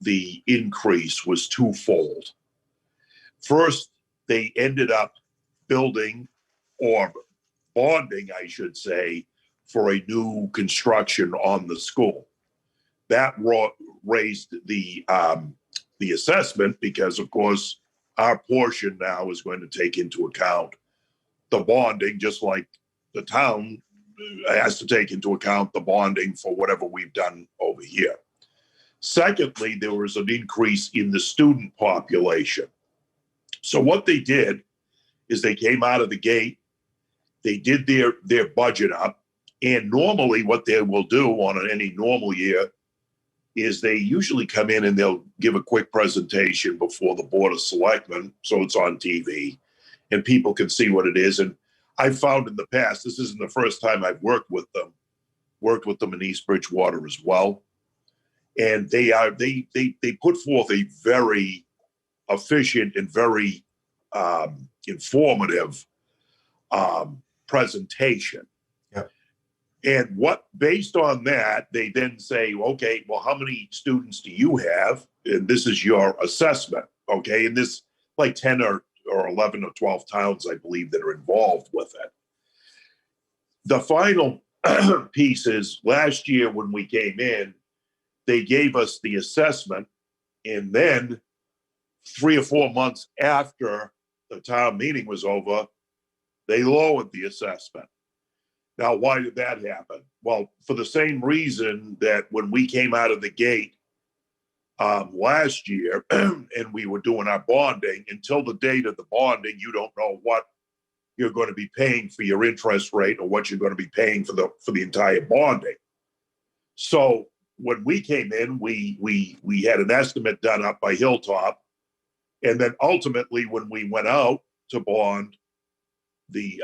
Q: the increase was twofold. First, they ended up building, or bonding, I should say, for a new construction on the school. That raised the assessment because, of course, our portion now is going to take into account the bonding, just like the town has to take into account the bonding for whatever we've done over here. Secondly, there was an increase in the student population. So what they did is they came out of the gate, they did their budget up, and normally what they will do on any normal year is they usually come in and they'll give a quick presentation before the Board of Selectmen, so it's on TV, and people can see what it is. And I've found in the past, this isn't the first time I've worked with them in East Bridgewater as well. And they put forth a very efficient and very informative presentation.
L: Yep.
Q: And based on that, they then say, okay, well, how many students do you have? And this is your assessment. Okay. And this like 10 or 11 or 12 towns, I believe, that are involved with it. The final piece is last year when we came in, they gave us the assessment, and then 3 or 4 months after the town meeting was over, they lowered the assessment. Now, why did that happen? Well, for the same reason that when we came out of the gate last year and we were doing our bonding, until the date of the bonding, you don't know what you're going to be paying for your interest rate or what you're going to be paying for the entire bonding. So when we came in, we had an estimate done up by Hilltop, and then ultimately when we went out to bond, the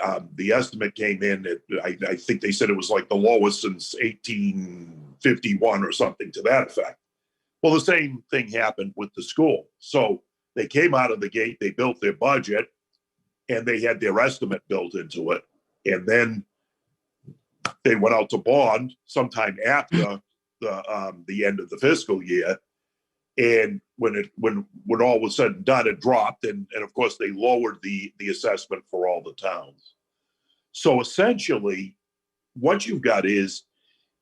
Q: estimate came in at, I think they said it was like the lowest since 1851 or something to that effect. Well, the same thing happened with the school. So they came out of the gate, they built their budget, and they had their estimate built into it. And then they went out to bond sometime after the end of the fiscal year. And when all was said and done, it dropped. And of course, they lowered the assessment for all the towns. So essentially, what you've got is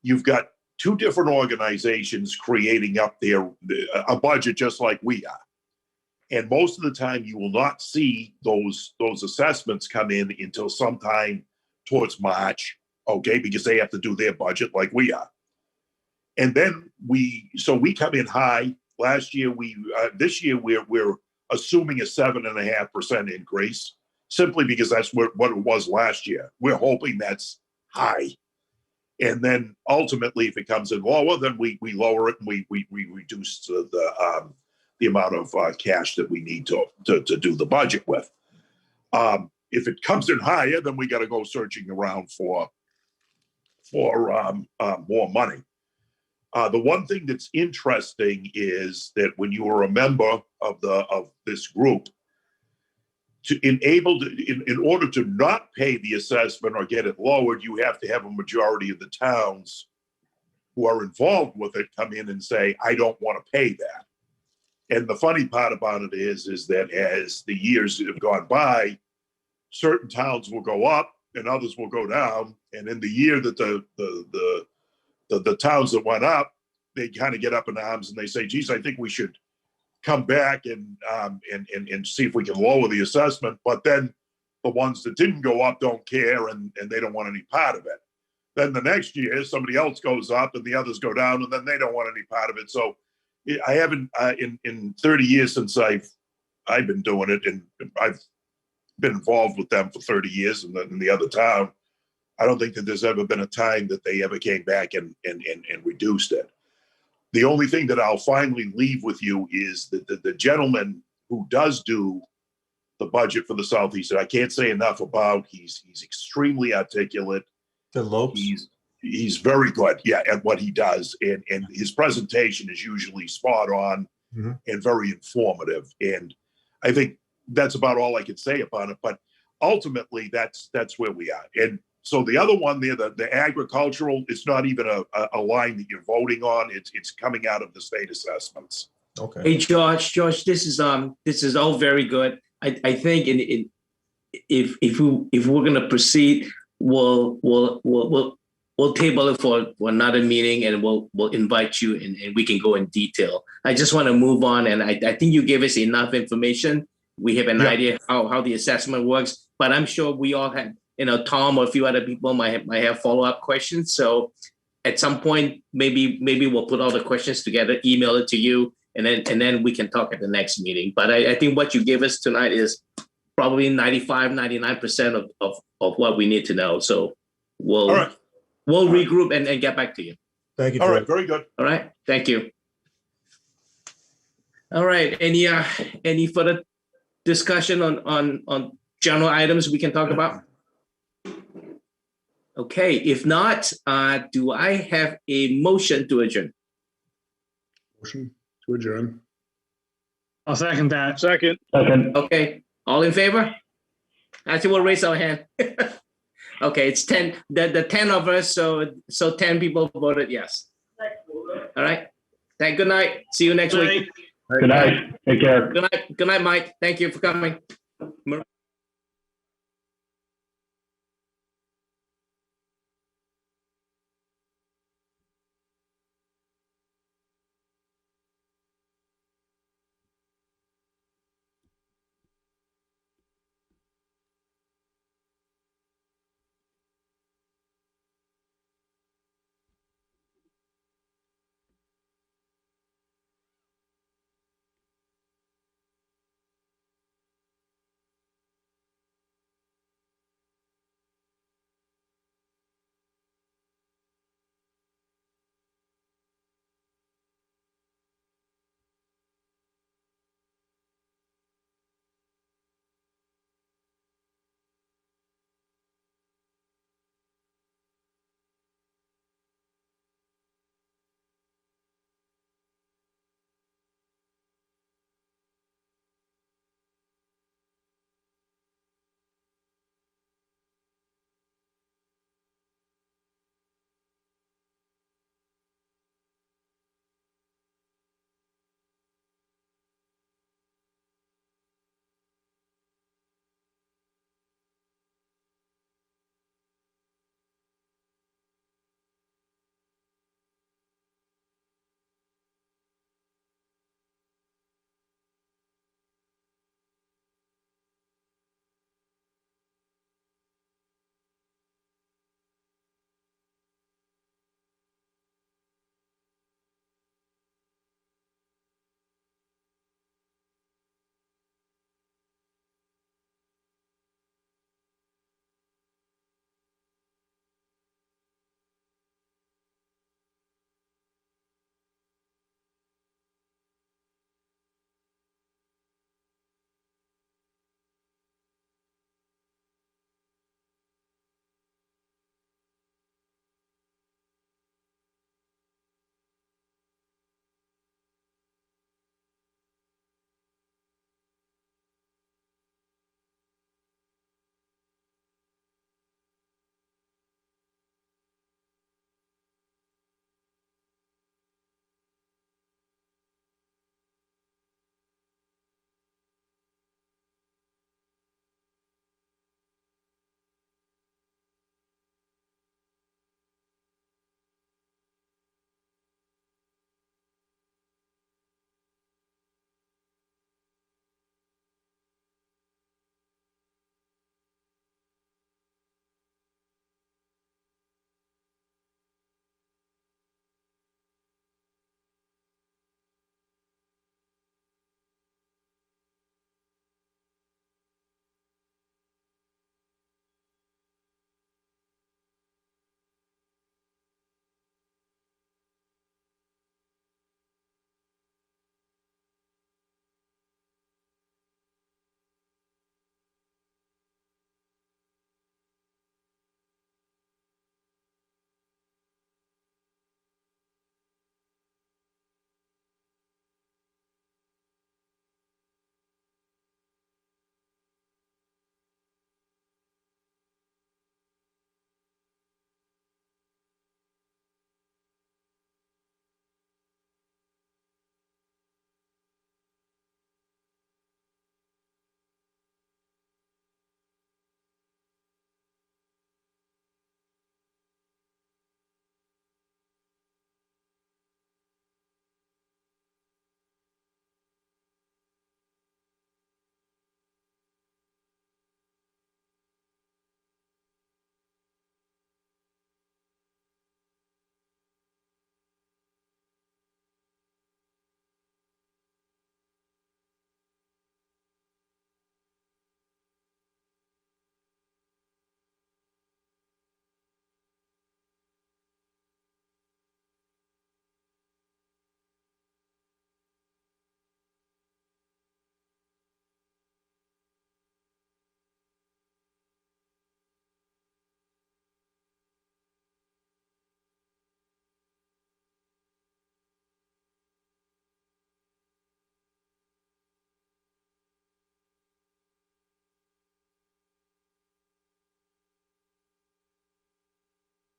Q: you've got two different organizations creating up a budget just like we are. And most of the time, you will not see those assessments come in until sometime towards March, okay, because they have to do their budget like we are. And then we come in high. Last year, this year we're assuming a 7.5% increase, simply because that's what it was last year. We're hoping that's high. And then ultimately, if it comes in lower, then we lower it and we reduce the amount of cash that we need to do the budget with. If it comes in higher, then we got to go searching around for more money. The one thing that's interesting is that when you are a member of this group, in order to not pay the assessment or get it lowered, you have to have a majority of the towns who are involved with it come in and say, I don't want to pay that. And the funny part about it is that as the years have gone by, certain towns will go up and others will go down. And in the year that the towns that went up, they kind of get up in arms and they say, geez, I think we should come back and see if we can lower the assessment. But then the ones that didn't go up don't care and they don't want any part of it. Then the next year, somebody else goes up and the others go down and then they don't want any part of it. So I haven't, in 30 years since I've been doing it, and I've been involved with them for 30 years in the other town. I don't think that there's ever been a time that they ever came back and reduced it. The only thing that I'll finally leave with you is that the gentleman who does do the budget for the Southeast, and I can't say enough about, he's extremely articulate.
L: The Lopes?
Q: He's very good, yeah, at what he does. And his presentation is usually spot on and very informative. And I think that's about all I can say about it. But ultimately, that's where we are. And so the other one there, the agricultural, it's not even a line that you're voting on. It's coming out of the state assessments.
L: Okay.
R: Hey, George, this is all very good. I think if we're gonna proceed, we'll table it for another meeting, and we'll invite you and we can go in detail. I just want to move on, and I think you gave us enough information. We have an idea how the assessment works, but I'm sure we all have, Tom or a few other people might have follow-up questions. So at some point, maybe we'll put all the questions together, email it to you, and then we can talk at the next meeting. But I think what you gave us tonight is probably 99% of what we need to know. So we'll regroup and get back to you.
L: Thank you,
Q: All
L: Troy.
Q: right, very good.
R: All right, thank you. All right, any further discussion on general items we can talk about? Okay, if not, do I have a motion to adjourn?
L: Motion to adjourn.
M: I'll second that.
D: Second.
R: Okay, all in favor? Actually, we'll raise our hand. Okay, it's 10, the 10 of us, so 10 people voted yes. All right, good night. See you next week.
J: Good night. Take care.
R: Good night, Mike. Thank you for coming.